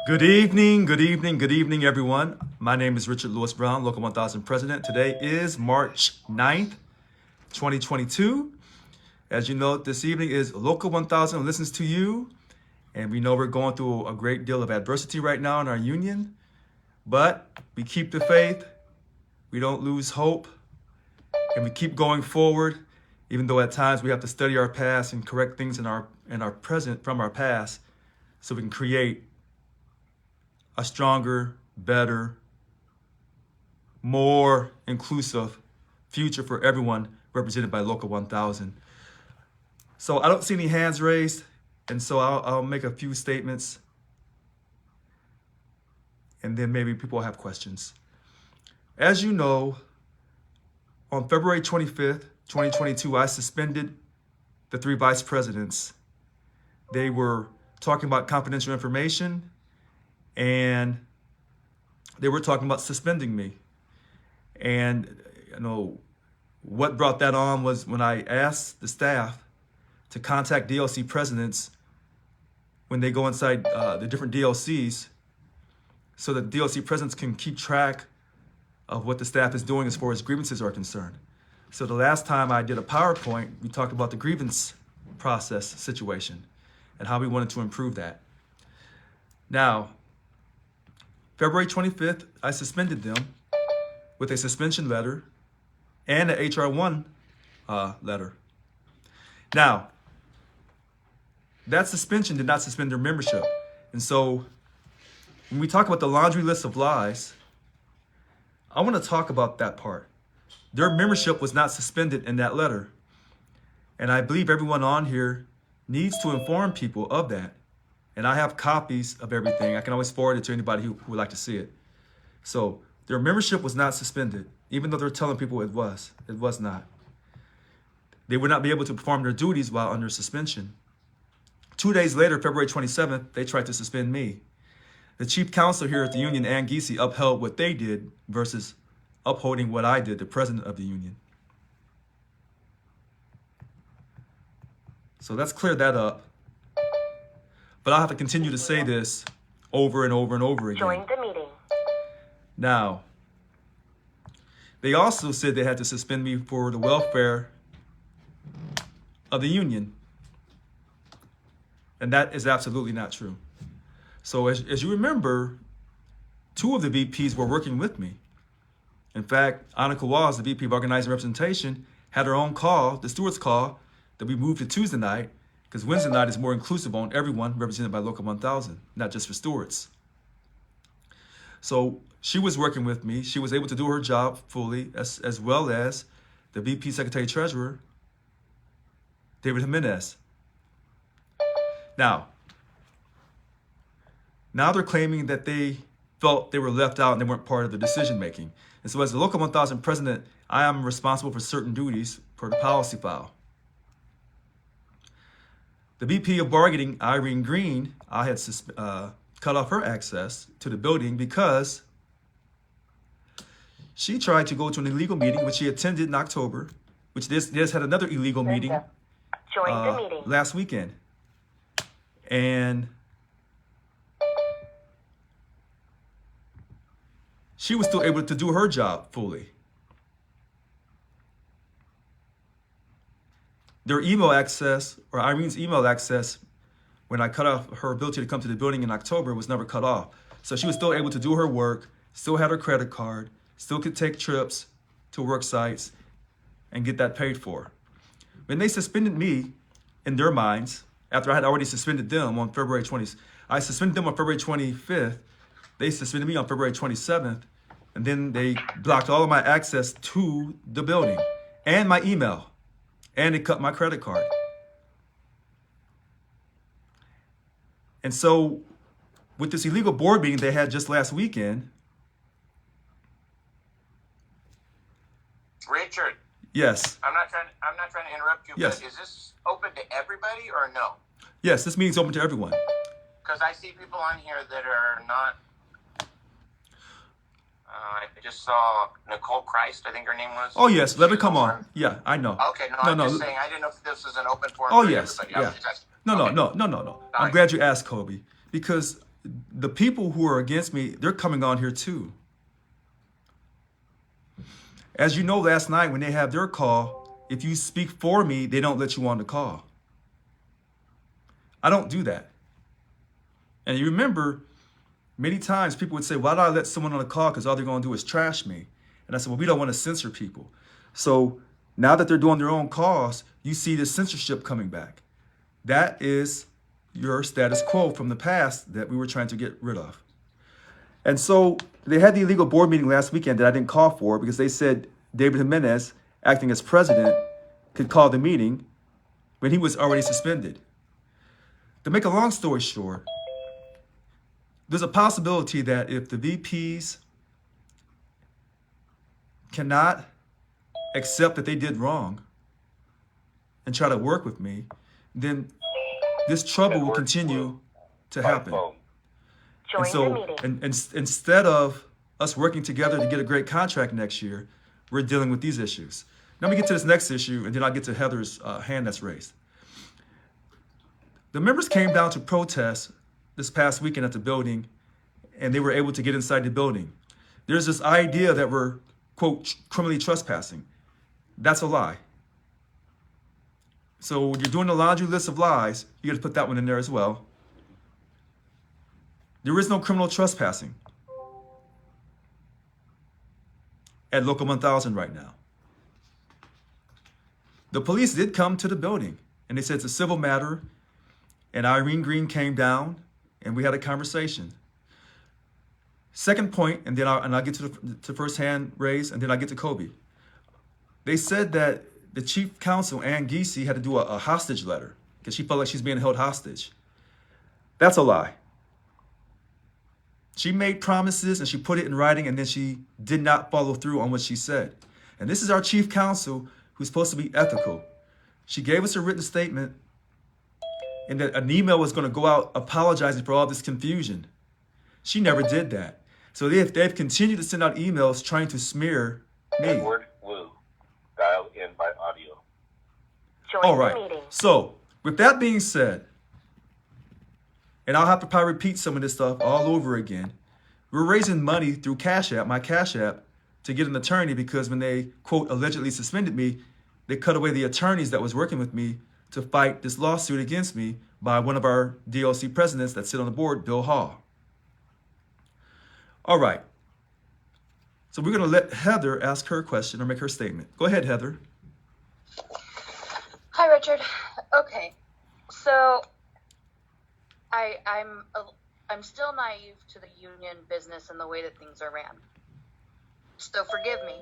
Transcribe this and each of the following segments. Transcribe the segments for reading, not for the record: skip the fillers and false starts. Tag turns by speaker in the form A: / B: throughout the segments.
A: Good evening, good evening, good evening, everyone. My name is Richard Lewis Brown, Local 1000 President. Today is March 9th, 2022. As you know, this evening is Local 1000 listens to you. And we know we're going through a great deal of adversity right now in our union. But we keep the faith, we don't lose hope, and we keep going forward, even though at times we have to study our past and correct things in our present from our past so we can create a stronger, better, more inclusive future for everyone represented by Local 1000. So I don't see any hands raised, and so I'll make a few statements, and then maybe people will have questions. As you know, on February 25th, 2022, I suspended the 3 vice presidents. They were talking about confidential information, and they were talking about suspending me. And what brought that on was when I asked the staff to contact DLC presidents when they go inside the different DLCs so that DLC presidents can keep track of what the staff is doing as far as grievances are concerned. So the last time I did a PowerPoint, we talked about the grievance process situation and how we wanted to improve that. Now, February 25th, I suspended them with a suspension letter and an HR1 letter. Now, that suspension did not suspend their membership. And so when we talk about the laundry list of lies, I want to talk about that part. Their membership was not suspended in that letter. And I believe everyone on here needs to inform people of that. And I have copies of everything. I can always forward it to anybody who would like to see it. So their membership was not suspended, even though they're telling people it was. It was not. They would not be able to perform their duties while under suspension. 2 days later, February 27th, they tried to suspend me. The chief counselor here at the union, Ann Giese, upheld what they did versus upholding what I did, the president of the union. So let's clear that up. But I'll have to continue to say this over and over and over again.
B: Join the meeting.
A: Now, they also said they had to suspend me for the welfare of the union. And that is absolutely not true. So as you remember, 2 of the VPs were working with me. In fact, Annika Walls, the VP of Organizing Representation, had her own call, the stewards call, that we moved to Tuesday night, because Wednesday night is more inclusive on everyone represented by Local 1000, not just for stewards. So she was working with me. She was able to do her job fully, as well as the VP Secretary Treasurer, David Jimenez. Now they're claiming that they felt they were left out and they weren't part of the decision making. And so as the Local 1000 president, I am responsible for certain duties per the policy file. The VP of Bargaining, Irene Green, I had cut off her access to the building because she tried to go to an illegal meeting, which she attended in October, which this had another illegal meeting,
B: Join the meeting
A: last weekend. And she was still able to do her job fully. Their email access, or Irene's email access, when I cut off her ability to come to the building in October, was never cut off. So she was still able to do her work, still had her credit card, still could take trips to work sites and get that paid for. When they suspended me, in their minds, after I had already suspended them on February 20th, I suspended them on February 25th, they suspended me on February 27th, and then they blocked all of my access to the building and my email. And they cut my credit card. And so with this illegal board meeting they had just last weekend.
C: Richard.
A: Yes.
C: I'm not trying to interrupt you,
A: Yes.
C: but is this open to everybody or no?
A: Yes, this meeting's open to everyone.
C: Because I see people on here that are not. I just saw Nicole Christ, I think her name was.
A: Oh, yes. Let her come on. Yeah, I know.
C: Okay, I'm just saying, I didn't know if this is an open forum
A: Oh,
C: for
A: yes.
C: everybody.
A: Yeah.
C: I was just asking.
A: No.
C: Okay.
A: I'm glad you asked, Kobe, because the people who are against me, they're coming on here too. As you know, last night when they have their call, if you speak for me, they don't let you on the call. I don't do that. And you remember, many times people would say, why do I let someone on the call? Because all they're going to do is trash me. And I said, well, we don't want to censor people. So now that they're doing their own calls, you see the censorship coming back. That is your status quo from the past that we were trying to get rid of. And so they had the illegal board meeting last weekend that I didn't call for because they said David Jimenez, acting as president, could call the meeting when he was already suspended. To make a long story short, there's a possibility that if the VPs cannot accept that they did wrong and try to work with me, then this trouble will continue to happen. And so instead of us working together to get a great contract next year, we're dealing with these issues. Let me get to this next issue, and then I'll get to Heather's hand that's raised. The members came down to protest this past weekend at the building, and they were able to get inside the building. There's this idea that we're, quote, criminally trespassing. That's a lie. So when you're doing a laundry list of lies, you got to put that one in there as well. There is no criminal trespassing at Local 1000 right now. The police did come to the building, and they said it's a civil matter, and Irene Green came down, and we had a conversation. Second point, and then I'll get to the first hand raised, and then I'll get to Kobe. They said that the chief counsel, Ann Giese, had to do a hostage letter because she felt like she's being held hostage. That's a lie. She made promises and she put it in writing, and then she did not follow through on what she said. And this is our chief counsel who's supposed to be ethical. She gave us a written statement and that an email was going to go out apologizing for all this confusion. She never did that. So they've continued to send out emails trying to smear me.
D: Edward Wu, dial in by audio.
A: All right. So with that being said, and I'll have to probably repeat some of this stuff all over again, we're raising money through Cash App, my Cash App, to get an attorney because when they, quote, allegedly suspended me, they cut away the attorneys that was working with me to fight this lawsuit against me by one of our DLC presidents that sit on the board, Bill Hall. All right. So we're going to let Heather ask her question or make her statement. Go ahead, Heather.
E: Hi, Richard. Okay, so I'm still naive to the union business and the way that things are ran. So forgive me.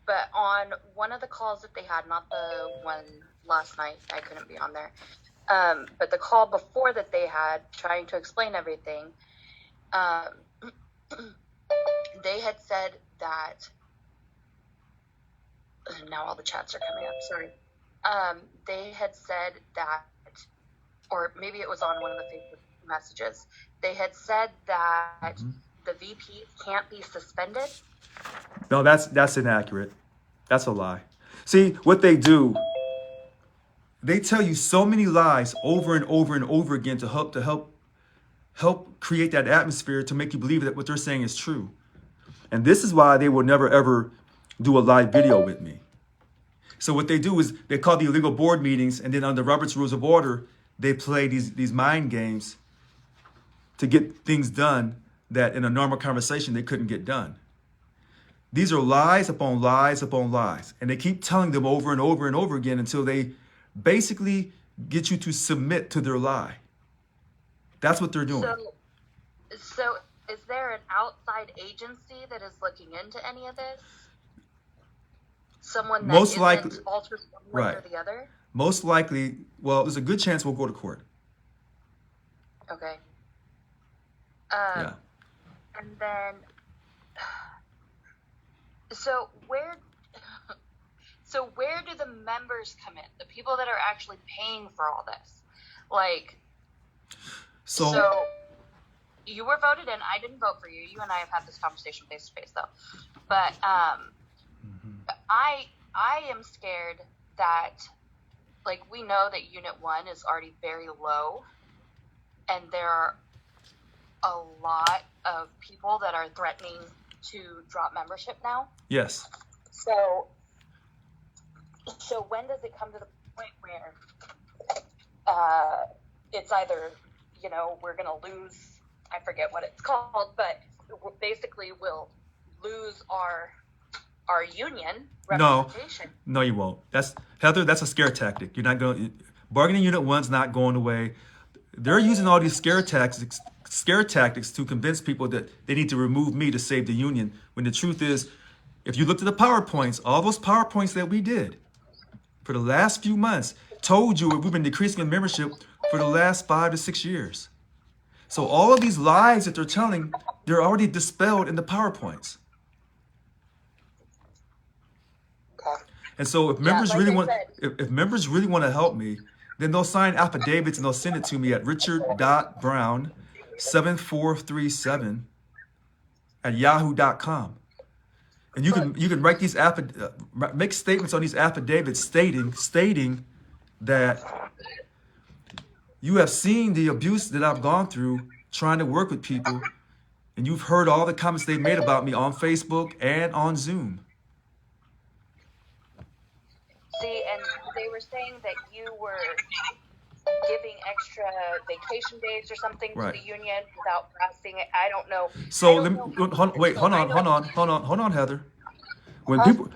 E: But on one of the calls that they had, not the one last night, I couldn't be on there, but the call before that they had, trying to explain everything, they had said that, now all the chats are coming up, sorry. They had said that, or maybe it was on one of the Facebook messages, they had said that the VPs can't be suspended.
A: No, that's inaccurate. That's a lie. See, what they do, they tell you so many lies over and over and over again to help create that atmosphere to make you believe that what they're saying is true. And this is why they will never, ever do a live video with me. So what they do is they call the illegal board meetings, and then under Robert's Rules of Order, they play these mind games to get things done that in a normal conversation they couldn't get done. These are lies upon lies upon lies, and they keep telling them over and over and over again until they basically get you to submit to their lie. That's what they're doing.
E: So is there an outside agency that is looking into any of this? Someone that
A: most likely
E: alters one way or the other?
A: Most likely, well, there's a good chance we'll go to court.
E: Okay.
A: Yeah.
E: And then, so where do the members come in? The people that are actually paying for all this, like. So you were voted in. I didn't vote for you. You and I have had this conversation face to face, though. But I am scared that, like, we know that Unit 1 is already very low, and there are a lot of people that are threatening to drop membership now.
A: Yes.
E: So when does it come to the point where it's either, we're going to lose, I forget what it's called, but basically we'll lose our union representation.
A: No, you won't. Heather, that's a scare tactic. You're not going. Bargaining unit 1's not going away. They're using all these scare tactics to convince people that they need to remove me to save the union. When the truth is, if you looked at the PowerPoints, all those PowerPoints that we did for the last few months told you we've been decreasing in membership for the last 5 to 6 years. So all of these lies that they're telling, they're already dispelled in the PowerPoints. And so if members if members really want to help me, then they'll sign affidavits and they'll send it to me at richard.brown743 @yahoo.com. And you can write these make statements on these affidavits stating that you have seen the abuse that I've gone through trying to work with people, and you've heard all the comments they've made about me on Facebook and on Zoom.
E: See, and they were saying that you were giving extra vacation days or something to the union without pressing it. I don't know.
A: So hold on, Heather. When people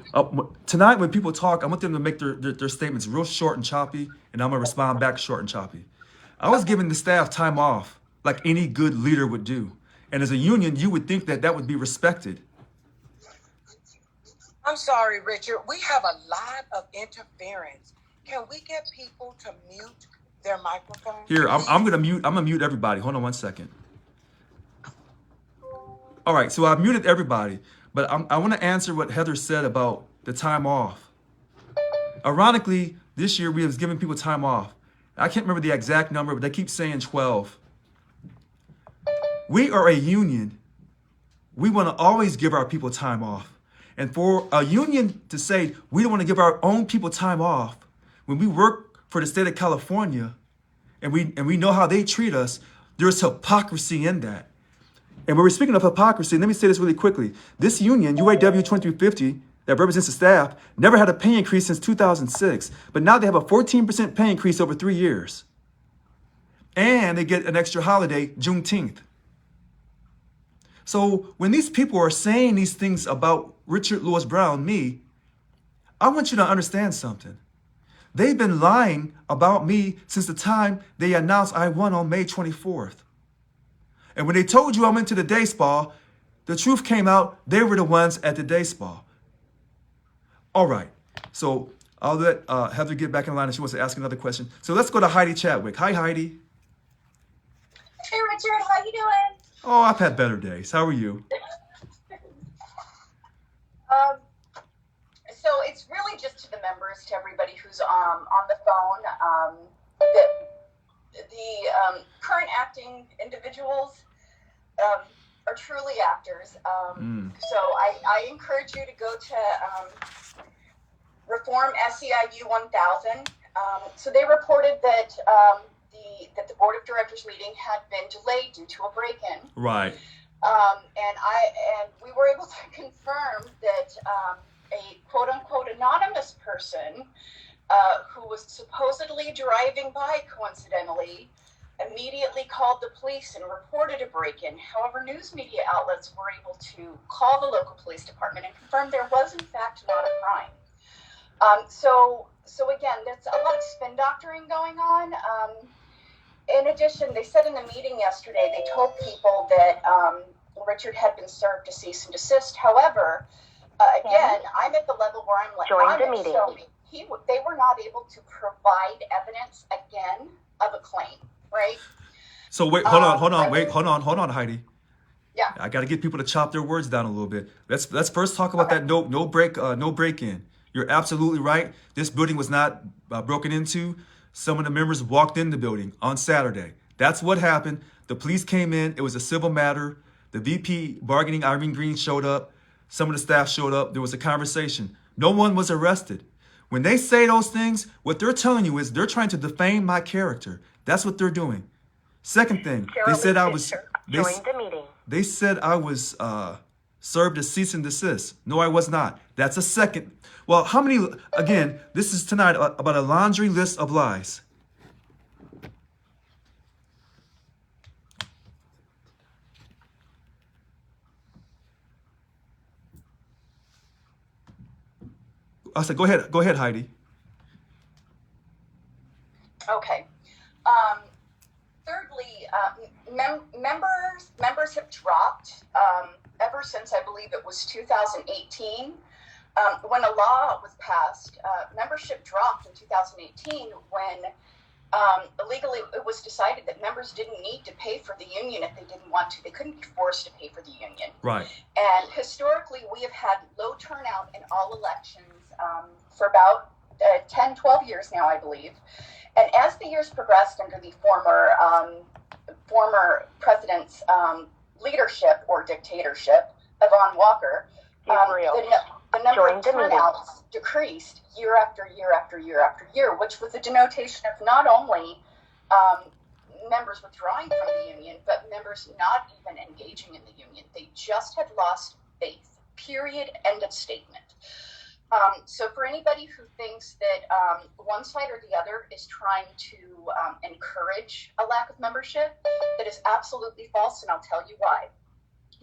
A: tonight, when people talk, I want them to make their statements real short and choppy, and I'm gonna respond back short and choppy. I was giving the staff time off, like any good leader would do, and as a union, you would think that would be respected.
F: I'm sorry, Richard. We have a lot of interference. Can we get people to mute their microphones?
A: Here, I'm gonna mute everybody. Hold on 1 second. All right, so I've muted everybody, but I want to answer what Heather said about the time off. Ironically, this year we was giving people time off. I can't remember the exact number, but they keep saying 12. We are a union. We want to always give our people time off. And for a union to say we don't want to give our own people time off when we work for the state of California and we know how they treat us, there's hypocrisy in that. And when we're speaking of hypocrisy, let me say this really quickly. This union, UAW 2350, that represents the staff, never had a pay increase since 2006. But now they have a 14% pay increase over 3 years. And they get an extra holiday, Juneteenth. So when these people are saying these things about Richard Lewis Brown, me, I want you to understand something. They've been lying about me since the time they announced I won on May 24th. And when they told you I went to the day spa, the truth came out, they were the ones at the day spa. All right, so I'll let Heather get back in line if she wants to ask another question. So let's go to Heidi Chadwick. Hi, Heidi.
B: Hey, Richard, how you doing?
A: Oh, I've had better days. How are you?
B: So it's really just to the members, to everybody who's on the phone. The current acting individuals are truly actors. So I encourage you to go to Reform SEIU 1000. So they reported that the board of directors meeting had been delayed due to a break-in.
A: Right.
B: And we were able to confirm that a quote-unquote anonymous person who was supposedly driving by coincidentally immediately called the police and reported a break-in. However, news media outlets were able to call the local police department and confirm there was in fact not a crime. So again, there's a lot of spin doctoring going on. In addition, they said in the meeting yesterday, they told people that Richard had been served a cease and desist. However, again, I'm at the level where I'm like,
E: Join the meeting.
B: So they were not able to provide evidence again of a claim, right?
A: So wait, hold on, Heidi.
B: Yeah.
A: I got to get people to chop their words down a little bit. Let's first talk about that no break-in. You're absolutely right. This building was not broken into. Some of the members walked in the building on Saturday. That's what happened. The police came in. It was a civil matter. The VP bargaining, Irene Green, showed up. Some of the staff showed up. There was a conversation. No one was arrested. When they say those things, what they're telling you is they're trying to defame my character. That's what they're doing. Second thing, they said I was Join the meeting. They said I was served a cease and desist. No, I was not. That's a second. Well, how many, again, this is tonight about a laundry list of lies. I said, go ahead, Heidi.
B: Okay. Thirdly, members have dropped ever since I believe it was 2018. When a law was passed, membership dropped in 2018 when legally it was decided that members didn't need to pay for the union if they didn't want to. They couldn't be forced to pay for the union.
A: Right.
B: And historically, we have had low turnout in all elections for about 10, 12 years now, I believe. And as the years progressed under the former president's leadership or dictatorship, Yvonne Walker, the number of turnouts decreased year after year after year after year, which was a denotation of not only members withdrawing from the union, but members not even engaging in the union. They just had lost faith, period, end of statement. So for anybody who thinks that one side or the other is trying to encourage a lack of membership, that is absolutely false, and I'll tell you why.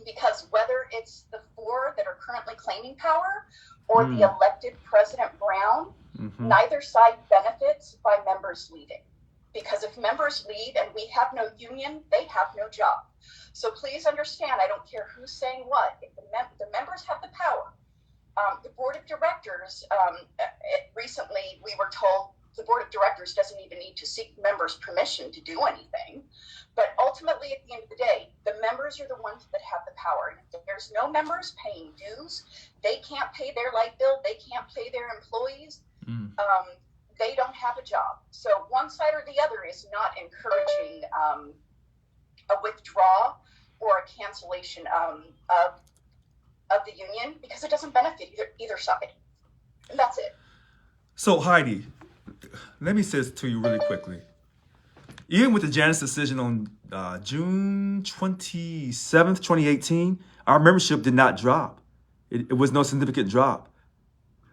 B: Because whether it's the four that are currently claiming power or the elected President Brown, neither side benefits by members leaving. Because if members leave and we have no union, they have no job. So please understand, I don't care who's saying what. If the members have the power, the board of directors, recently we were told the board of directors doesn't even need to seek members' permission to do anything. But ultimately, at the end of the day, the members are the ones that have the power. And if there's no members paying dues, they can't pay their light bill, they can't pay their employees, they don't have a job. So one side or the other is not encouraging a withdrawal or a cancellation of the union, because it doesn't benefit either side. And that's it.
A: So Heidi, let me say this to you really quickly. Even with the Janus decision on June 27th, 2018, our membership did not drop. It was no significant drop.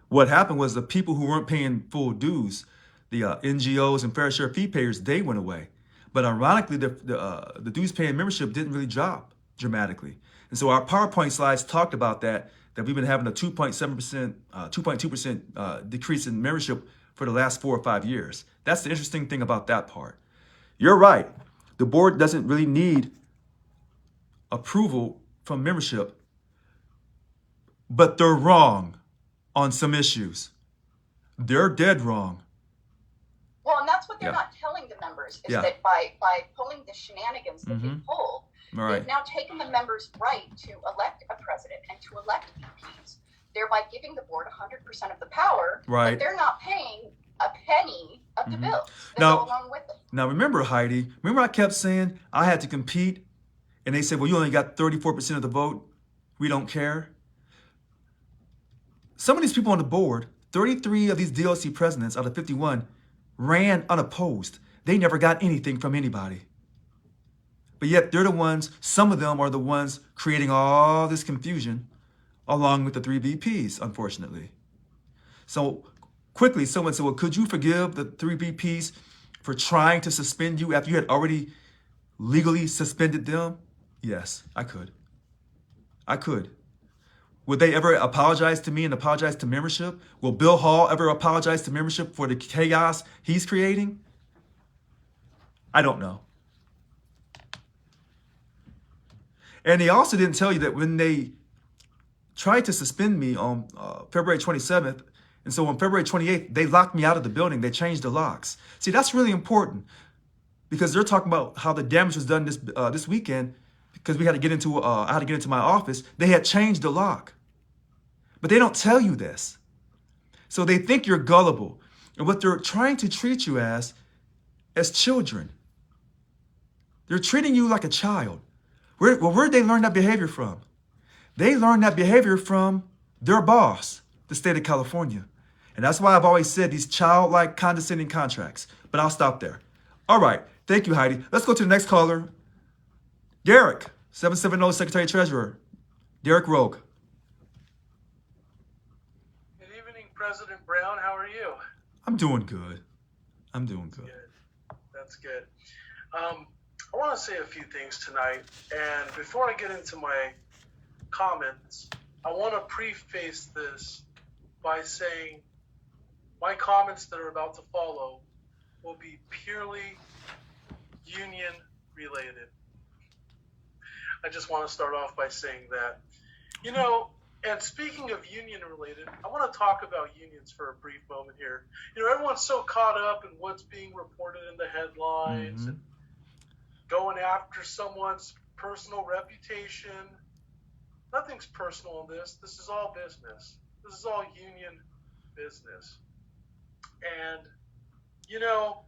A: What happened was the people who weren't paying full dues, the NGOs and fair share fee payers, they went away. But ironically, the dues paying membership didn't really drop dramatically. And so our PowerPoint slides talked about that we've been having a 2.7%, 2.2% decrease in membership for the last 4 or 5 years. That's the interesting thing about that part. You're right. The board doesn't really need approval from membership, but they're wrong on some issues. They're dead wrong.
B: Well, and that's what they're not telling the members, is that by pulling the shenanigans that they pulled, they've now taken the members' right to elect a president and to elect VPs, thereby giving the board 100% of the power, but they're not paying a penny of the bills that go along with it.
A: Now, remember, Heidi, I kept saying I had to compete, and they said, well, you only got 34% of the vote. We don't care. Some of these people on the board, 33 of these DLC presidents out of 51, ran unopposed. They never got anything from anybody. But yet they're the ones, some of them are the ones creating all this confusion along with the 3 VPs, unfortunately. So quickly, someone said, well, could you forgive the 3 VPs for trying to suspend you after you had already legally suspended them? Yes, I could. I could. Would they ever apologize to me and apologize to membership? Will Bill Hall ever apologize to membership for the chaos he's creating? I don't know. And they also didn't tell you that when they tried to suspend me on February 27th, and so on February 28th, they locked me out of the building. They changed the locks. See, that's really important because they're talking about how the damage was done this weekend because we had to get into I had to get into my office. They had changed the lock, but they don't tell you this. So they think you're gullible, and what they're trying to treat you as children. They're treating you like a child. Where did they learn that behavior from? They learned that behavior from their boss, the state of California. And that's why I've always said these childlike condescending contracts. But I'll stop there. All right. Thank you, Heidi. Let's go to the next caller. Derek, 770 Secretary Treasurer. Derek Rogue.
G: Good evening, President Brown. How are you?
A: I'm doing good. I'm doing good.
G: That's good. I want to say a few things tonight. And before I get into my comments, I want to preface this by saying my comments that are about to follow will be purely union related. I just want to start off by saying that. You know, and speaking of union related, I want to talk about unions for a brief moment here. You know, everyone's so caught up in what's being reported in the headlines and going after someone's personal reputation. Nothing's personal in this. This is all business. This is all union business. And, you know,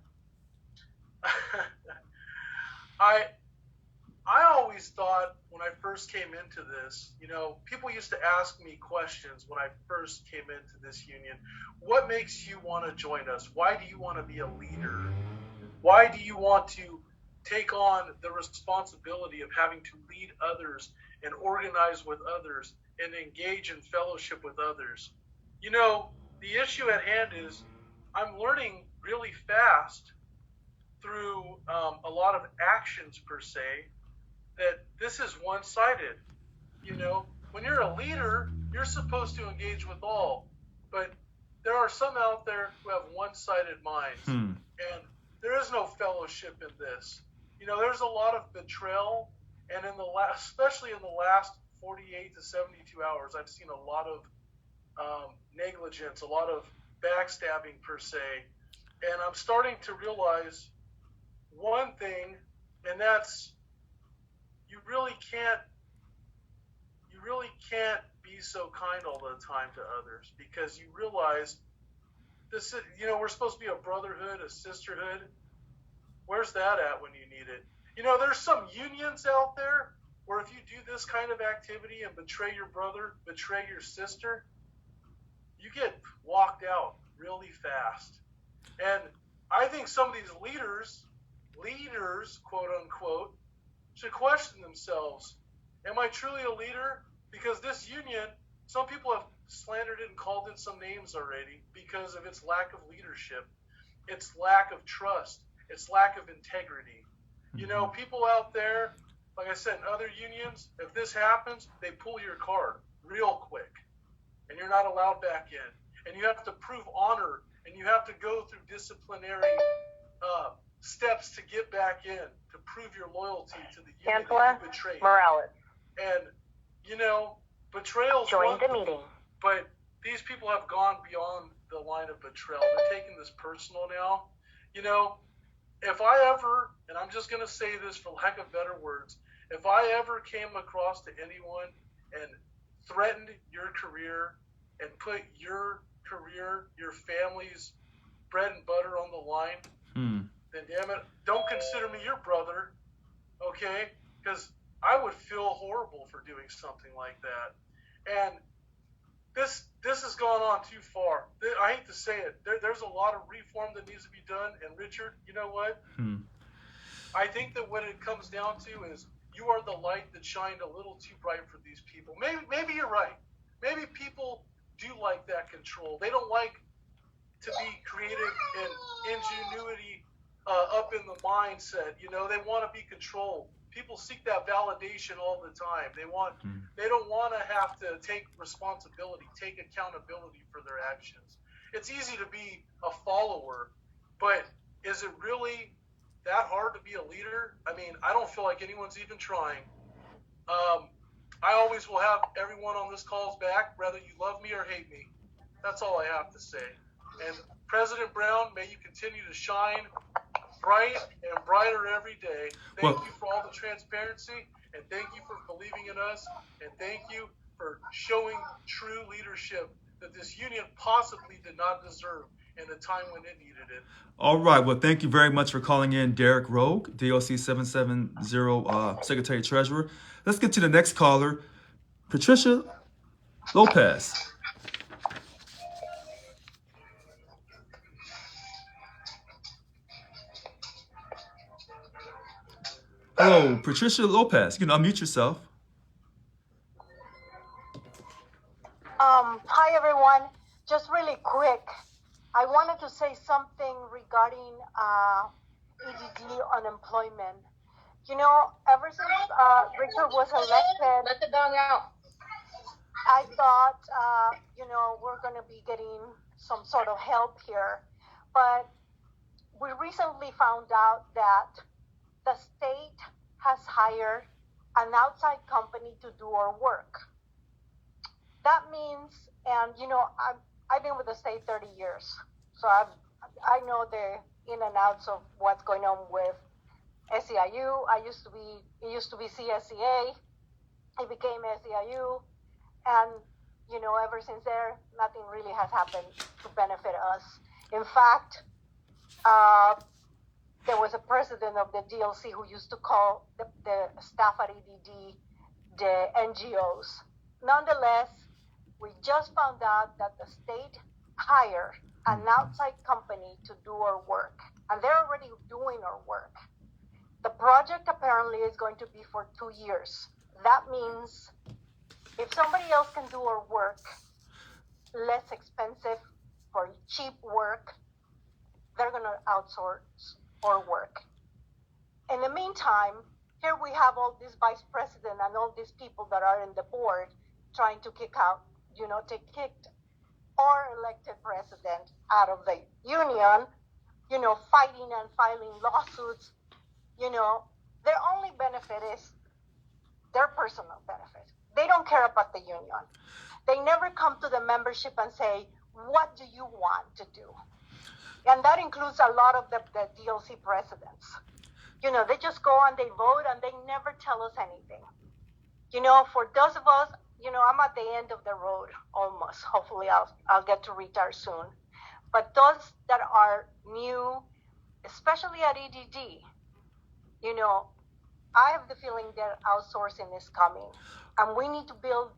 G: I always thought when I first came into this, you know, people used to ask me questions when I first came into this union. What makes you want to join us? Why do you want to be a leader? Why do you want to take on the responsibility of having to lead others and organize with others and engage in fellowship with others? You know, the issue at hand is I'm learning really fast through a lot of actions per se that this is one-sided. You know, when you're a leader, you're supposed to engage with all, but there are some out there who have one-sided minds, and there is no fellowship in this. You know, there's a lot of betrayal, and especially in the last 48 to 72 hours, I've seen a lot of negligence, a lot of backstabbing per se, and I'm starting to realize one thing, and that's you really can't be so kind all the time to others, because you realize this, you know, we're supposed to be a brotherhood, a sisterhood. Where's that at when you need it? You know, there's some unions out there where if you do this kind of activity and betray your brother, betray your sister, you get walked out really fast. And I think some of these leaders, quote unquote, should question themselves. Am I truly a leader? Because this union, some people have slandered it and called it some names already because of its lack of leadership, its lack of trust, its lack of integrity. You know, people out there, like I said, in other unions, if this happens, they pull your card real quick and you're not allowed back in. And you have to prove honor, and you have to go through disciplinary steps to get back in, to prove your loyalty to the union that you betrayed.
H: Morales.
G: And, you know, betrayal's
H: Join the
G: one
H: meeting.
G: but these people have gone beyond the line of betrayal. They're taking this personal now. You know, if I ever, and I'm just going to say this for lack of better words, if I ever came across to anyone and threatened your career and put your career, your family's bread and butter on the line, then damn it, don't consider me your brother, okay? Because I would feel horrible for doing something like that. And this has gone on too far. I hate to say it. There's a lot of reform that needs to be done. And Richard, you know what? I think that what it comes down to is you are the light that shined a little too bright for these people. Maybe you're right. Maybe people do like that control. They don't like to be creative and ingenuity up in the mindset. You know, they want to be controlled. People seek that validation all the time. They don't want to have to take responsibility, take accountability for their actions. It's easy to be a follower, but is it really that hard to be a leader? I mean, I don't feel like anyone's even trying. I always will have everyone on this call's back, whether you love me or hate me. That's all I have to say. And President Brown, may you continue to shine bright and brighter every day. Thank you for all the transparency, and thank you for believing in us, and thank you for showing true leadership that this union possibly did not deserve in a time when it needed it.
A: All right. Well, thank you very much for calling in, Derek Rogue, DOC 770 Secretary Treasurer. Let's get to the next caller, Patricia Lopez. Hello, Patricia Lopez. You can unmute yourself.
H: Hi everyone. Just really quick, I wanted to say something regarding EDD unemployment. You know, ever since Richard was elected,
E: Let the dog out.
H: I thought, we're going to be getting some sort of help here. But we recently found out that the state has hired an outside company to do our work. That means, and I've been with the state 30 years, so I know the in and outs of what's going on with SEIU. It used to be CSCA, it became SEIU, and ever since there, nothing really has happened to benefit us. In fact, there was a president of the DLC who used to call the staff at EDD the NGOs. Nonetheless, we just found out that the state hired an outside company to do our work, and they're already doing our work. The project apparently is going to be for 2 years. That means if somebody else can do our work less expensive for cheap work, they're going to outsource our work. In the meantime, here we have all this vice president and all these people that are in the board trying to kick our elected president out of the union, fighting and filing lawsuits. Their only benefit is their personal benefit. They don't care about the union. They never come to the membership and say, what do you want to do? And that includes a lot of the DLC presidents. They just go and they vote and they never tell us anything. For those of us, I'm at the end of the road almost. Hopefully I'll get to retire soon. But those that are new, especially at EDD, I have the feeling that outsourcing is coming. And we need to build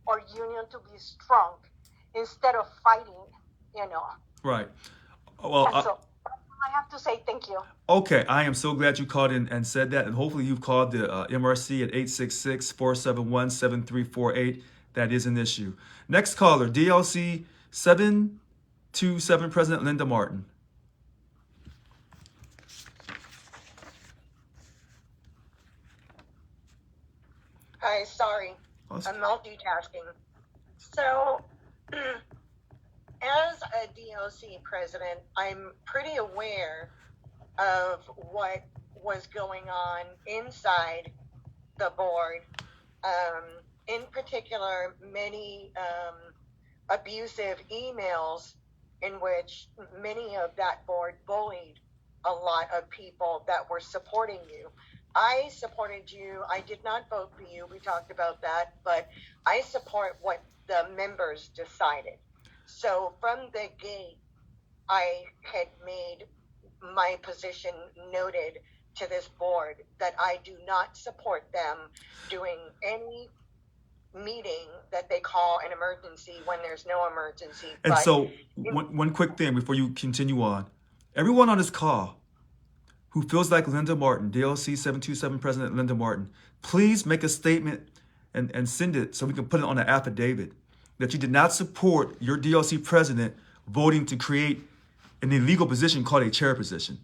H: our union to be strong instead of fighting,
A: Right. Well,
H: And so I have to say thank you.
A: okay, I am so glad you called in and said that, and hopefully you've called the MRC at 866-471-7348. That is an issue. Next caller, DLC 727, President Linda Martin.
I: Hi, sorry, I'm multitasking. So, as a DLC president, I'm pretty aware of what was going on inside the board. In particular, many abusive emails in which many of that board bullied a lot of people that were supporting you. I supported you. I did not vote for you. We talked about that, but I support what the members decided. So from the gate, I had made my position noted to this board that I do not support them doing any meeting that they call an emergency when there's no emergency.
A: And so, one quick thing before you continue on. Everyone on this call who feels like Linda Martin, DLC 727 President Linda Martin, please make a statement and send it so we can put it on an affidavit that you did not support your DLC president voting to create an illegal position called a chair position.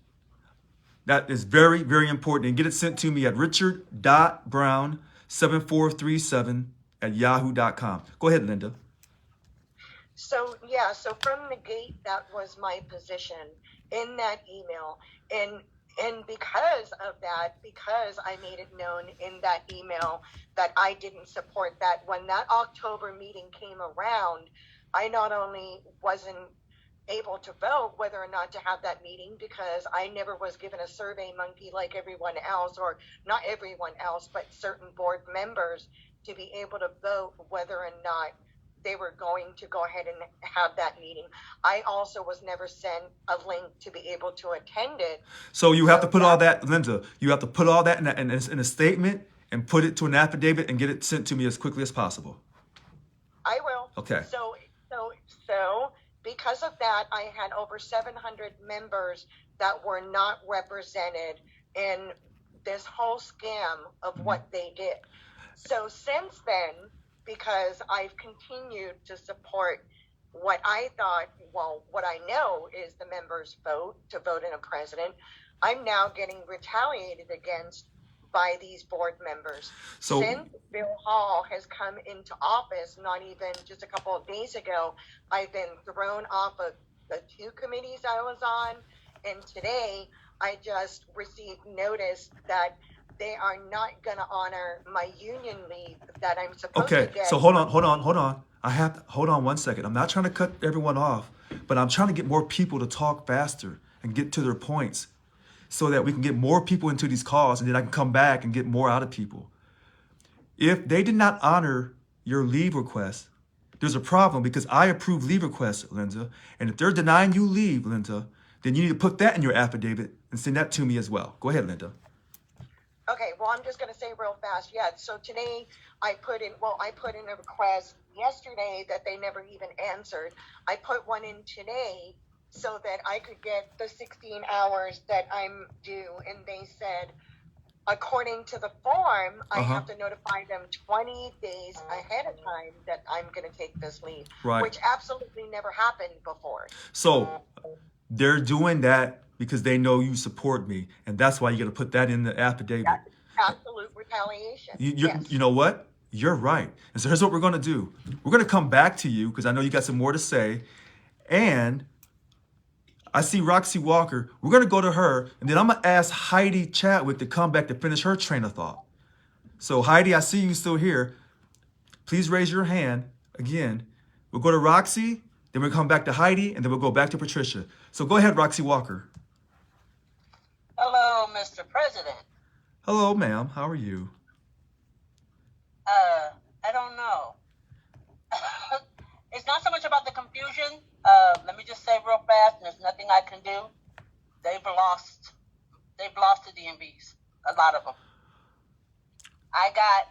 A: That is very, very important. And get it sent to me at richard.brown7437@yahoo.com. Go ahead, Linda.
I: So from the gate, that was my position in that email. And because of that, because I made it known in that email that I didn't support that, when that October meeting came around, I not only wasn't able to vote whether or not to have that meeting because I never was given a survey monkey like everyone else, or not everyone else, but certain board members to be able to vote whether or not they were going to go ahead and have that meeting. I also was never sent a link to be able to attend it.
A: So you have to put all that, Linda, you have to put all that in a statement and put it to an affidavit and get it sent to me as quickly as possible.
I: I will.
A: Okay.
I: So because of that, I had over 700 members that were not represented, and this whole scam of what they did. So since then, because I've continued to support what I thought, well, what I know is the members' vote to vote in a president, I'm now getting retaliated against by these board members.
A: So
I: Since Bill Hall has come into office, not even just a couple of days ago, I've been thrown off of the 2 committees I was on, and today I just received notice that they are not going to honor my union leave that I'm supposed to
A: okay,
I: get.
A: so hold on. Hold on 1 second. I'm not trying to cut everyone off, but I'm trying to get more people to talk faster and get to their points so that we can get more people into these calls, and then I can come back and get more out of people. If they did not honor your leave request, there's a problem because I approve leave requests, Linda. And if they're denying you leave, Linda, then you need to put that in your affidavit and send that to me as well. Go ahead, Linda.
I: Okay, well, I'm just going to say real fast. Yeah, so today I put in a request yesterday that they never even answered. I put one in today so that I could get the 16 hours that I'm due. And they said, according to the form, I have to notify them 20 days ahead of time that I'm going to take this leave,
A: Right.
I: which absolutely never happened before.
A: So they're doing that because they know you support me, and that's why you got to put that in the affidavit.
I: That's absolute retaliation. Yes.
A: You know what? You're right. And so here's what we're going to do. We're going to come back to you because I know you got some more to say. And I see Roxy Walker. We're going to go to her, and then I'm going to ask Heidi Chadwick to come back to finish her train of thought. So Heidi, I see you still here. Please raise your hand again. We'll go to Roxy, then we'll come back to Heidi, and then we'll go back to Patricia. So go ahead, Roxy Walker.
J: Hello, Mr. President.
A: Hello, ma'am. How are you?
J: I don't know. It's not so much about the confusion. Let me just say real fast, and there's nothing I can do. They've lost the DMVs, a lot of them. I got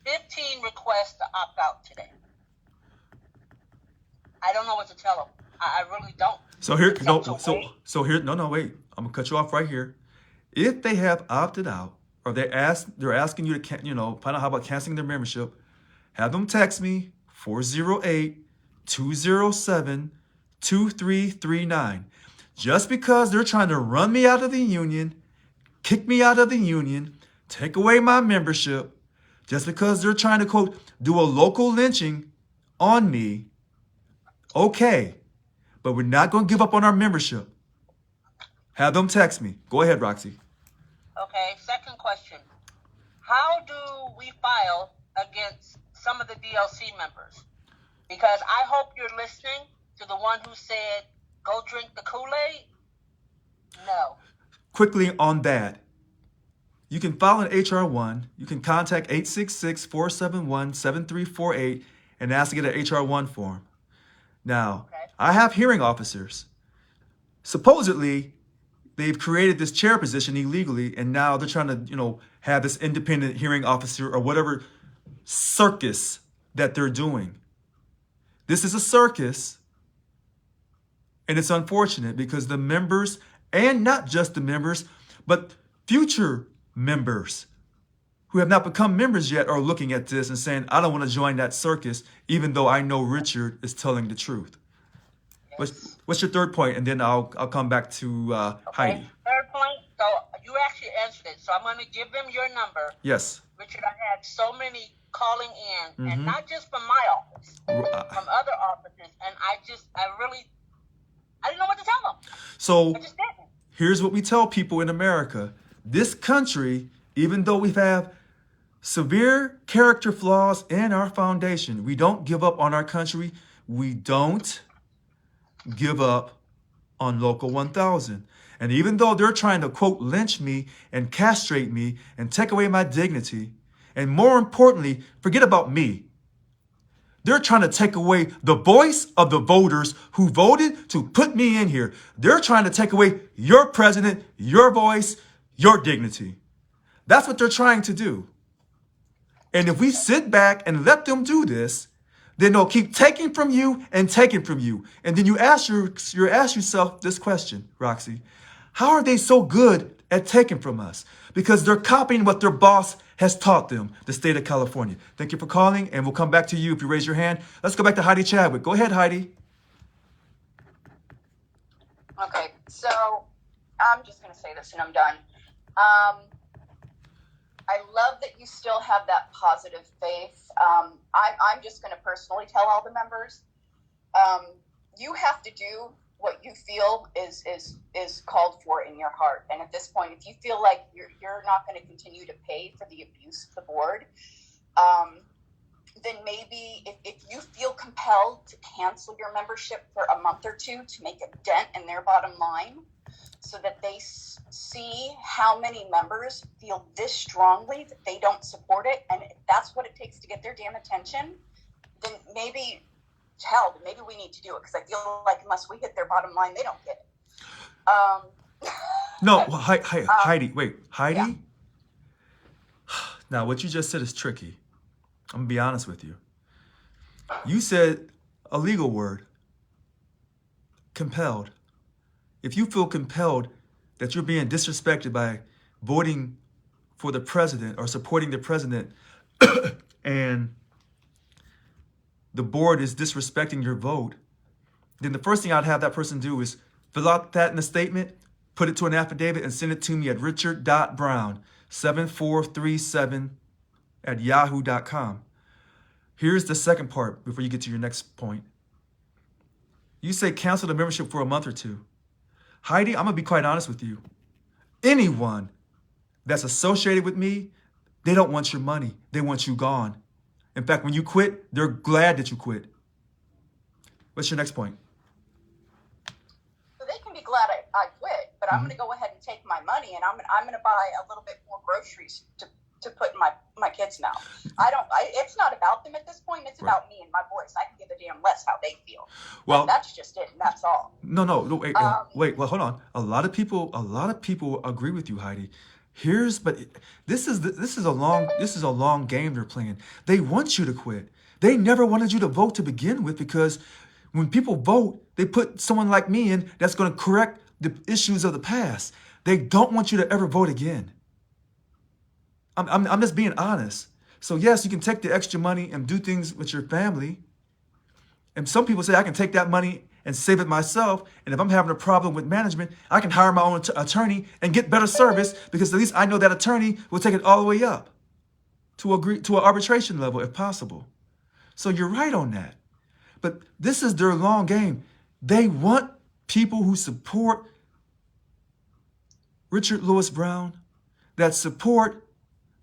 J: 15 requests to opt out today. I don't know what to tell them. I really don't.
A: So here, wait. I'm gonna cut you off right here. If they have opted out, or they're asking you to, find out how about canceling their membership, have them text me 408-207-2339. Just because they're trying to run me out of the union, kick me out of the union, take away my membership, just because they're trying to, quote, do a local lynching on me, okay, but we're not going to give up on our membership. Have them text me. Go ahead, Roxy.
J: Okay, second question. How do we file against some of the DLC members? Because I hope you're listening to the one who said, go drink the Kool-Aid. No.
A: Quickly on that, you can file an HR1. You can contact 866-471-7348 and ask to get an HR1 form. Now, I have hearing officers. Supposedly, they've created this chair position illegally, and now they're trying to, have this independent hearing officer or whatever circus that they're doing. This is a circus, and it's unfortunate because the members, and not just the members, but future members who have not become members yet are looking at this and saying, I don't want to join that circus, even though I know Richard is telling the truth.
J: Yes.
A: What's your third point? And then I'll come back to Heidi.
J: Third point. So you actually answered it. So I'm going to give them your number.
A: Yes.
J: Richard, I had so many calling in, and not just from my office, from other offices, and I didn't know what to tell them.
A: So
J: I just didn't.
A: Here's what we tell people in America. This country, even though we have severe character flaws in our foundation, we don't give up on our country. We don't give up on Local 1000. And even though they're trying to, quote, lynch me and castrate me and take away my dignity, and more importantly, forget about me. They're trying to take away the voice of the voters who voted to put me in here. They're trying to take away your president, your voice, your dignity. That's what they're trying to do. And if we sit back and let them do this, then they'll keep taking from you and taking from you. And then you ask yourself this question, Roxy. How are they so good at taking from us? Because they're copying what their boss has taught them, the state of California. Thank you for calling, and we'll come back to you if you raise your hand. Let's go back to Heidi Chadwick. Go ahead, Heidi.
B: Okay, so I'm just going to say this and I'm done. I love that you still have that positive faith. I'm just going to personally tell all the members, you have to do what you feel is called for in your heart. And at this point, if you feel like you're not going to continue to pay for the abuse of the board, then maybe if you feel compelled to cancel your membership for a month or two to make a dent in their bottom line, so that they see how many members feel this strongly that they don't support it, and if that's what it takes to get their damn attention, then maybe we need to do it, because I feel like unless we hit their bottom line, they don't get it.
A: No, well, Heidi, wait, Heidi?
B: Yeah.
A: Now, what you just said is tricky. I'm going to be honest with you. You said a legal word, compelled. If you feel compelled that you're being disrespected by voting for the president or supporting the president and the board is disrespecting your vote, then the first thing I'd have that person do is fill out that in a statement, put it to an affidavit, and send it to me at richard.brown7437@yahoo.com. Here's the second part before you get to your next point. You say cancel the membership for a month or two. Heidi, I'm going to be quite honest with you. Anyone that's associated with me, they don't want your money. They want you gone. In fact, when you quit, they're glad that you quit. What's your next point?
B: So they can be glad I quit, but I'm going to go ahead and take my money, and I'm going to buy a little bit more groceries to put in my kids' mouth. It's not about them at this point. It's about me and my boys. I can give a damn less how they feel.
A: Well,
B: and that's just it, and that's all.
A: No, wait. Well, hold on. A lot of people agree with you, Heidi. But this is a long game they're playing. They want you to quit. They never wanted you to vote to begin with, because when people vote, they put someone like me in that's going to correct the issues of the past. They don't want you to ever vote again. I'm just being honest. So yes, you can take the extra money and do things with your family. And some people say I can take that money and save it myself. And if I'm having a problem with management, I can hire my own attorney and get better service, because at least I know that attorney will take it all the way up to an arbitration level if possible. So you're right on that. But this is their long game. They want people who support Richard Lewis Brown, that support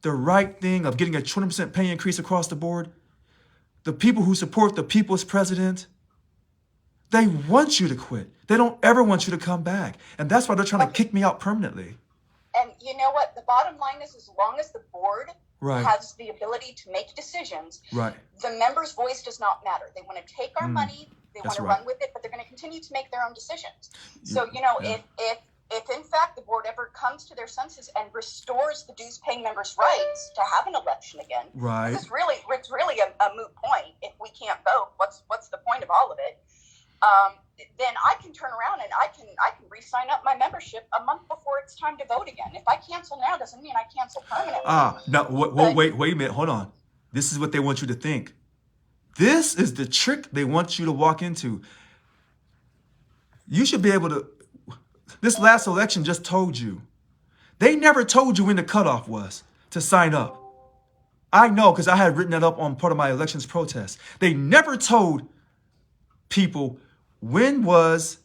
A: the right thing of getting a 20% pay increase across the board. The people who support the people's president, they want you to quit. They don't ever want you to come back. And that's why they're trying to kick me out permanently.
B: And you know what? The bottom line is, as long as the board
A: Right.
B: has the ability to make decisions,
A: Right.
B: the member's voice does not matter. They want to take our money, they want
A: That's
B: to
A: right.
B: run with it, but they're going to continue to make their own decisions. So, if in fact the board ever comes to their senses and restores the dues-paying members' rights to have an election again,
A: Right.
B: it's really a moot point. If we can't vote, what's the point of all of it? Then I can turn around and I can re-sign up my membership a month before it's time to vote again. If I cancel now, doesn't mean I cancel permanently.
A: Now, wait a minute, hold on. This is what they want you to think. This is the trick they want you to walk into. You should be able to, this last election just told you. They never told you when the cutoff was to sign up. I know, because I had written that up on part of my elections protest. They never told people when was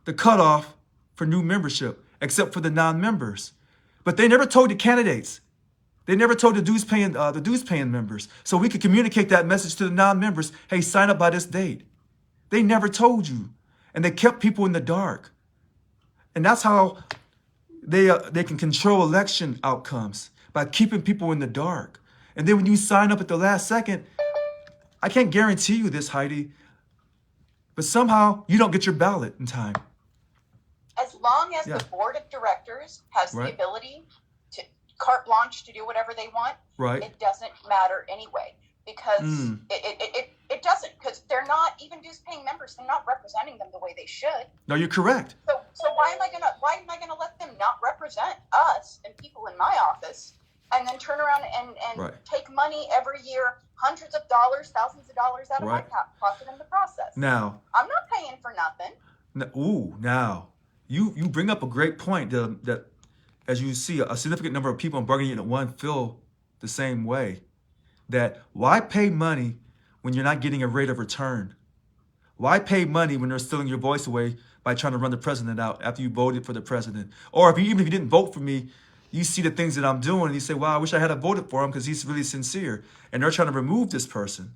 A: the cutoff for new membership, except for the non-members. But they never told the candidates. They never told the dues-paying members. So we could communicate that message to the non-members. Hey, sign up by this date. They never told you. And they kept people in the dark. And that's how they can control election outcomes, by keeping people in the dark. And then when you sign up at the last second, I can't guarantee you this, Heidi, but somehow you don't get your ballot in time.
B: As long as the board of directors has the ability to carte blanche to do whatever they want,
A: Right.
B: it doesn't matter anyway, because it It doesn't, because they're not, even dues-paying members, they're not representing them the way they should.
A: No, you're correct.
B: So why am I gonna let them not represent us and people in my office, and then turn around and
A: Right.
B: take money every year, hundreds of dollars, thousands of dollars out of my
A: Right.
B: pocket in the process?
A: Now,
B: I'm not paying for nothing.
A: now, you bring up a great point that as you see, a significant number of people in bargaining unit 1 feel the same way. That why pay money when you're not getting a rate of return? Why pay money when they're stealing your voice away by trying to run the president out after you voted for the president? Or even if you didn't vote for me, you see the things that I'm doing and you say, wow, I wish I had voted for him because he's really sincere. And they're trying to remove this person.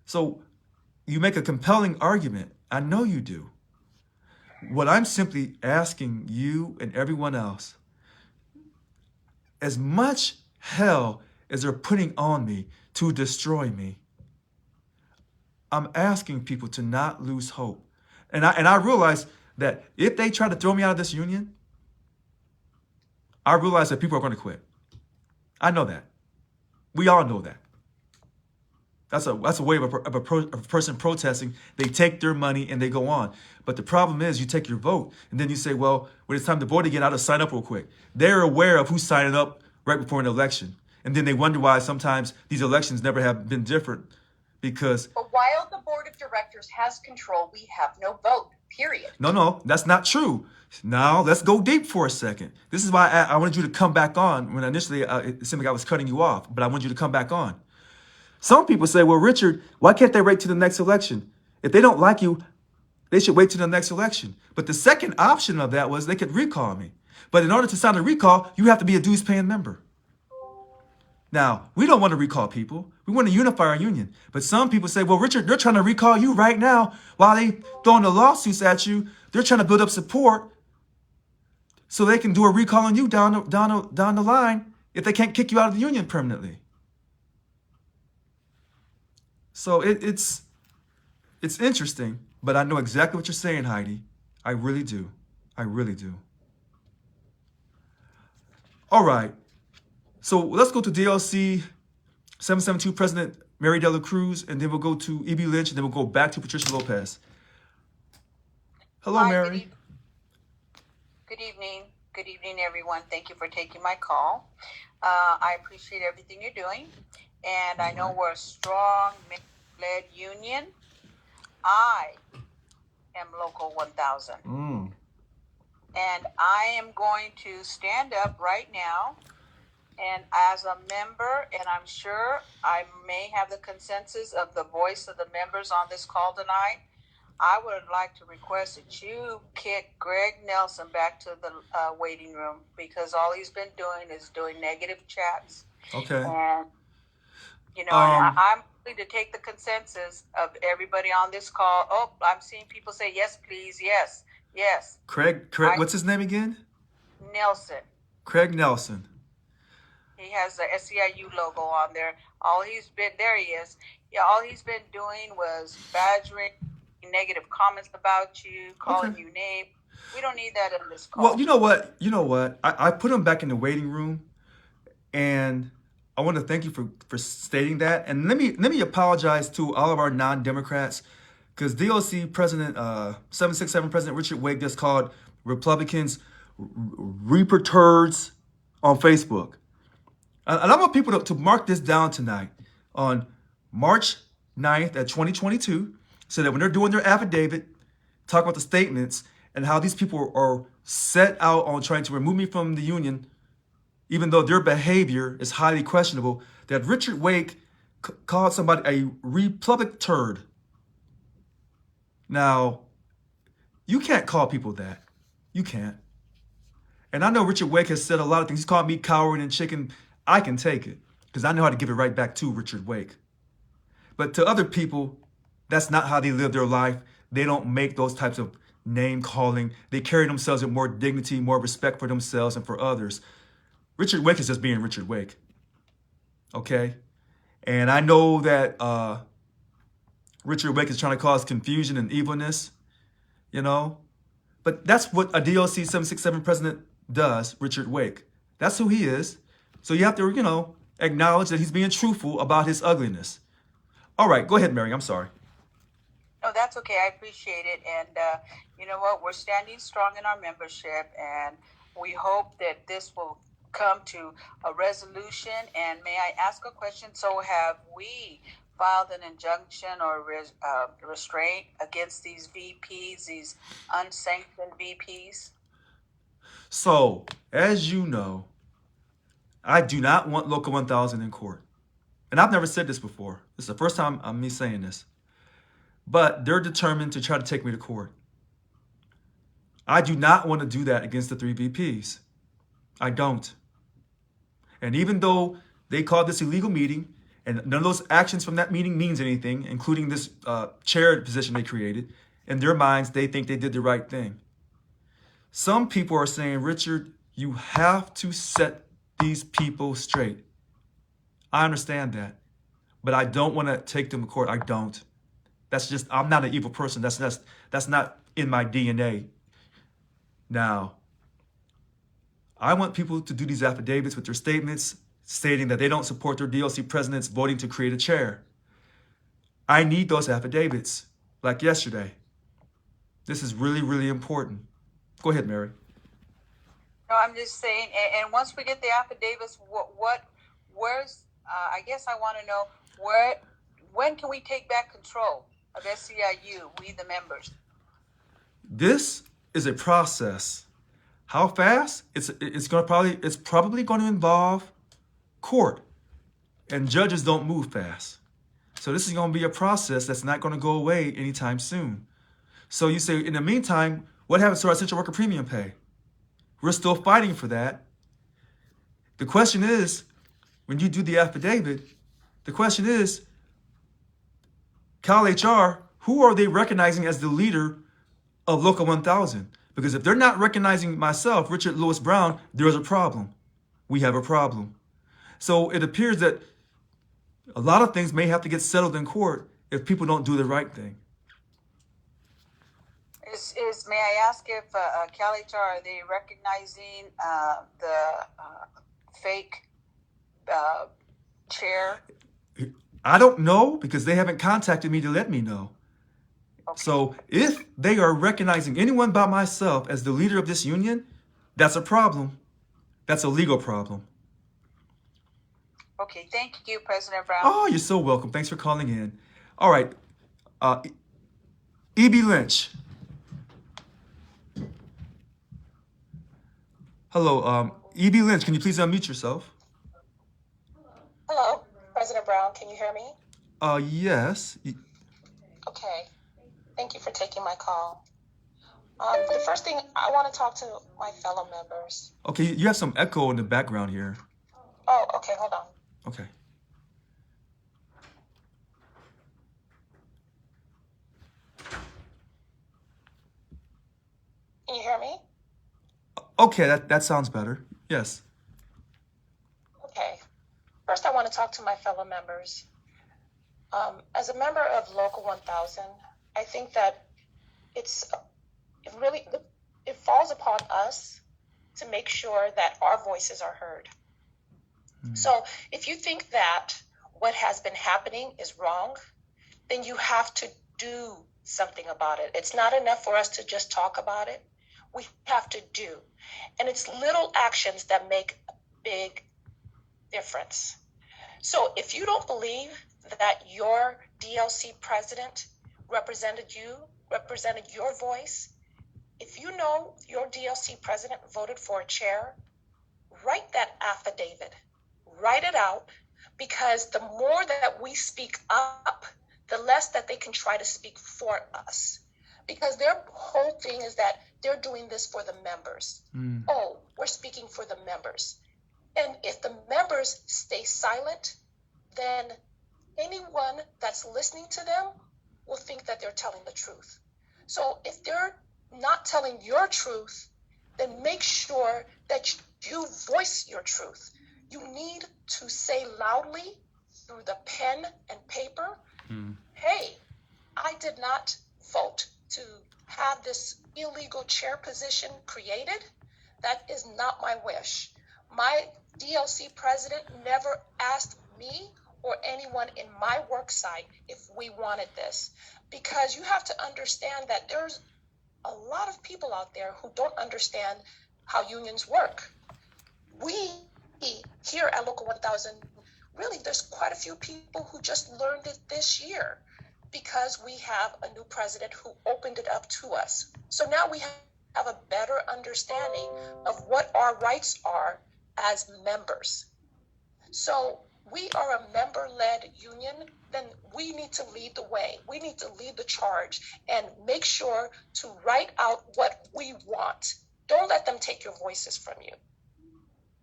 A: So you make a compelling argument. I know you do. What I'm simply asking you and everyone else, as much hell as they're putting on me to destroy me, I'm asking people to not lose hope. And I realize that if they try to throw me out of this union, I realize that people are going to quit. I know that. We all know that. That's a way of a person protesting. They take their money and they go on. But the problem is you take your vote and then you say, well, when it's time to vote again, I'll just sign up real quick. They're aware of who's signing up right before an election. And then they wonder why sometimes these elections never have been different because...
B: But while the board of directors has control, we have no vote, period.
A: No, that's not true. Now, let's go deep for a second. This is why I wanted you to come back on when initially it seemed like I was cutting you off, but I wanted you to come back on. Some people say, well, Richard, why can't they wait to the next election? If they don't like you, they should wait to the next election. But the second option of that was they could recall me. But in order to sign a recall, you have to be a dues-paying member. Now, we don't want to recall people. We want to unify our union. But some people say, well, Richard, they're trying to recall you right now while they throwing the lawsuits at you. They're trying to build up support so they can do a recall on you down the line if they can't kick you out of the union permanently. So it's interesting, but I know exactly what you're saying, Heidi. I really do. I really do. All right. So let's go to DLC 772 President Mary De La Cruz, and then we'll go to E.B. Lynch, and then we'll go back to Patricia Lopez. Hello,
J: Hi,
A: Mary.
J: Good evening. Good evening, everyone. Thank you for taking my call. I appreciate everything you're doing. And I know we're a strong, led union. I am Local 1000. And I am going to stand up right now. And as a member, and I'm sure I may have the consensus of the voice of the members on this call tonight, I would like to request that you kick Greg Nelson back to the waiting room, because all he's been doing is doing negative chats.
A: Okay.
J: And, and I'm going to take the consensus of everybody on this call. Oh, I'm seeing people say, yes, please, yes.
A: Craig, what's his name again?
J: Nelson.
A: Craig Nelson.
J: He has the SEIU logo on there. All he's been doing was badgering, negative comments about you, calling you names. We don't need that in this call.
A: Well, you know what? I put him back in the waiting room, and I want to thank you for stating that. And let me apologize to all of our non-Democrats, because DOC President 767 President Richard Wake just called Republicans reaper turds on Facebook. And I want people to mark this down tonight on March 9th at 2022, so that when they're doing their affidavit, talk about the statements and how these people are set out on trying to remove me from the union, even though their behavior is highly questionable, that Richard Wake called somebody a Republic turd. Now, you can't call people that. You can't. And I know Richard Wake has said a lot of things. He's called me coward and chicken. I can take it because I know how to give it right back to Richard Wake. But to other people, that's not how they live their life. They don't make those types of name calling. They carry themselves with more dignity, more respect for themselves and for others. Richard Wake is just being Richard Wake. Okay? And I know that Richard Wake is trying to cause confusion and evilness, But that's what a DOC 767 president does, Richard Wake. That's who he is. So you have to, acknowledge that he's being truthful about his ugliness. All right, go ahead, Mary. I'm sorry.
K: No, that's okay. I appreciate it. And you know what? We're standing strong in our membership, and we hope that this will come to a resolution. And may I ask a question? So, have we filed an injunction or restraint against these VPs, these unsanctioned VPs?
A: So, as you know, I do not want Local 1000 in court. And I've never said this before. This is the first time I'm me saying this. But they're determined to try to take me to court. I do not want to do that against the 3 VPs. I don't. And even though they called this illegal meeting, and none of those actions from that meeting means anything, including this chair position they created, in their minds, they think they did the right thing. Some people are saying, Richard, you have to set these people straight. I understand that, but I don't want to take them to court. I don't. That's just, I'm not an evil person. That's not in my DNA. Now, I want people to do these affidavits with their statements stating that they don't support their DLC presidents voting to create a chair. I need those affidavits, like yesterday. This is really, really important. Go ahead, Mary.
K: No, I'm just saying, and once we get the affidavits, where's, I guess I want to know, when can we take back control of SEIU, we the members?
A: This is a process. How fast? It's probably going to involve court, and judges don't move fast. So this is going to be a process that's not going to go away anytime soon. So you say, in the meantime, what happens to our essential worker premium pay? We're still fighting for that. The question is, when you do the affidavit, the question is, Cal HR, who are they recognizing as the leader of Local 1000? Because if they're not recognizing myself, Richard Lewis Brown, there's a problem. We have a problem. So it appears that a lot of things may have to get settled in court if people don't do the right thing.
K: May I ask if Cal HR, are they recognizing the fake chair?
A: I don't know, because they haven't contacted me to let me know. Okay. So if they are recognizing anyone but myself as the leader of this union, that's a problem. That's a legal problem.
K: Okay, thank you, President Brown.
A: Oh, you're so welcome. Thanks for calling in. All right. E.B. Lynch. Hello, E.B. Lynch, can you please unmute yourself?
L: Hello, President Brown, can you hear me?
A: Yes.
L: Okay, thank you for taking my call. The first thing, I want to talk to my fellow members.
A: Okay, you have some echo in the background here.
L: Oh, okay, hold on.
A: Okay.
L: Can you hear me?
A: Okay, that sounds better. Yes.
L: Okay. First, I want to talk to my fellow members. As a member of Local 1000, I think that it falls upon us to make sure that our voices are heard. So if you think that what has been happening is wrong, then you have to do something about it. It's not enough for us to just talk about it. We have to do. And it's little actions that make a big difference. So if you don't believe that your DLC president represented your voice, if you know your DLC president voted for a chair, write that affidavit. Write it out, because the more that we speak up, the less that they can try to speak for us. Because their whole thing is that they're doing this for the members. Oh, we're speaking for the members. And if the members stay silent, then anyone that's listening to them will think that they're telling the truth. So if they're not telling your truth, then make sure that you voice your truth. You need to say loudly through the pen and paper, hey, I did not vote to have this illegal chair position created. That is not my wish. My DLC president never asked me or anyone in my work site if we wanted this, because you have to understand that there's a lot of people out there who don't understand how unions work. We here at Local 1000, really, there's quite a few people who just learned it this year because we have a new president who opened it up to us. So now we have a better understanding of what our rights are as members. So we are a member-led union, then we need to lead the way. We need to lead the charge and make sure to write out what we want. Don't let them take your voices from you.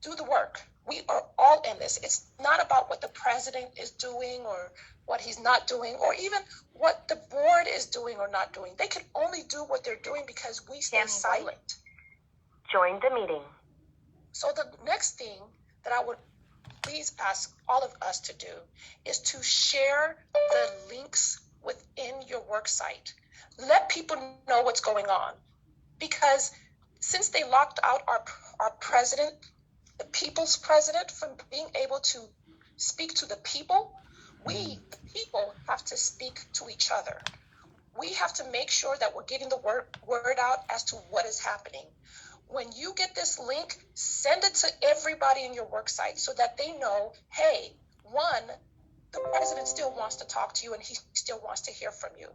L: Do the work. We are all in this. It's not about what the president is doing or what he's not doing, or even what the board is doing or not doing. They can only do what they're doing because we stay silent.
M: Join the meeting.
L: So the next thing that I would please ask all of us to do is to share the links within your work site. Let people know what's going on. Because since they locked out our president, the people's president, from being able to speak to the people, we, the people, have to speak to each other. We have to make sure that we're getting the word out as to what is happening. When you get this link, send it to everybody in your work site so that they know, hey, one, the president still wants to talk to you and he still wants to hear from you.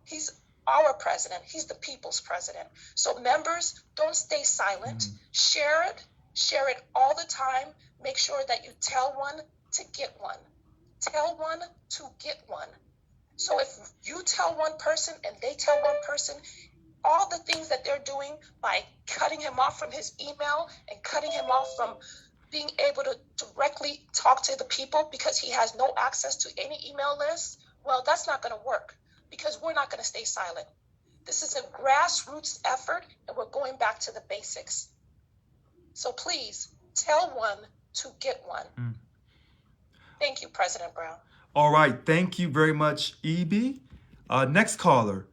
L: He's our president. He's the people's president. So members, don't stay silent. Share it all the time. Make sure that you tell one to get one. Tell one to get one. So if you tell one person and they tell one person, all the things that they're doing by cutting him off from his email and cutting him off from being able to directly talk to the people because he has no access to any email list, well, that's not going to work because we're not going to stay silent. This is a grassroots effort and we're going back to the basics. So please tell one to get one. Thank you, President Brown.
A: All right. Thank you very much, E.B. Next caller.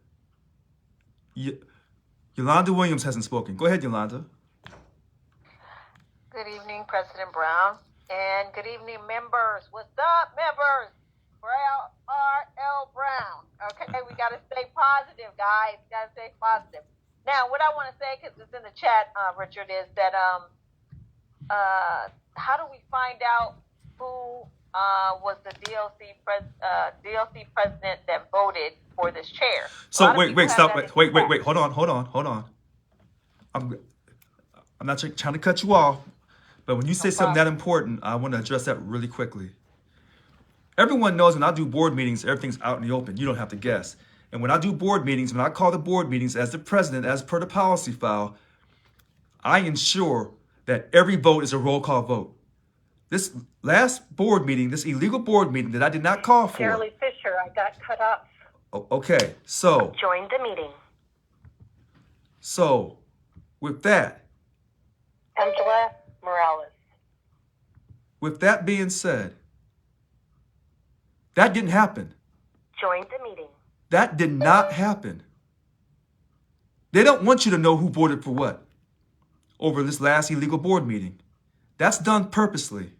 A: Yolanda Williams hasn't spoken. Go ahead, Yolanda.
N: Good evening, President Brown. And good evening, members. What's up, members? Brown, R.L. Brown. Okay, we got to stay positive, guys. Got to stay positive. Now, what I want to say, because it's in the chat, Richard, is that how do we find out who was the DLC president that voted for this chair?
A: So wait, stop. Wait. Hold on. I'm not trying to cut you off, but when you say something that important, I want to address that really quickly. Everyone knows when I do board meetings, everything's out in the open. You don't have to guess. And when I do board meetings, when I call the board meetings as the president, as per the policy file, I ensure that every vote is a roll call vote. This last board meeting, this illegal board meeting that I did not call for.
M: Shirley Fisher, I got cut off.
A: Okay, so.
M: Join the meeting.
A: So, with that.
M: Angela Morales.
A: With that being said, that didn't happen.
M: Join the meeting.
A: That did not happen. They don't want you to know who voted for what over this last illegal board meeting. That's done purposely.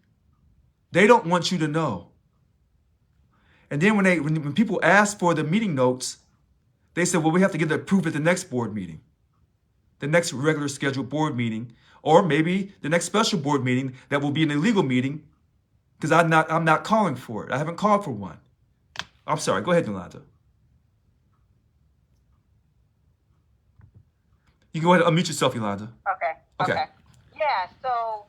A: They don't want you to know. And then when people ask for the meeting notes, they say, well, we have to get the proof at the next board meeting, the next regular scheduled board meeting, or maybe the next special board meeting that will be an illegal meeting because I'm not calling for it. I haven't called for one. I'm sorry. Go ahead, Yolanda. You can go ahead and unmute yourself, Yolanda.
N: Okay. Yeah, so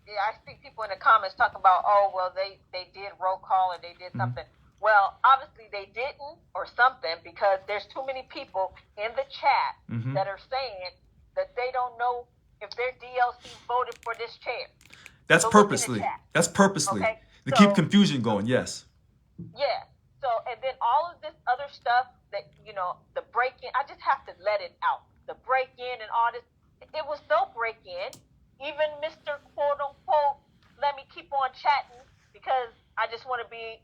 N: I see people in the comments talking about, oh, well, they did roll call or they did something. Well, obviously they didn't or something because there's too many people in the chat that are saying that they don't know if their DLC voted for this chair.
A: That's purposely. That's purposely.
N: Okay?
A: To keep confusion going, yes.
N: Yeah. So, and then all of this other stuff that, the break-in, I just have to let it out. The break-in and all this, it was no break-in. Even Mr. quote-unquote, let me keep on chatting because I just want to be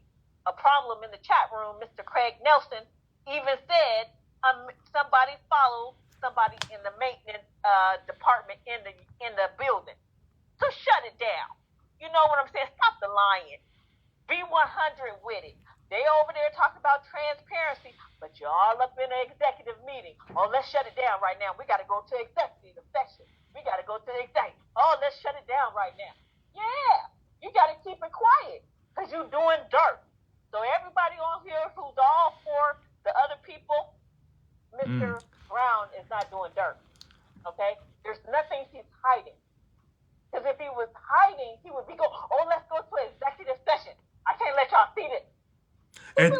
N: a problem in the chat room, Mr. Craig Nelson even said somebody followed somebody in the maintenance department in the building. So shut it down. You know what I'm saying? Stop the lying. be 100 with it. They over there talk about transparency, but y'all up in an executive meeting. Oh, let's shut it down right now. We got to go to executive session. We got to go to executive. Oh, let's shut it down right now. Yeah, you got to keep it quiet because you're doing dirt. So everybody on here who's all for the other people, Mr. Brown is not doing dirt. Okay? There's nothing he's hiding. Because if he was hiding, he would be going, oh, let's go to executive session. I can't let y'all see this.
A: And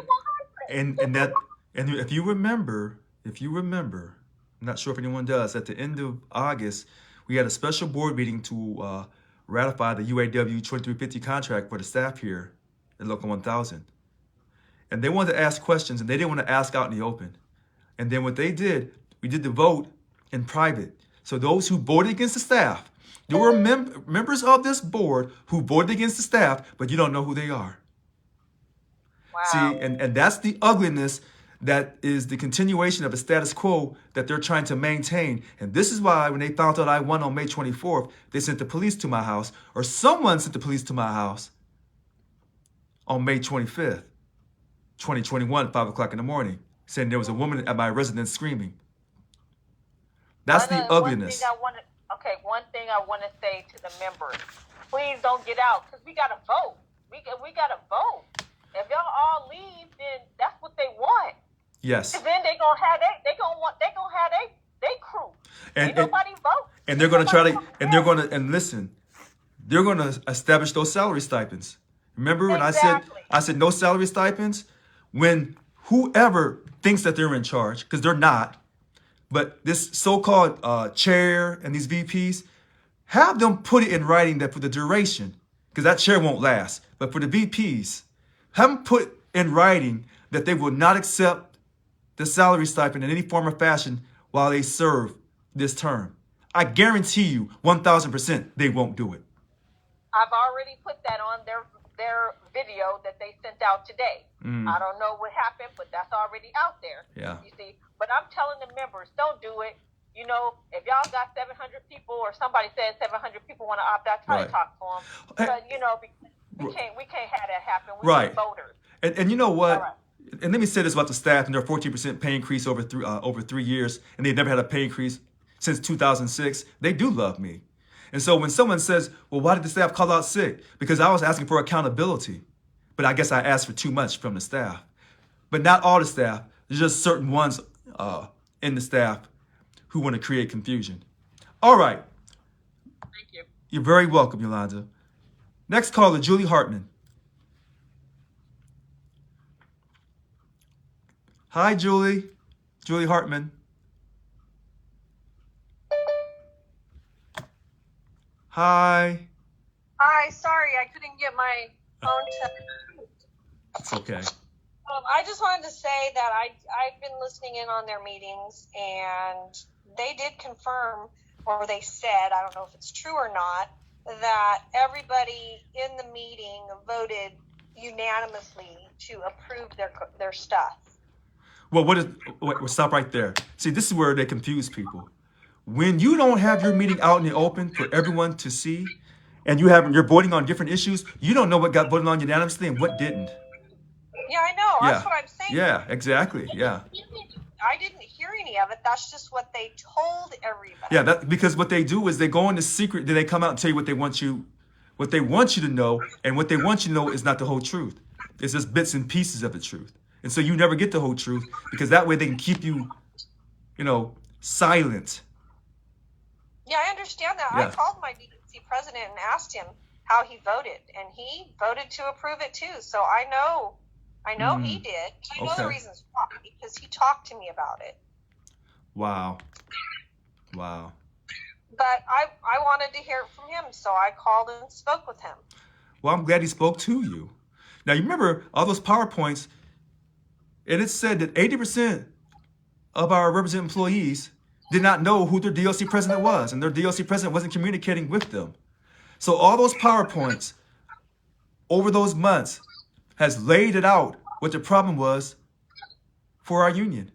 A: if you remember, I'm not sure if anyone does, at the end of August, we had a special board meeting to ratify the UAW 2350 contract for the staff here at Local 1000. And they wanted to ask questions, and they didn't want to ask out in the open. And then what they did, we did the vote in private. So those who voted against the staff, there were members of this board who voted against the staff, but you don't know who they are.
N: Wow.
A: See, and that's the ugliness that is the continuation of a status quo that they're trying to maintain. And this is why when they found out I won on May 24th, they sent the police to my house, or someone sent the police to my house on May 25th, 2021, 5 o'clock in the morning, saying there was a woman at my residence screaming. That's the ugliness.
N: One thing I want to say to the members, please don't get out, because we got to vote. We got to vote. If y'all all leave, then that's what they want.
A: Yes.
N: And then they gonna have they crew.
A: And
N: nobody vote.
A: And they're gonna try to, and listen, they're gonna establish those salary stipends. Remember when I said no salary stipends? When whoever thinks that they're in charge, because they're not, but this so-called chair and these VPs, have them put it in writing that for the duration, because that chair won't last, but for the VPs, have them put in writing that they will not accept the salary stipend in any form or fashion while they serve this term. I guarantee you 1,000% they won't do it.
N: I've already put that on their video that they sent out today. I don't know what happened, but that's already out there.
A: Yeah.
N: You see, but I'm telling the members, don't do it. You know, if y'all got 700 people, or somebody says 700 people want to opt out, try to talk to them. But you know, we can't have that happen. We need voters.
A: And you know what? And let me say this about the staff and their 14% pay increase over 3 years, and they've never had a pay increase since 2006. They do love me. And so when someone says, well, why did the staff call out sick? Because I was asking for accountability. But I guess I asked for too much from the staff. But not all the staff. There's just certain ones in the staff who want to create confusion. All right.
N: Thank you.
A: You're very welcome, Yolanda. Next caller, Julie Hartman. Hi, Julie. Julie Hartman. Hi.
O: Hi, sorry, I couldn't get my phone to...
A: It's okay.
O: I just wanted to say that I've been listening in on their meetings, and they did confirm, or they said, I don't know if it's true or not, that everybody in the meeting voted unanimously to approve their stuff.
A: Well, stop right there. See, this is where they confuse people. When you don't have your meeting out in the open for everyone to see, and you're voting on different issues, you don't know what got voted on unanimously and what didn't.
O: Yeah, I know.
A: Yeah.
O: That's what I'm saying.
A: Yeah, exactly. Yeah.
O: I didn't hear any of it. That's just what they told everybody.
A: Yeah, because what they do is they go into secret, then they come out and tell you what they want you to know, and what they want you to know is not the whole truth. It's just bits and pieces of the truth. And so you never get the whole truth, because that way they can keep you, silent.
O: Yeah, I understand that.
A: Yeah.
O: I called my DNC president and asked him how he voted, and he voted to approve it too. So I know he did. I know the reasons why, because he talked to me about it.
A: Wow.
O: But I wanted to hear it from him, so I called and spoke with him.
A: Well, I'm glad he spoke to you. Now, you remember all those PowerPoints, and it said that 80% of our represented employees did not know who their DLC president was, and their DLC president wasn't communicating with them. So all those PowerPoints over those months has laid it out what the problem was for our union.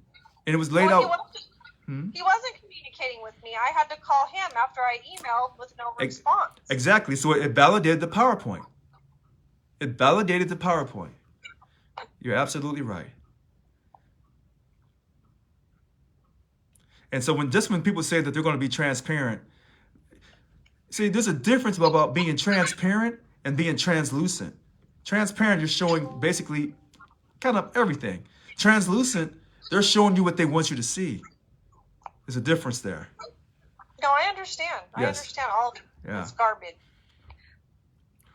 A: And it was laid out.
O: He wasn't communicating with me. I had to call him after I emailed with no response.
A: Exactly. So it validated the PowerPoint. It validated the PowerPoint. You're absolutely right. And so when people say that they're going to be transparent, see, there's a difference about being transparent and being translucent. Transparent, you're showing basically kind of everything. Translucent, they're showing you what they want you to see. There's a difference there.
O: No, I understand. I
A: Yes.
O: understand all of it.
A: Yeah.
O: It's garbage.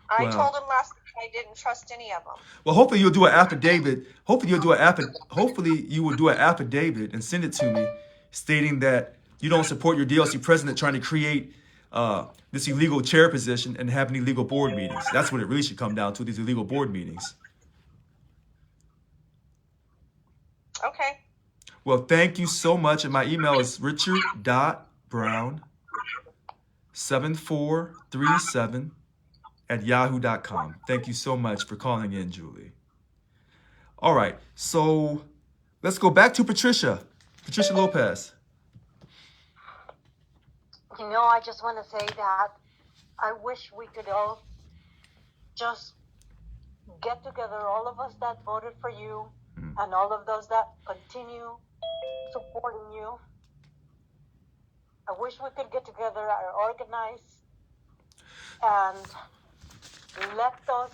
O: I
A: Well-
O: told him last week I didn't trust any of them.
A: Well, hopefully you'll do an affidavit. Hopefully you will do an affidavit and send it to me, stating that you don't support your DLC president trying to create this illegal chair position and having illegal board meetings. That's what it really should come down to, these illegal board meetings.
O: Okay.
A: Well, thank you so much. And my email is richard.brown7437@yahoo.com. Thank you so much for calling in, Julie. All right, so let's go back to Patricia. Patricia Lopez.
H: You know, I just want to say that I wish we could all just get together, all of us that voted for you and all of those that continue supporting you. I wish we could get together and organize and let those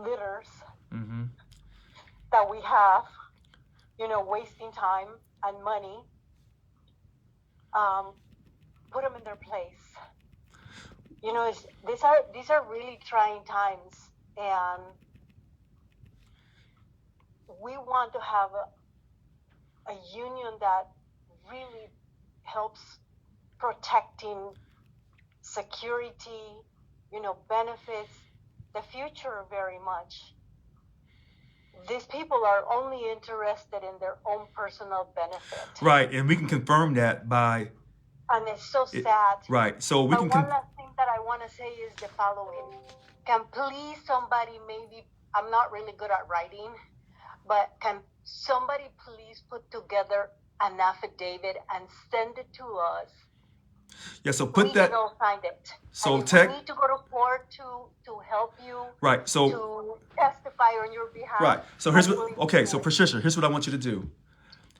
H: leaders that we have, you know, wasting time and money, put them in their place. You know, these are really trying times, and we want to have a union that really helps protecting security, you know, benefits, the future very much. These people are only interested in their own personal benefit.
A: Right, and we can confirm that by...
H: And it's so sad.
A: Right, so we can...
H: One last thing that I want to say is the following. Can please somebody, maybe, I'm not really good at writing, but can somebody please put together an affidavit and send it to us?
A: Yeah, so put
H: we
A: that...
H: can all sign it.
A: So
H: and if
A: tech...
H: we need to go to court to help you,
A: right, so...
H: to testify on your behalf.
A: Right, so here's what... Okay, so Patricia, here's what I want you to do.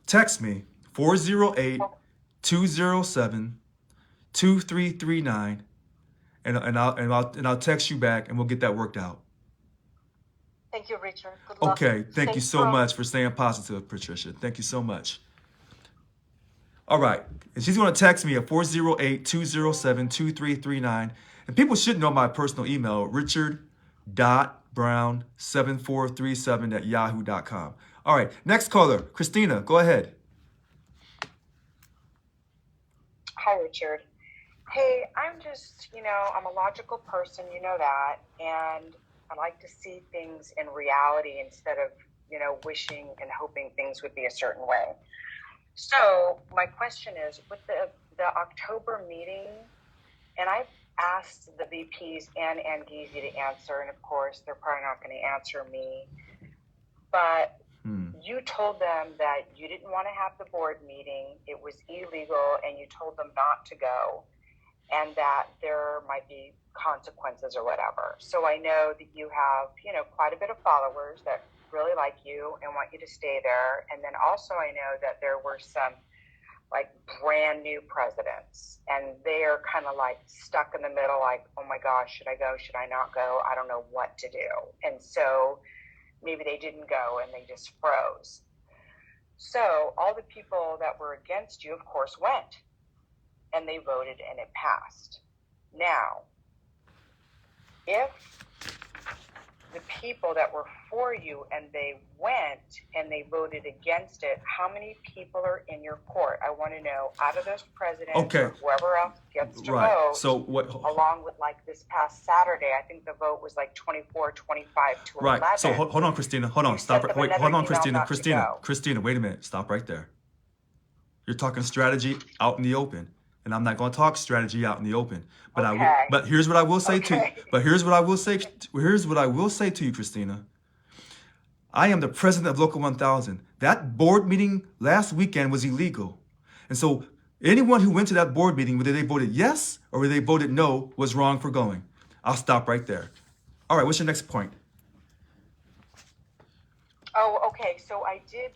A: Text me, 408-207-2339, and I'll text you back, and we'll get that worked out.
H: Thank you, Richard. Good luck.
A: Okay, thank you so much for staying positive, Patricia. Thank you so much. All right, and she's going to text me at 408-207-2339. And people should know my personal email, richard.brown7437@yahoo.com. All right, next caller, Christina, go ahead.
P: Hi, Richard. Hey, I'm just, I'm a logical person, you know that, and I like to see things in reality instead of, wishing and hoping things would be a certain way. So my question is, with the October meeting, and I've asked the VPs and Angeezy to answer, and of course, they're probably not going to answer me, but you told them that you didn't want to have the board meeting, it was illegal, and you told them not to go, and that there might be consequences or whatever. So I know that you have, quite a bit of followers that really like you and want you to stay there. And then also I know that there were some like brand new presidents, and they're kind of like stuck in the middle, like, oh my gosh, should I go? Should I not go? I don't know what to do. And so maybe they didn't go and they just froze. So all the people that were against you, of course, went, and they voted and it passed. Now, if the people that were for you and they went and they voted against it, how many people are in your court? I want to know, out of those presidents or whoever else gets to vote,
A: so what,
P: along with like this past Saturday, I think the vote was like 24, 25 to 11.
A: Right, so hold on, Christina, hold on, stop, wait, hold on, Christina, wait a minute, stop right there. You're talking strategy out in the open. And I'm not going to talk strategy out in the open, but but here's what I will say to you. But here's what I will say to you, Christina. I am the president of Local 1000. That board meeting last weekend was illegal, and so anyone who went to that board meeting, whether they voted yes or whether they voted no, was wrong for going. I'll stop right there. All right, what's your next point?
P: Oh, okay. So I did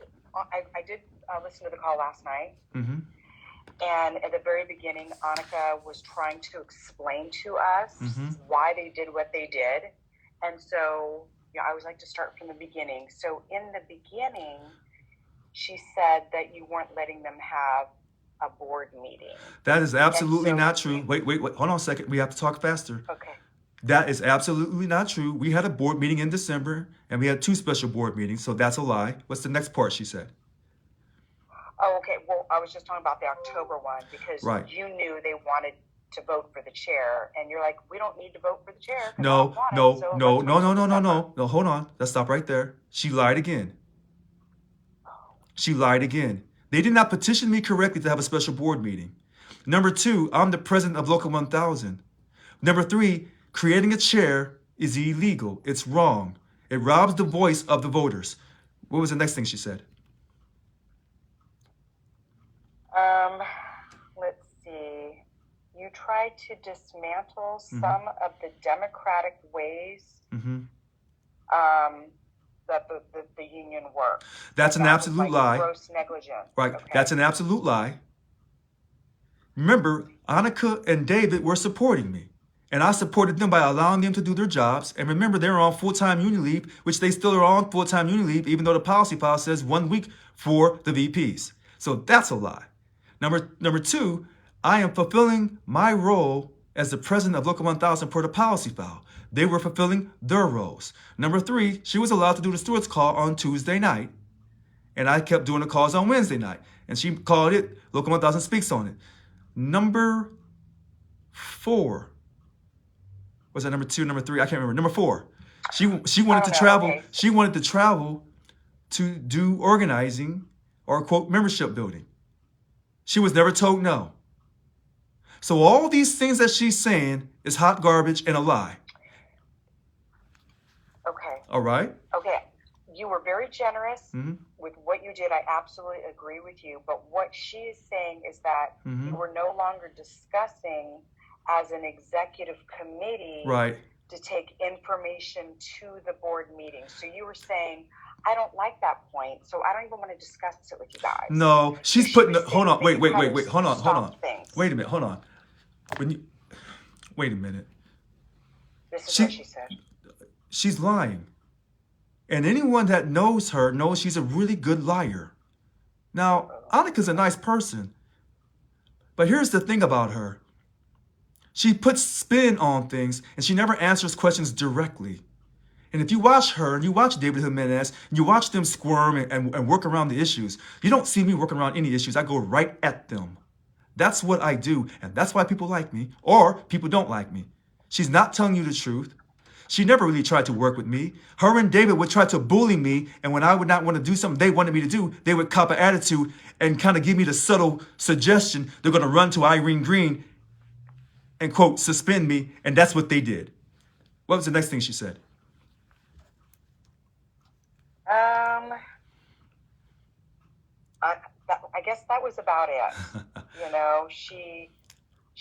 P: listen to the call last night.
A: Mm-hmm.
P: And at the very beginning, Annika was trying to explain to us why they did what they did. And so, I always like to start from the beginning. So in the beginning, she said that you weren't letting them have a board meeting.
A: That is absolutely not true. Wait. Hold on a second. We have to talk faster.
P: Okay.
A: That is absolutely not true. We had a board meeting in December, and we had 2 special board meetings, so that's a lie. What's the next part she said?
P: Oh, okay. Well, I was just talking about the October one because you knew they wanted to vote for the chair, and you're like, we don't need to vote for the chair.
A: No. Hold on. Let's stop right there. She lied again. She lied again. They did not petition me correctly to have a special board meeting. Number 2, I'm the president of Local 1000. Number 3, creating a chair is illegal. It's wrong. It robs the voice of the voters. What was the next thing she said?
P: Let's see. You tried to dismantle some of the democratic ways that the union worked.
A: That's an absolute lie.
P: Gross negligence.
A: Right.
P: Okay.
A: That's an absolute lie. Remember, Annika and David were supporting me. And I supported them by allowing them to do their jobs. And remember, they're on full-time union leave, which they still are on full-time union leave, even though the policy file says 1 week for the VPs. So that's a lie. Number 2, I am fulfilling my role as the president of Local 1000 per the policy file. They were fulfilling their roles. Number 3, she was allowed to do the stewards call on Tuesday night. And I kept doing the calls on Wednesday night. And she called it, Local 1000 speaks on it. Number 4. Was that number 2, number 3? I can't remember. Number 4. She wanted to travel. Okay. She wanted to travel to do organizing or quote membership building. She was never told no. So all these things that she's saying is hot garbage and a lie.
P: Okay.
A: All right.
P: Okay. You were very generous with what you did. I absolutely agree with you. But what she is saying is that you were no longer discussing as an executive committee to take information to the board meeting. So you were saying, I don't like that point, so I don't even want to discuss it with you guys.
A: No, she's putting hold on, wait, hold on. Wait a minute, hold on. Wait a minute.
P: This is what she said.
A: She's lying. And anyone that knows her knows she's a really good liar. Now, Annika's a nice person. But here's the thing about her. She puts spin on things, and she never answers questions directly. And if you watch her, and you watch David Jimenez, and you watch them squirm and work around the issues, you don't see me working around any issues. I go right at them. That's what I do, and that's why people like me, or people don't like me. She's not telling you the truth. She never really tried to work with me. Her and David would try to bully me, and when I would not want to do something they wanted me to do, they would cop an attitude and kind of give me the subtle suggestion they're going to run to Irene Green and, quote, suspend me, and that's what they did. What was the next thing she said?
P: I guess that was about it. You know, she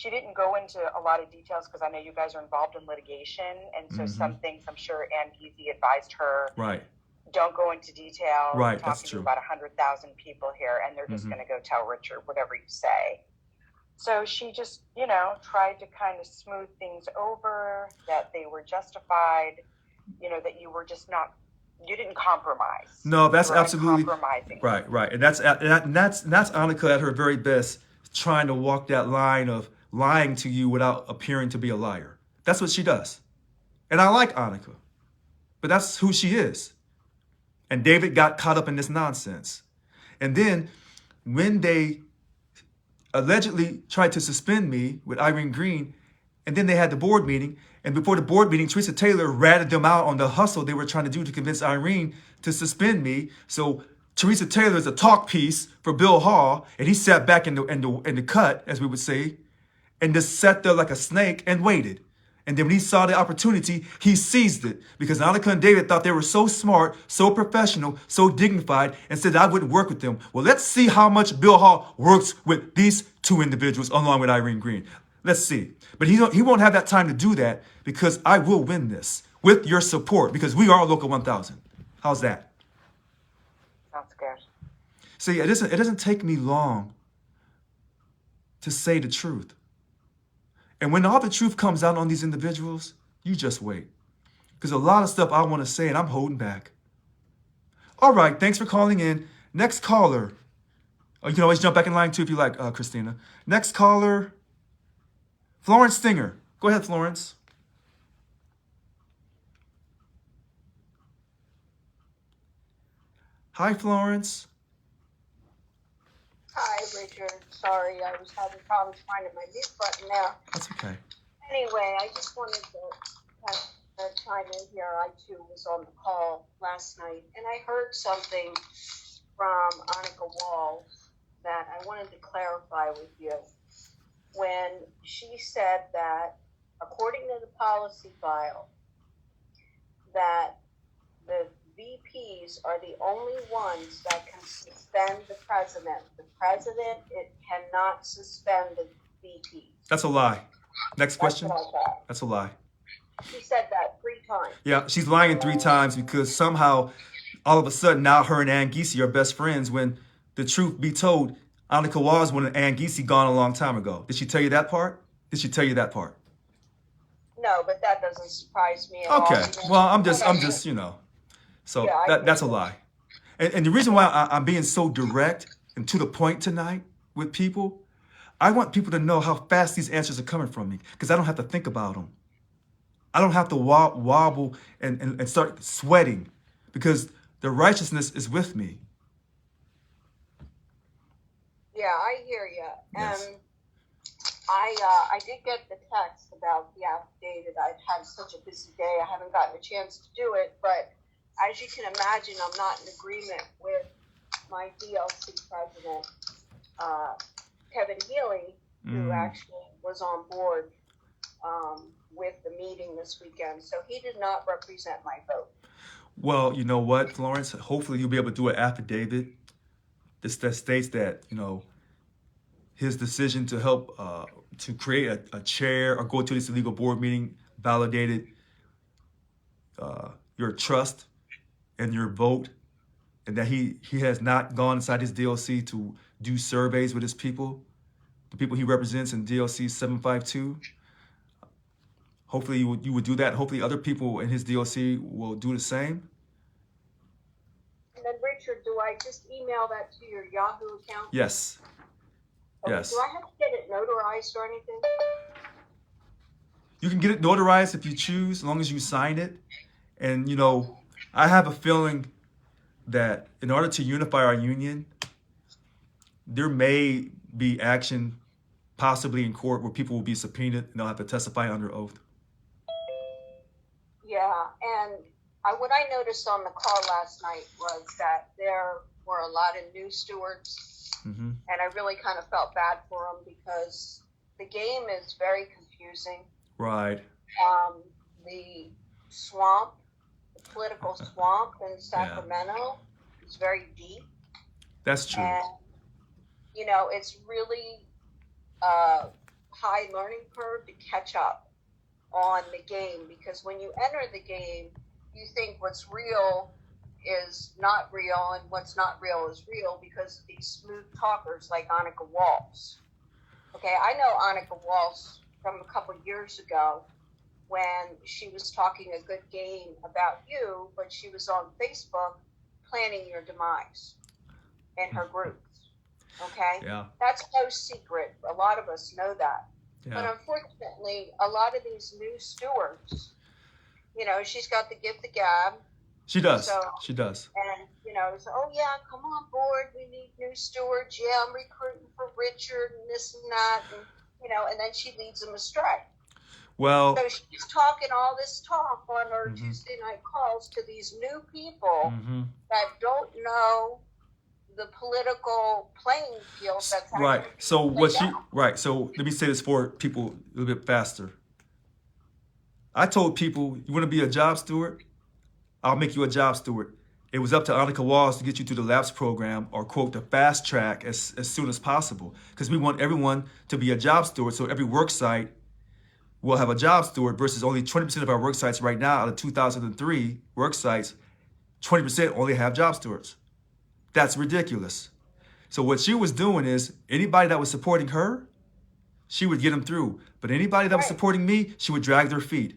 P: didn't go into a lot of details because I know you guys are involved in litigation, and so some things I'm sure Ann Geezy advised her.
A: Right.
P: Don't go into detail.
A: Right,
P: We're
A: that's
P: talking
A: true.
P: to about 100,000 people here, and they're just going to go tell Richard whatever you say. So she just, you know, tried to kind of smooth things over, that they were justified, you know, that you were just not, you didn't compromise.
A: No, that's
P: you
A: absolutely
P: compromising.
A: Right. And that's Annika at her very best, trying to walk that line of lying to you without appearing to be a liar. That's what she does. And I like Annika, but that's who she is. And David got caught up in this nonsense. And then when they allegedly tried to suspend me with Irene Green, and then they had the board meeting, and before the board meeting, Teresa Taylor ratted them out on the hustle they were trying to do to convince Irene to suspend me. So Teresa Taylor is a talk piece for Bill Hall, and he sat back in the cut, as we would say, and just sat there like a snake and waited. And then when he saw the opportunity, he seized it, because Annika and David thought they were so smart, so professional, so dignified, and said I wouldn't work with them. Well, let's see how much Bill Hall works with these two individuals along with Irene Green. Let's see. But he won't have that time to do that because I will win this with your support because we are Local 1000. How's that?
P: Sounds good.
A: See, it doesn't take me long to say the truth. And when all the truth comes out on these individuals, you just wait. Because a lot of stuff I want to say and I'm holding back. All right, thanks for calling in. Next caller. Oh, you can always jump back in line too if you like, Christina. Next caller, Florence Stinger. Go ahead, Florence. Hi, Florence.
H: Hi, Richard. Sorry, I was having problems finding my mute button now.
A: That's okay.
H: Anyway, I just wanted to chime in here. I too was on the call last night, and I heard something from Annika Walls that I wanted to clarify with you. When she said that, according to the policy file, that the VPs are the only ones that can suspend the president. The president, it cannot suspend the VPs.
A: That's a lie. Next question.
H: That's what I thought.
A: That's a lie.
H: She said that 3 times.
A: Yeah, she's lying 3 times because somehow, all of a sudden, now her and Ann Giese are best friends when the truth be told, Annika was when Ann Giese gone a long time ago. Did she tell you that part? Did she tell you that part?
H: No, but that doesn't surprise me at all.
A: Okay. Well, I'm just, you know. So
H: Yeah,
A: that's a lie. And the reason why I'm being so direct and to the point tonight with people, I want people to know how fast these answers are coming from me because I don't have to think about them. I don't have to wobble and start sweating because the righteousness is with me.
H: Yeah, I hear you.
A: Yes.
H: I did get the text about the affidavit. I've had such a busy day. I haven't gotten a chance to do it, but as you can imagine, I'm not in agreement with my DLC president, Kevin Healy, who actually was on board with the meeting this weekend. So he did not represent my vote.
A: Well, you know what, Florence? Hopefully you'll be able to do an affidavit that states that, you know, his decision to help to create a chair or go to this illegal board meeting validated your trust and your vote, and that he has not gone inside his DLC to do surveys with his people, the people he represents in DLC 752. Hopefully you would do that. Hopefully other people in his DLC will do the same.
H: And then, Richard, do I just email that to your Yahoo account?
A: Yes.
H: Okay,
A: Yes.
H: do I have to get it notarized or anything?
A: You can get it notarized if you choose, as long as you sign it. And, you know, I have a feeling that in order to unify our union, there may be action possibly in court where people will be subpoenaed and they'll have to testify under oath.
H: Yeah, and what I noticed on the call last night was that there were a lot of new stewards, and I really kind of felt bad for them because the game is very confusing.
A: Right.
H: The swamp, the political swamp in Sacramento is very deep.
A: That's true.
H: And, you know, it's really a high learning curve to catch up on the game because when you enter the game, you think what's real is not real and what's not real is real because of these smooth talkers like Annika Walls. Okay, I know Annika Walls from a couple years ago when she was talking a good game about you, but she was on Facebook planning your demise in her groups. Okay?
A: Yeah.
H: That's no secret. A lot of us know that.
A: Yeah.
H: But unfortunately, a lot of these new stewards, you know, she's got the gift of gab.
A: She does.
H: So,
A: She does.
H: and, you know, so, oh, yeah, come on board. We need new stewards. Yeah, I'm recruiting for Richard and this and that. And, you know, and then she leads them astray.
A: Well,
H: So she's talking all this talk on her Tuesday night calls to these new people that don't know the political playing field that's
A: right.
H: actually
A: So
H: being
A: what
H: played
A: she
H: out.
A: right. So let me say this for people a little bit faster. I told people, you want to be a job steward? I'll make you a job steward. it was up to Annika Walls to get you through the LAPS program, or quote, the fast track as soon as possible. Because we want everyone to be a job steward. So every work site will have a job steward versus only 20% of our work sites right now out of 2003 work sites, 20% only have job stewards. That's ridiculous. So what she was doing is anybody that was supporting her, she would get them through. But anybody that was supporting me, she would drag their feet.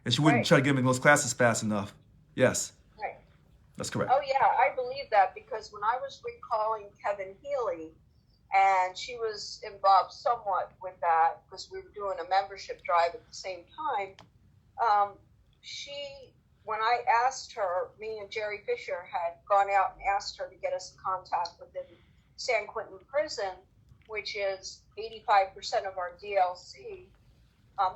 A: And she wouldn't try to get them in those classes fast enough. Yes.
Q: Right.
A: That's correct.
Q: Oh, yeah, I believe that, because when I was recalling Kevin Healy, and she was involved somewhat with that because we were doing a membership drive at the same time, when I asked her, me and Jerry Fisher had gone out and asked her to get us in contact with the San Quentin prison, which is 85% of our DLC.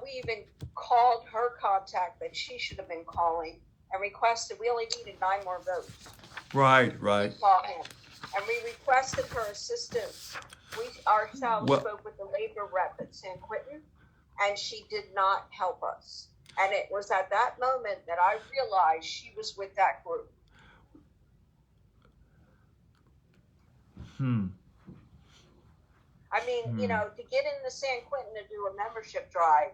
Q: We even called her contact that she should have been calling and requested, we only needed 9 more votes.
A: Right.
Q: Call him. And we requested her assistance. We ourselves spoke with the labor rep at San Quentin, and she did not help us. And it was at that moment that I realized she was with that group. I mean, you know, to get into San Quentin to do a membership drive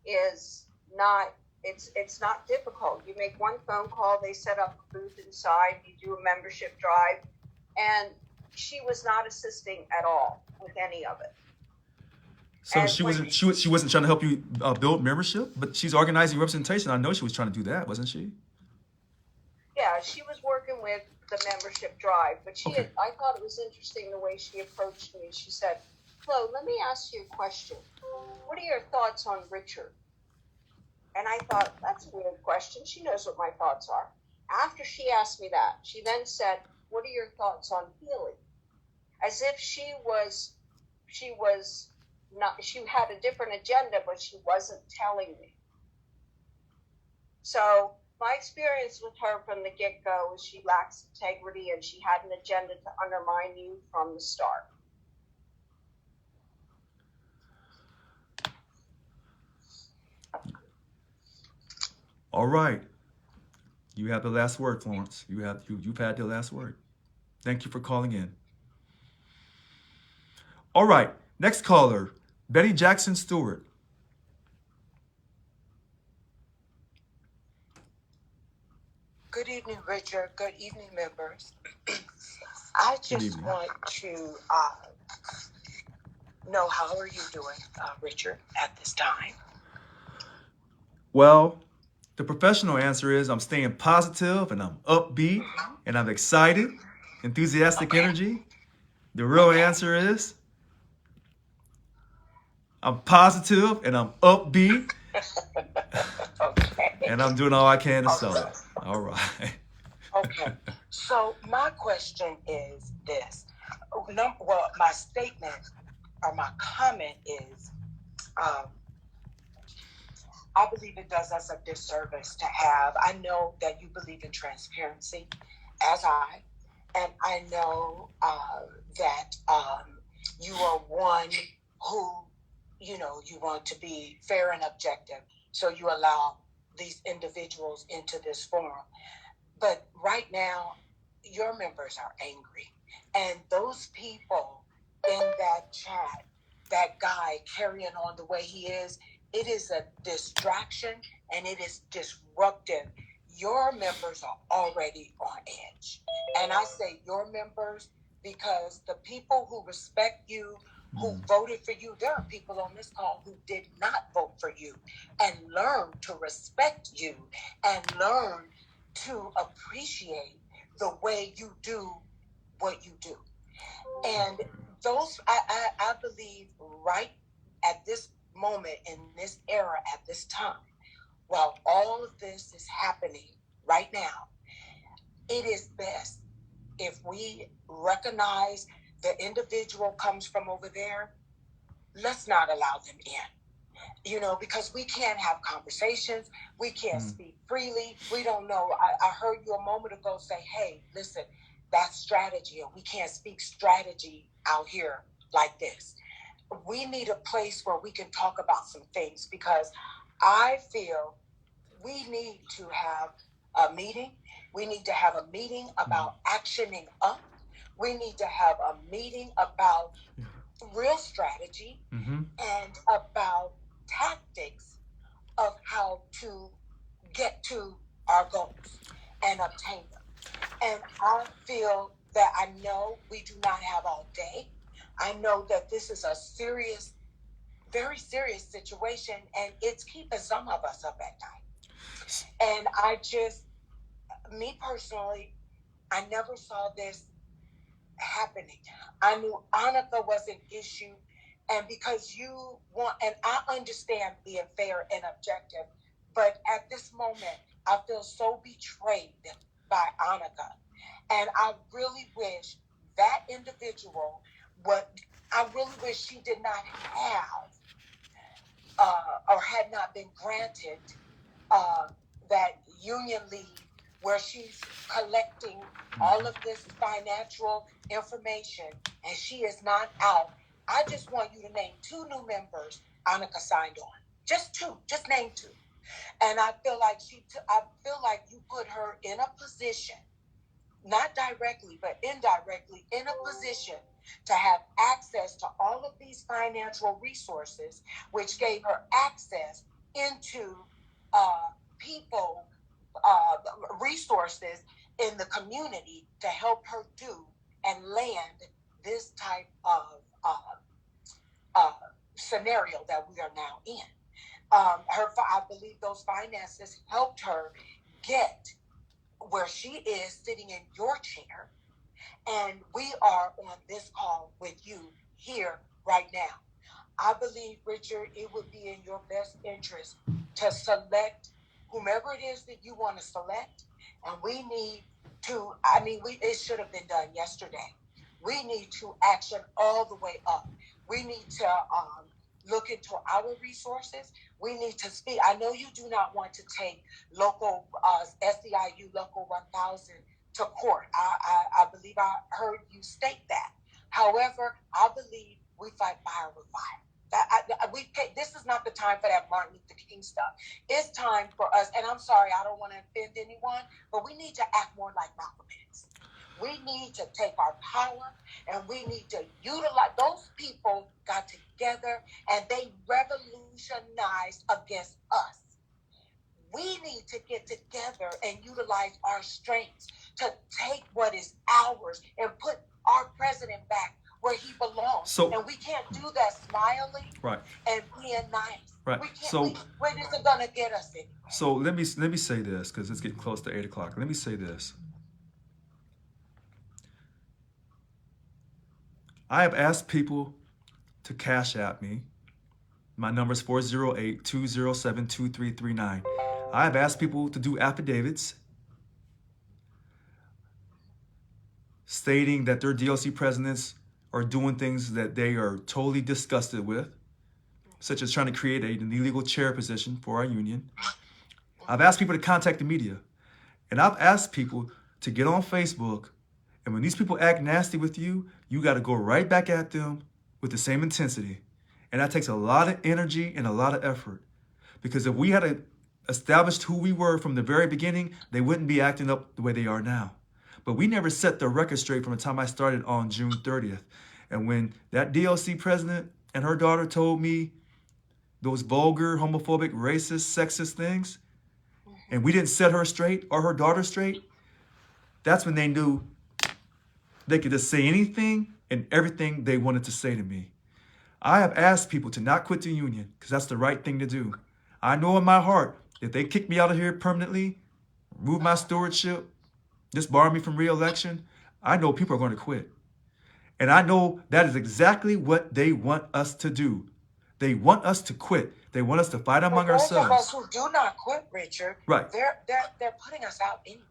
Q: is not, it's not difficult. You make one phone call, they set up a booth inside, you do a membership drive, and she was not assisting at all with any of it.
A: So she wasn't trying to help you build membership, but she's organizing representation. I know she was trying to do that, wasn't she?
Q: Yeah, she was working with the membership drive, but I thought it was interesting the way she approached me. She said, "Flo, let me ask you a question. What are your thoughts on Richard?" And I thought, that's a weird question. She knows what my thoughts are. After she asked me that, she then said, "What are your thoughts on Healy?" As if she had a different agenda, but she wasn't telling me. So my experience with her from the get-go was she lacks integrity and she had an agenda to undermine you from the start.
A: All right. You have the last word, Florence. You've had the last word. Thank you for calling in. All right. Next caller, Betty Jackson Stewart.
F: Good evening, Richard. Good evening, members. I just want to know, how are you doing, Richard, at this time?
A: Well, the professional answer is I'm staying positive and I'm upbeat and I'm excited, enthusiastic energy. The real answer is I'm positive and I'm upbeat. And I'm doing all I can to sell it. All right.
F: Okay. So my question is this. Well, my statement or my comment is, I believe it does us a disservice to have. I know that you believe in transparency, as and I know that you are one who, you want to be fair and objective. So you allow these individuals into this forum. But right now, your members are angry. And those people in that chat, that guy carrying on the way he is, it is a distraction and it is disruptive. Your members are already on edge. And I say your members because the people who respect you, who voted for you, there are people on this call who did not vote for you and learn to respect you and learn to appreciate the way you do what you do. And those, I believe right at this moment in this era, at this time, while all of this is happening right now, it is best if we recognize the individual comes from over there, let's not allow them in. Because we can't have conversations. We can't speak freely. We don't know. I heard you a moment ago say, hey, listen, that's strategy, and we can't speak strategy out here like this. We need a place where we can talk about some things, because I feel we need to have a meeting. We need to have a meeting about actioning up. We need to have a meeting about real strategy and about tactics of how to get to our goals and obtain them. And I feel that I know we do not have all day. I know that this is a serious, very serious situation, and it's keeping some of us up at night. And I just, me personally, I never saw this happening. I knew Annika was an issue, and because you want, and I understand being fair and objective, but at this moment, I feel so betrayed by Annika. And I really wish that individual I really wish she did not have or had not been granted that union leave where she's collecting all of this financial information and she is not out. I just want you to name 2 new members Annika signed on. Just 2. Just name 2. And I feel like you put her in a position, not directly, but indirectly, in a position to have access to all of these financial resources, which gave her access into people, resources in the community to help her do and land this type of scenario that we are now in. I believe those finances helped her get where she is sitting in your chair, and we are on this call with you here right now. I believe, Richard, it would be in your best interest to select whomever it is that you want to select, and we need to, it should have been done yesterday. We need to action all the way up. We need to look into our resources. We need to speak. I know you do not want to take local SEIU Local 1000 to court. I believe I heard you state that. However, I believe we fight fire with fire. This is not the time for that Martin Luther King stuff. It's time for us, and I'm sorry, I don't want to offend anyone, but we need to act more like Malcolm X. We need to take our power and we need to utilize. Those people got together and they revolutionized against us. We need to get together and utilize our strengths to take what is ours and put our president back where he belongs. And we can't do that smiling and being nice.
A: Right.
F: We can't. Where is it gonna get us anyway?
A: So let me say this, because it's getting close to 8 o'clock. Let me say this. I have asked people to cash at me. My number is 408-207-2339. I have asked people to do affidavits stating that their DLC presidents are doing things that they are totally disgusted with, such as trying to create an illegal chair position for our union. I've asked people to contact the media. And I've asked people to get on Facebook, and when these people act nasty with you, you got to go right back at them with the same intensity. And that takes a lot of energy and a lot of effort. Because if we had established who we were from the very beginning, they wouldn't be acting up the way they are now. But we never set the record straight from the time I started on June 30th. And when that DLC president and her daughter told me those vulgar, homophobic, racist, sexist things, and we didn't set her straight or her daughter straight, that's when they knew they could just say anything and everything they wanted to say to me. I have asked people to not quit the union because that's the right thing to do. I know in my heart, if they kick me out of here permanently, remove my stewardship, disbar me from re-election, I know people are going to quit. And I know that is exactly what they want us to do. They want us to quit. They want us to fight among ourselves.
F: Those of us who do not quit, Richard, they're putting us out anyway.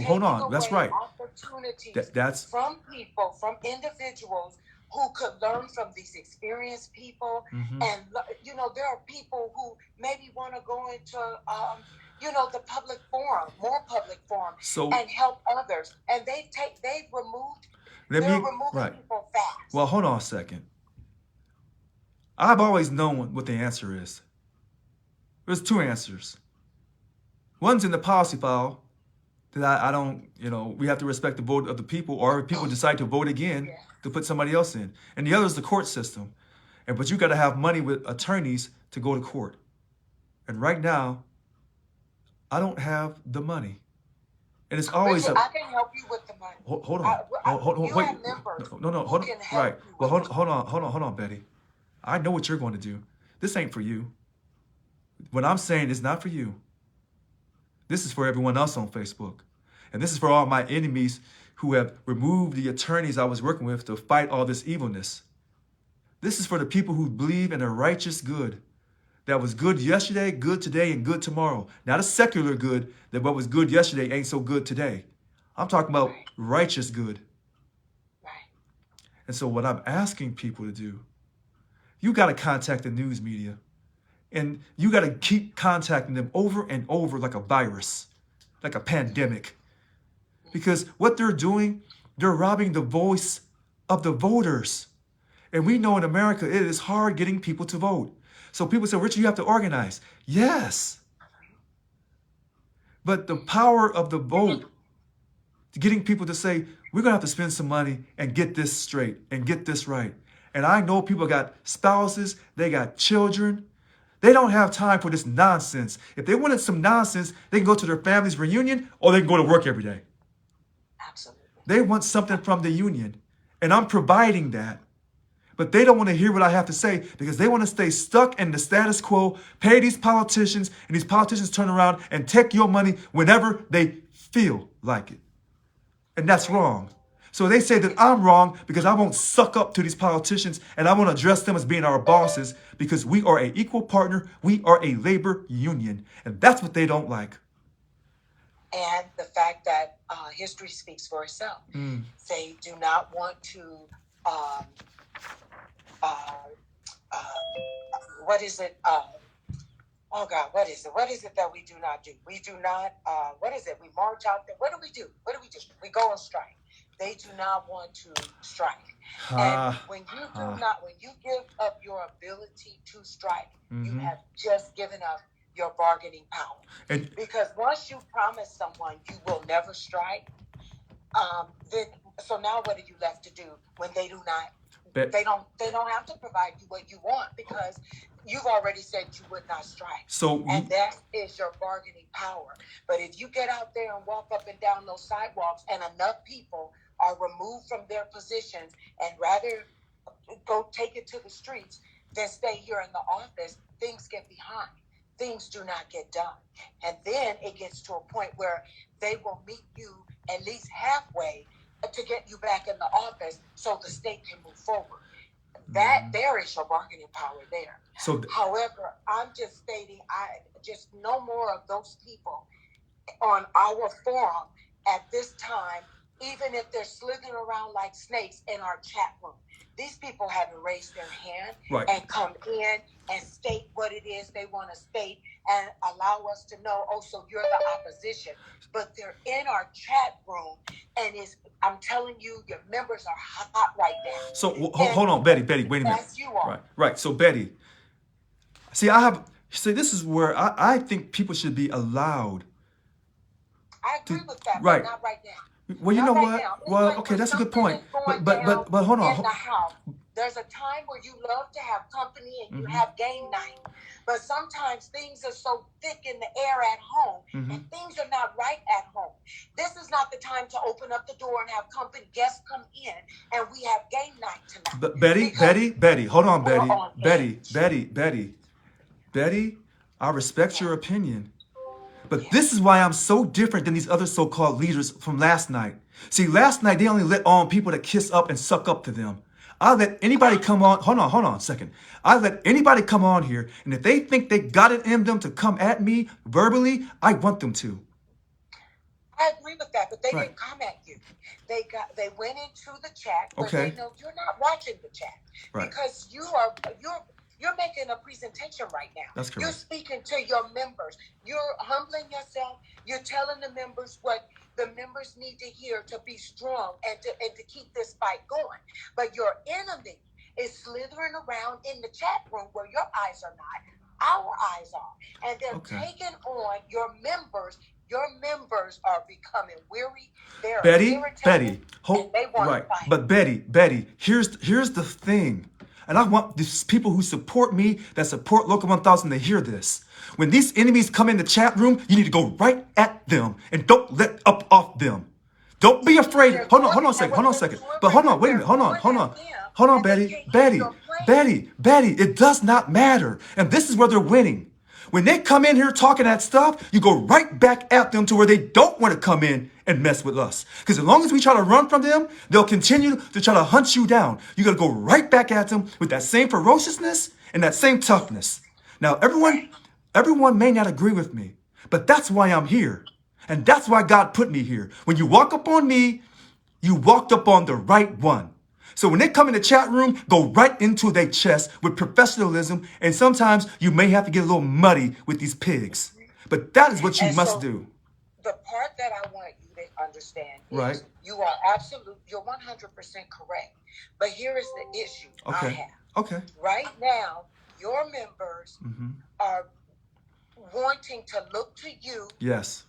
A: Hold on. That's right.
F: Opportunities from people, from individuals who could learn from these experienced people. And, there are people who maybe want to go into, the public forum, more public forum, and help others. And they're removing people fast.
A: Well, hold on a second. I've always known what the answer is. There's 2 answers. One's in the policy file that I don't, we have to respect the vote of the people, or if people decide to vote again to put somebody else in. And the other is the court system. But you got to have money with attorneys to go to court. And right now, I don't have the money. And it's always
F: Richard, I can help you with the money.
A: Hold on.
F: You
A: Wait.
F: have members
A: No.
F: who can help
A: Right.
F: you
A: Well,
F: with
A: hold on, Betty. I know what you're going to do. This ain't for you. What I'm saying is not for you. This is for everyone else on Facebook. And this is for all my enemies who have removed the attorneys I was working with to fight all this evilness. This is for the people who believe in a righteous good that was good yesterday, good today, and good tomorrow. Not a secular good that what was good yesterday ain't so good today. I'm talking about righteous good. And so what I'm asking people to do, you got to contact the news media. And you got to keep contacting them over and over like a virus, like a pandemic. Because what they're doing, they're robbing the voice of the voters. And we know in America, it is hard getting people to vote. So people say, Richard, you have to organize. Yes. But the power of the vote, getting people to say, we're going to have to spend some money and get this straight and get this right. And I know people got spouses, they got children. They don't have time for this nonsense. If they wanted some nonsense, they can go to their family's reunion or they can go to work every day.
F: Absolutely.
A: They want something from the union. And I'm providing that. But they don't want to hear what I have to say because they want to stay stuck in the status quo, pay these politicians, and these politicians turn around and take your money whenever they feel like it. And that's wrong. So they say that I'm wrong because I won't suck up to these politicians and I won't address them as being our bosses because we are an equal partner. We are a labor union. And that's what they don't like.
F: And the fact that history speaks for itself. They do not want to, what is it? Oh God, what is it? What is it that we do not do? We do not, what is it? We march out there. What do we do? What do we do? We go on strike. They do not want to strike. And when you give up your ability to strike, you have just given up your bargaining power. Because once you promise someone you will never strike, so now what are you left to do when they do not? They don't have to provide you what you want because you've already said you would not strike. And that is your bargaining power. But if you get out there and walk up and down those sidewalks and enough people are removed from their positions and rather go take it to the streets than stay here in the office, things get behind. Things do not get done. And then it gets to a point where they will meet you at least halfway to get you back in the office so the state can move forward. That there is your bargaining power there. However, I'm just stating, I just no more of those people on our forum at this time, even if they're slithering around like snakes in our chat room. These people haven't raised their hand and come in and state what it is they want to state and allow us to know, oh, so you're the opposition. But they're in our chat room and I'm telling you, your members are hot right now.
A: So hold on, Betty, wait a minute.
F: Yes, you are.
A: Right. So Betty, see, this is where I think people should be allowed.
F: I agree with that, but not right now.
A: Well, you know what? Well, okay, that's a good point. But hold on.
F: In the house, there's a time where you love to have company and you have game night. But sometimes things are so thick in the air at home and things are not right at home. This is not the time to open up the door and have company guests come in and we have game night tonight.
A: But Betty, hold on, Betty, I respect your opinion. But this is why I'm so different than these other so-called leaders from last night. See, last night, they only let on people to kiss up and suck up to them. I let anybody come on. Hold on a second. I let anybody come on here. And if they think they got it in them to come at me verbally, I want them to.
F: I agree with that, but they didn't come at you. They went into the chat where they know you're not watching the chat. Because you're making a presentation right now.
A: That's correct.
F: You're speaking to your members. You're humbling yourself. You're telling the members what the members need to hear to be strong and to keep this fight going. But your enemy is slithering around in the chat room where your eyes are not. our eyes are. And they're taking on your members. Your members are becoming weary. They're irritated, and they want to fight.
A: But Betty, here's the thing. And I want these people who support me, that support Local 1000, to hear this. When these enemies come in the chat room, you need to go right at them and don't let up off them. Don't be afraid. Hold on a second. But hold on, wait a minute. Hold on, Betty. It does not matter. And this is where they're winning. When they come in here talking that stuff, you go right back at them to where they don't want to come in and mess with us. Because as long as we try to run from them, they'll continue to try to hunt you down. You got to go right back at them with that same ferociousness and that same toughness. Now, everyone may not agree with me, but that's why I'm here. And that's why God put me here. When you walk up on me, you walked up on the right one. So when they come in the chat room, go right into their chest with professionalism. And sometimes you may have to get a little muddy with these pigs. But that is what you must do.
F: The part that I want you to understand is you are you're 100% correct. But here is the issue I have.
A: Okay.
F: Right now, your members are wanting to look to you.
A: Yes.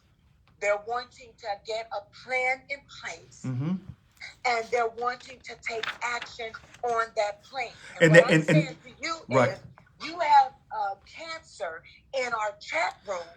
F: They're wanting to get a plan in place. And they're wanting to take action on that plan. And what I'm saying to you is, you have cancer in our chat room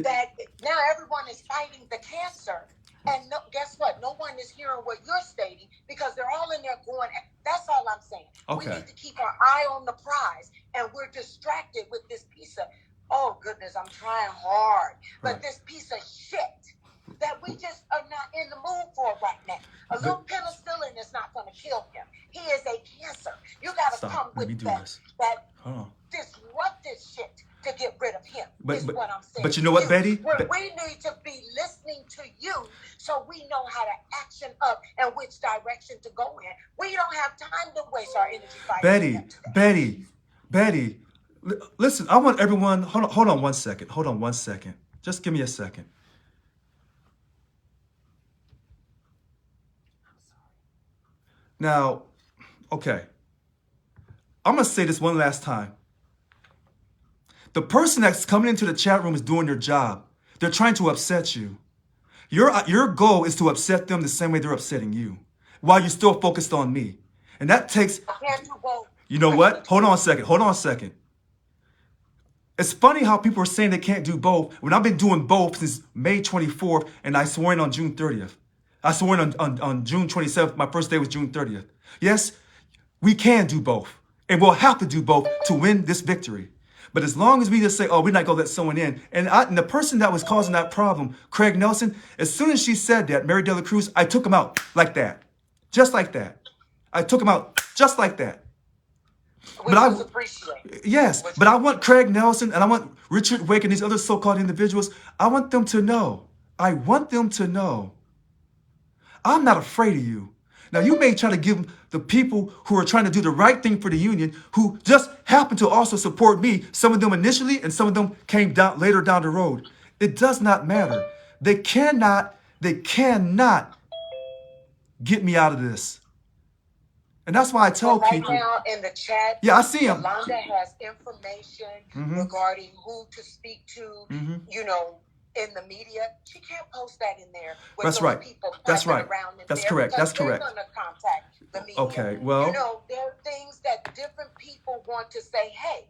F: that now everyone is fighting the cancer. And guess what? No one is hearing what you're stating because they're all in there going, that's all I'm saying. We need to keep our eye on the prize. And we're distracted with this piece of, oh goodness, I'm trying hard. But this piece of shit that we just are not in the mood for right now. A little penicillin is not going to kill him. He is a cancer. You got to come with that disruptive shit to get rid of him, is what I'm saying.
A: But you know what, Betty?
F: We need to be listening to you so we know how to action up and which direction to go in. We don't have time to waste our energy fighting.
A: Betty, listen, I want everyone, hold on 1 second. Hold on 1 second. Just give me a second. Now, okay, I'm going to say this one last time. The person that's coming into the chat room is doing their job. They're trying to upset you. Your goal is to upset them the same way they're upsetting you, while you're still focused on me. And that takes, you know what? Hold on a second. It's funny how people are saying they can't do both when I've been doing both since May 24th and I swore in on June 30th. I swore in on June 27th. My first day was June 30th. Yes, we can do both. And we'll have to do both to win this victory. But as long as we just say, oh, we're not going to let someone in. And the person that was causing that problem, Craig Nelson, as soon as she said that, Mary De La Cruz, I took him out like that. Just like that. I took him out just like that. But I appreciate. Yes, but I want Craig Nelson and I want Richard Wake and these other so-called individuals. I want them to know. I'm not afraid of you. Now, you may try to give the people who are trying to do the right thing for the union, who just happen to also support me, some of them initially and some of them came down later down the road. It does not matter. They cannot get me out of this. And that's why I tell people.
F: Right now in the chat,
A: I see him.
F: Yolanda has information regarding who to speak to, you know, in the media. She can't post that in there.
A: That's right. That's right. That's correct. That's correct.
F: They're going to contact the media.
A: Okay, well.
F: You know, there are things that different people want to say, hey,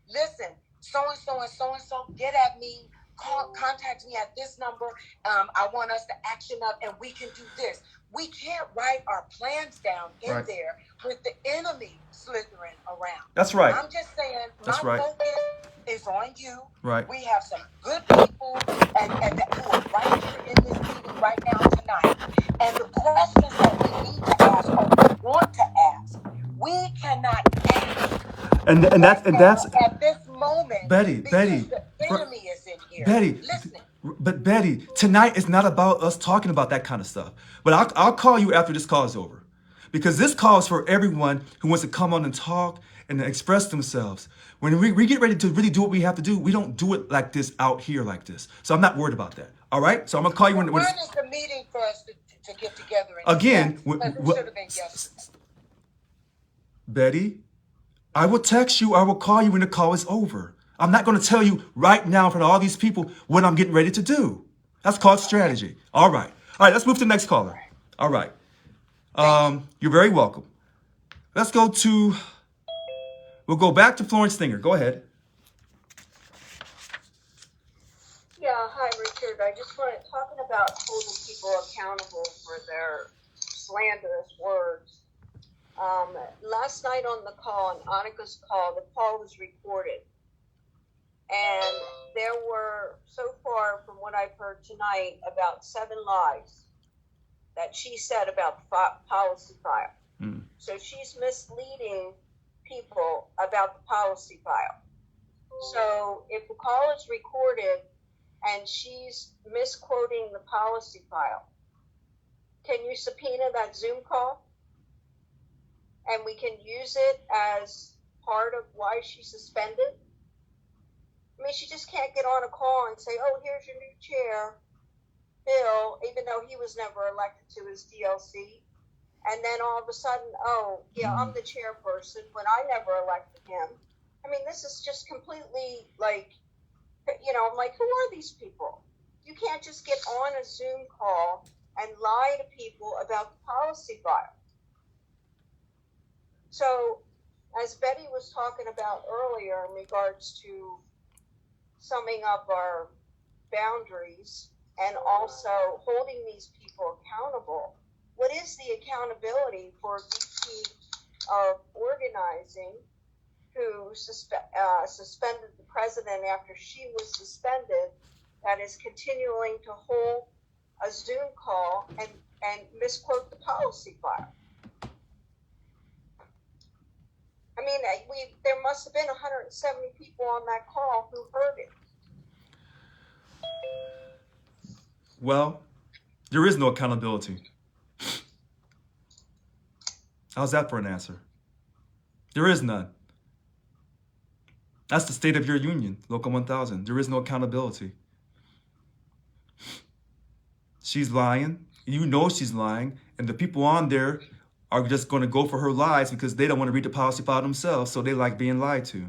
F: listen, so-and-so and so-and-so, get at me. Contact me at this number. I want us to action up and we can do this. We can't write our plans down in there with the enemy slithering around.
A: That's right.
F: I'm just saying, my focus is on you.
A: Right.
F: We have some good people and who are right here in this meeting right now tonight. And the questions that we need to ask or we want to ask, we cannot ask.
A: And that's
F: at this moment,
A: Betty,
F: the enemy is in here.
A: Betty,
F: listening.
A: But Betty, tonight is not about us talking about that kind of stuff. But I'll call you after this call is over. Because this call is for everyone who wants to come on and talk and express themselves. When we get ready to really do what we have to do, we don't do it like this out here like this. So I'm not worried about that. All right? So I'm going to call you when
F: is the meeting for us to get together?
A: Again, Betty, I will text you. I will call you when the call is over. I'm not going to tell you right now in front of all these people what I'm getting ready to do. That's called strategy. All right. All right, let's move to the next caller. All right. You're very welcome. Let's go to, we'll go back to Florence Stinger. Go ahead.
Q: Yeah, hi, Richard. I just wanted talking about holding people accountable for their slanderous words. Last night on the call, on Annika's call, the call was recorded. And there were, so far from what I've heard tonight, about 7 lies that she said about the policy file. So she's misleading people about the policy file. So if the call is recorded and she's misquoting the policy file, can you subpoena that Zoom call? And we can use it as part of why she's suspended? I mean, she just can't get on a call and say, oh, here's your new chair, Bill, even though he was never elected to his DLC. And then all of a sudden, oh, yeah, I'm the chairperson when I never elected him. I mean, this is just completely like, I'm like, who are these people? You can't just get on a Zoom call and lie to people about the policy file. So, as Betty was talking about earlier in regards to summing up our boundaries and also holding these people accountable, what is the accountability for a VP of organizing who suspended the president after she was suspended, that is continuing to hold a Zoom call and misquote the policy file? I mean, there must have been 170 people on that call who heard it.
A: Well, there is no accountability. How's that for an answer? There is none. That's the state of your union, Local 1000. There is no accountability. She's lying. You know she's lying. And the people on there are just going to go for her lies because they don't want to read the policy file themselves, so they like being lied to.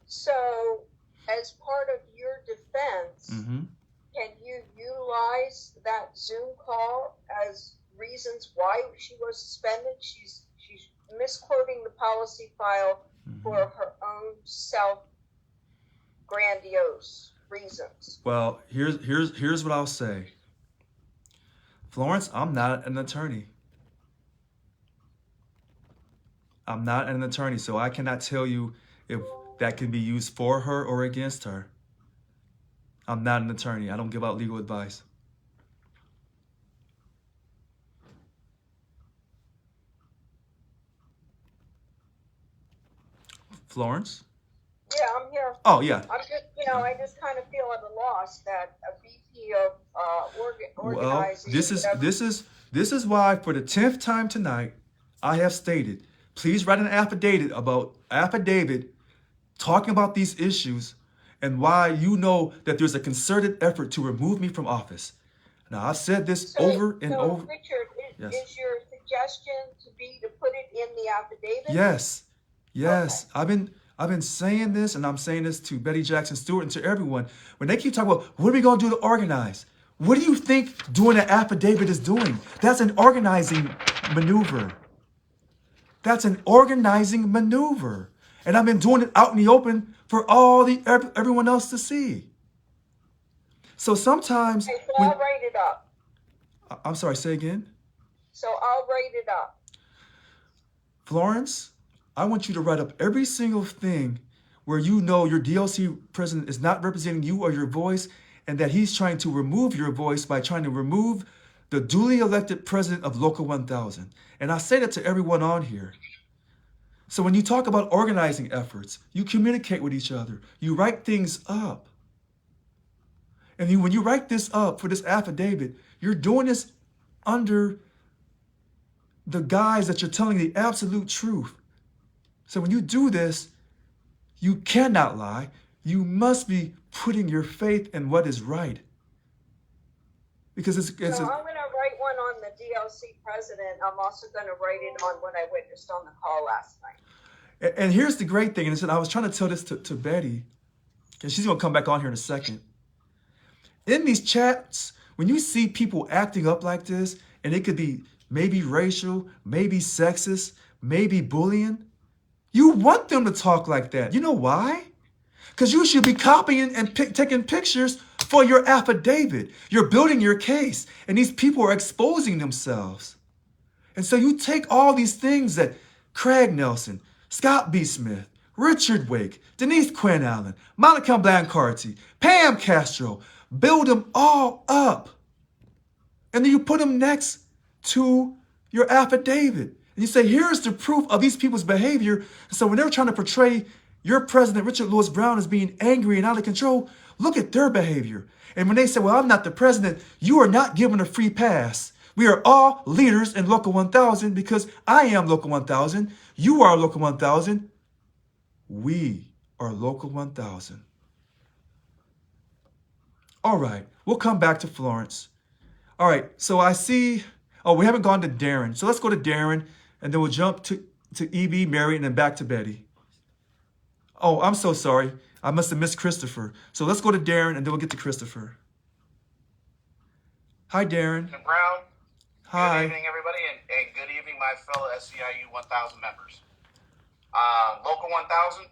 Q: So, as part of your defense, can you utilize that Zoom call as reasons why she was suspended? She's misquoting the policy file for her own self-grandiose reasons.
A: Well, here's what I'll say. Florence, I'm not an attorney. I'm not an attorney, so I cannot tell you if that can be used for her or against her. I'm not an attorney. I don't give out legal advice.
Q: Florence? Yeah, I'm here.
A: Oh, yeah.
Q: I'm just, I just kind of feel at a loss that a VP of organizing.
A: Well, this is why for the 10th time tonight, I have stated, please write an affidavit talking about these issues and why you know that there's a concerted effort to remove me from office. Now, I've said this over and over.
Q: Richard, is your suggestion to put it in the affidavit?
A: Yes. Okay. I've been saying this, and I'm saying this to Betty Jackson Stewart and to everyone. When they keep talking about, what are we going to do to organize? What do you think doing an affidavit is doing? That's an organizing maneuver. That's an organizing maneuver. And I've been doing it out in the open for everyone else to see. So sometimes...
Q: Okay, so I'll write it up.
A: I'm sorry, say again?
Q: So I'll write it up.
A: Florence, I want you to write up every single thing where you know your DLC president is not representing you or your voice, and that he's trying to remove your voice by trying to remove the duly elected president of Local 1000. And I say that to everyone on here. So when you talk about organizing efforts, you communicate with each other. You write things up. And when you write this up for this affidavit, you're doing this under the guise that you're telling the absolute truth. So when you do this, you cannot lie. You must be putting your faith in what is right. Because
Q: I'm going to write one on the DLC president, I'm also going to write it on what I witnessed on the call last night.
A: And here's the great thing, and I was trying to tell this to Betty, and she's going to come back on here in a second. In these chats, when you see people acting up like this, and it could be maybe racial, maybe sexist, maybe bullying, you want them to talk like that. You know why? Because you should be copying and taking pictures for your affidavit. You're building your case, and these people are exposing themselves. And so you take all these things that Craig Nelson, Scott B. Smith, Richard Wake, Denise Quinn Allen, Monica Blancarty, Pam Castro, build them all up. And then you put them next to your affidavit. And you say, here's the proof of these people's behavior. And so when they're trying to portray your president, Richard Lewis Brown, as being angry and out of control, look at their behavior. And when they say, well, I'm not the president, you are not given a free pass. We are all leaders in Local 1000 because I am Local 1000. You are Local 1000. We are Local 1000. All right, we'll come back to Florence. All right, so I see, we haven't gone to Darren. So let's go to Darren, and then we'll jump to E.B., Mary, and then back to Betty. Oh, I'm so sorry. I must have missed Christopher. So let's go to Darren, and then we'll get to Christopher. Hi, Darren.
R: Brown.
A: Hi.
R: Good evening, everybody, and good evening, my fellow SEIU 1000 members. Local 1000,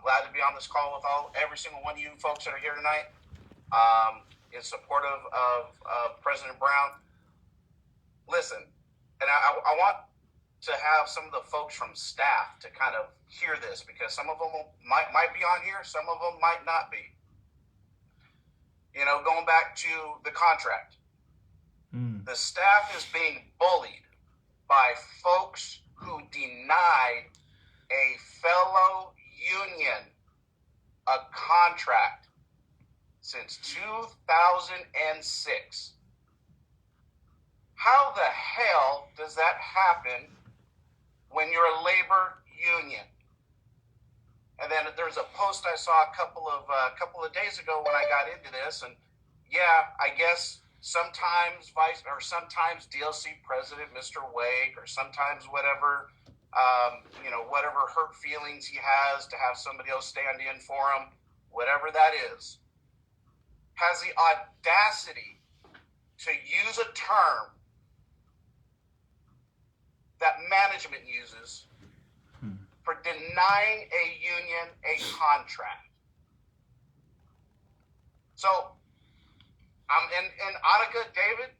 R: glad to be on this call with every single one of you folks that are here tonight. In support of President Brown. Listen, and I want to have some of the folks from staff to kind of hear this, because some of them might be on here, some of them might not be. You know, going back to the contract, the staff is being bullied by folks who denied a fellow union a contract since 2006. How the hell does that happen when you're a labor union? And then there's a post I saw a couple of days ago when I got into this, and yeah, I guess sometimes DLC President Mr. Wake, or sometimes whatever whatever hurt feelings he has to have somebody else stand in for him, whatever that is, has the audacity to use a term that management uses for denying a union a contract. So, and Annika, David,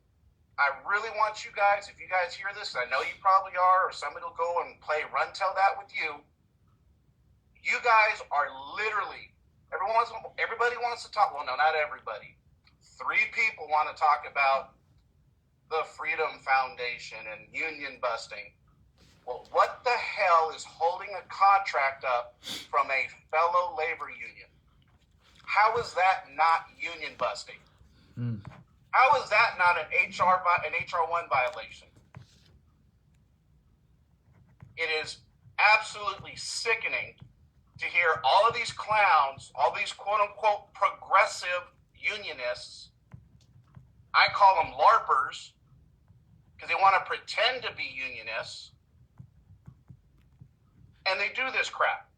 R: I really want you guys, if you guys hear this, and I know you probably are, or somebody will go and play Run Tell That with you. You guys are literally, everybody wants to talk, well, no, not everybody. 3 people want to talk about the Freedom Foundation and union busting. Well, what the hell is holding a contract up from a fellow labor union? How is that not union busting? How is that not an HR1 violation? It is absolutely sickening to hear all of these clowns, all these quote-unquote progressive unionists, I call them LARPers, because they want to pretend to be unionists, and they do this crap.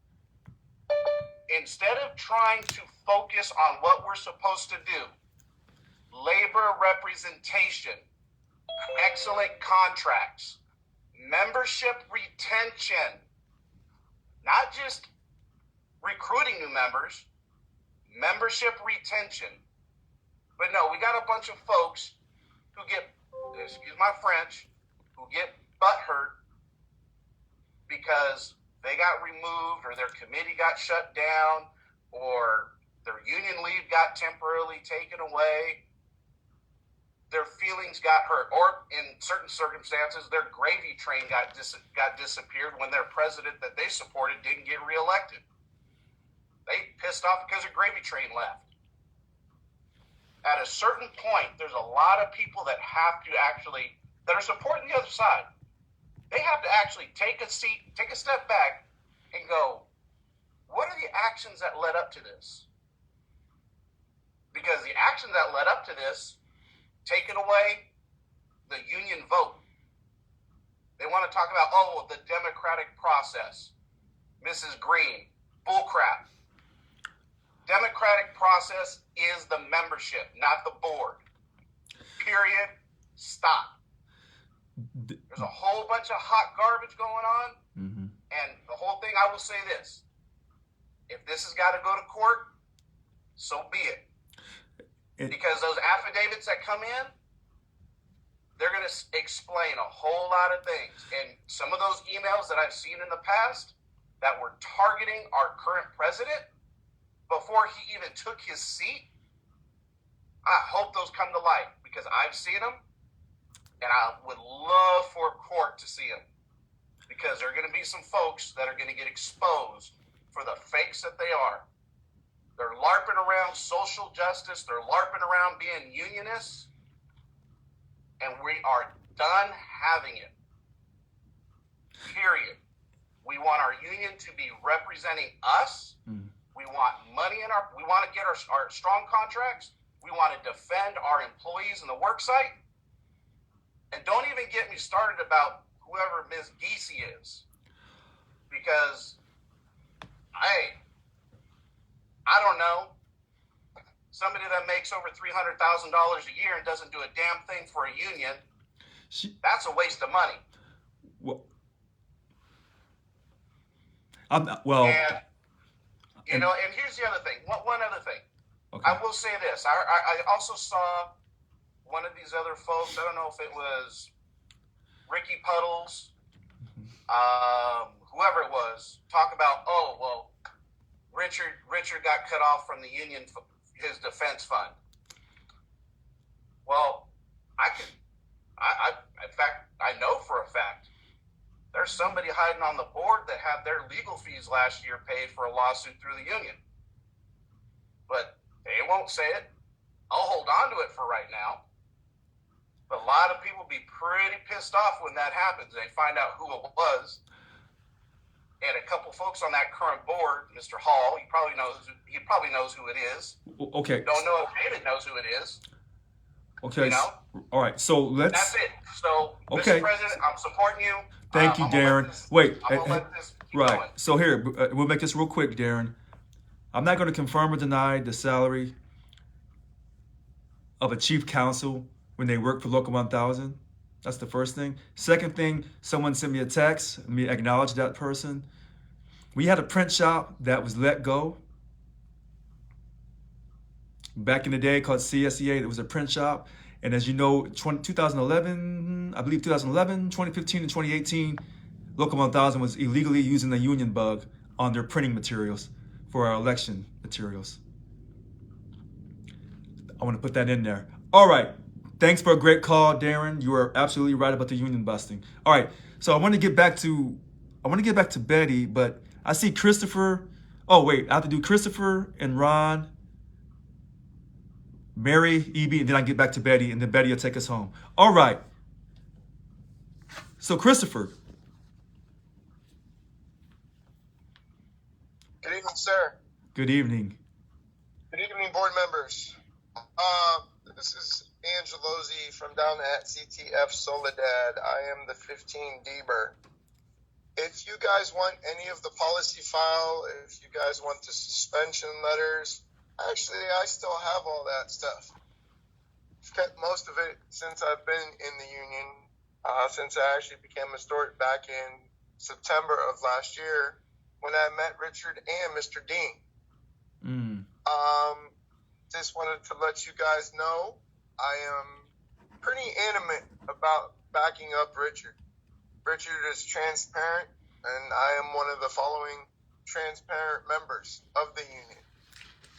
R: Instead of trying to focus on what we're supposed to do, labor representation, excellent contracts, membership retention, not just recruiting new members, membership retention. But no, we got a bunch of folks who get, excuse my French, who get butthurt because they got removed, or their committee got shut down, or their union leave got temporarily taken away. Their feelings got hurt, or in certain circumstances, their gravy train got disappeared when their president that they supported didn't get reelected. They pissed off because their gravy train left. At a certain point, there's a lot of people that have to actually, that are supporting the other side. They have to actually take a seat, take a step back, and go, what are the actions that led up to this? Because the actions that led up to this, taking away the union vote. They want to talk about, oh, the democratic process. Mrs. Green, bullcrap. Democratic process is the membership, not the board. Period. Stop. There's a whole bunch of hot garbage going on. And the whole thing, I will say this. If this has got to go to court, so be it. Because those affidavits that come in, they're going to explain a whole lot of things. And some of those emails that I've seen in the past that were targeting our current president before he even took his seat, I hope those come to light because I've seen them and I would love for court to see them because there are going to be some folks that are going to get exposed for the fakes that they are. They're LARPing around social justice. They're LARPing around being unionists. And we are done having it. Period. We want our union to be representing us. We want money in we want to get our strong contracts. We want to defend our employees in the work site. And don't even get me started about whoever Ms. Giese is. Because, hey, I don't know. Somebody that makes over $300,000 a year and doesn't do a damn thing for a union, that's a waste of money.
A: Well,
R: and, you know, and here's the other thing. One other thing.
A: Okay.
R: I will say this. I also saw one of these other folks. I don't know if it was Ricky Puddles, whoever it was, talk about, oh, well, Richard got cut off from the union, his defense fund. Well, in fact, I know for a fact there's somebody hiding on the board that had their legal fees last year paid for a lawsuit through the union. But they won't say it. I'll hold on to it for right now. But a lot of people be pretty pissed off when that happens. They find out who it was. And a couple folks on that current board, Mr. Hall, he probably knows who it is.
A: Okay.
R: Don't know if David knows who it is.
A: Okay.
R: You know?
A: All right. So
R: That's it. So,
A: okay.
R: Mr. President, I'm supporting you.
A: Thank you, Darren. Wait. Right.
R: Going.
A: So here, we'll make this real quick, Darren. I'm not going to confirm or deny the salary of a chief counsel when they work for Local 1000. That's the first thing. Second thing, someone sent me a text. Let me acknowledge that person. We had a print shop that was let go. Back in the day called CSEA, it was a print shop. And as you know, 2011, 2015, and 2018, Local 1000 was illegally using the union bug on their printing materials for our election materials. I want to put that in there. All right. Thanks for a great call, Darren. You are absolutely right about the union busting. All right. So I want to get back to Betty, but I see Christopher. Oh, wait. I have to do Christopher and Ron, Mary, E.B., and then I get back to Betty, and then Betty will take us home. All right. So, Christopher.
S: Good evening, sir.
A: Good evening.
S: Good evening, board members. This is Angelosi from down at CTF Soledad. I am the 15 Deber. If you guys want any of the policy file, if you guys want the suspension letters, actually, I still have all that stuff. I've kept most of it since I've been in the union, since I actually became a steward back in September of last year when I met Richard and Mr. Dean. Just wanted to let you guys know I am pretty animate about backing up Richard. Richard is transparent, and I am one of the following transparent members of the union.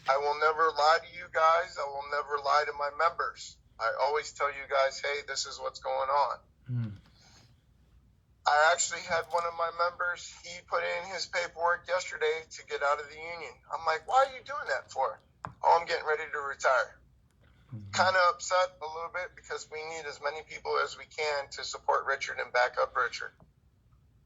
S: I will never lie to you guys. I will never lie to my members. I always tell you guys, hey, this is what's going on. I actually had one of my members, he put in his paperwork yesterday to get out of the union. I'm like, why are you doing that for? Oh, I'm getting ready to retire. Kind of upset a little bit because we need as many people as we can to support Richard and back up Richard.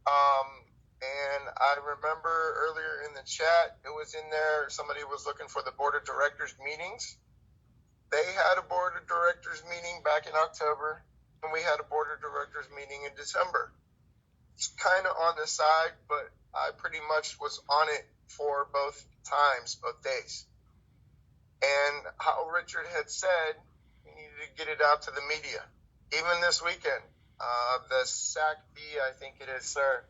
S: And I remember earlier in the chat, it was in there, somebody was looking for the board of directors meetings. They had a board of directors meeting back in October. when we had a board of directors meeting in December. It's kind of on the side, but I pretty much was on it for both times, both days. And how Richard had said, we needed to get it out to the media. Even this weekend, the SAC-B, I think it is, sir.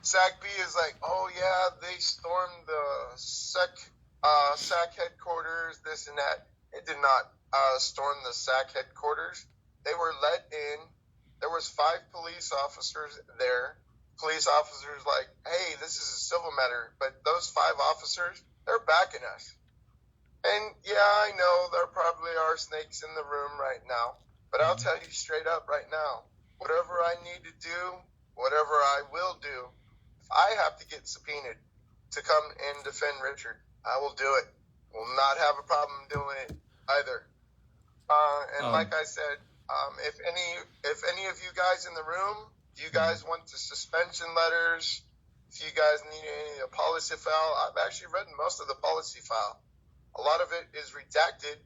S: SAC-B is like, oh yeah, they stormed the SAC headquarters, this and that. It did not storm the SAC headquarters. They were let in. There was 5 police officers there. Police officers like, hey, this is a civil matter. But those 5 officers, they're backing us. And yeah, I know there probably are snakes in the room right now. But I'll tell you straight up right now, whatever I need to do, whatever I will do, if I have to get subpoenaed to come and defend Richard, I will do it. Will not have a problem doing it either. Like I said, if any of you guys in the room, if you guys want the suspension letters, if you guys need any of the policy file, I've actually read most of the policy file. A lot of it is redacted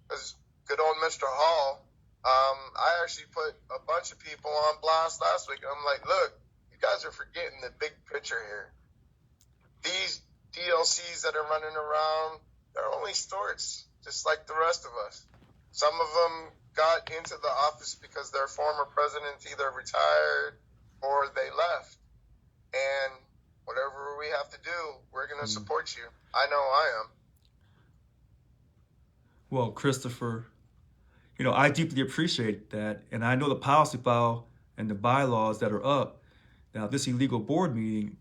S: because good old Mr. Hall, I actually put a bunch of people on blast last week. I'm like, look, you guys are forgetting the big picture here. These DLCs that are running around, they're only storts, just like the rest of us. Some of them got into the office because their former president either retired or they left. And whatever we have to do, we're going to support you. I know I am.
A: Well, Christopher, I deeply appreciate that. And I know the policy file and the bylaws that are up. Now, this illegal board meeting,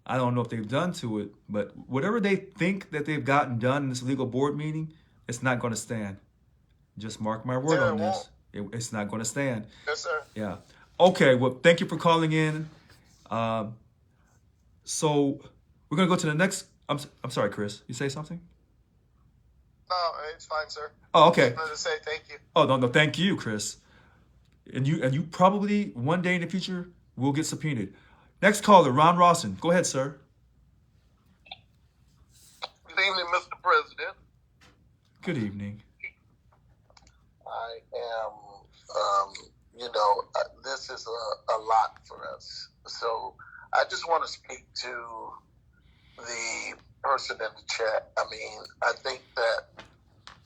A: I don't know if they've done to it, but whatever they think that they've gotten done in this illegal board meeting, it's not going to stand. Just mark my word on this. It's not going to stand.
S: Yes, sir.
A: Yeah. Okay, well, thank you for calling in. So we're going to go to the next. I'm sorry, Chris. You say something?
S: No, it's fine, sir.
A: Oh, okay.
S: I just wanted to say thank you.
A: Oh, no, thank you, Chris. And you probably one day in the future will get subpoenaed. Next caller, Ron Rawson. Go ahead, sir.
T: Good evening, Mr. President.
A: Good evening.
T: I am, this is a lot for us. So I just want to speak to the person in the chat. I mean, I think that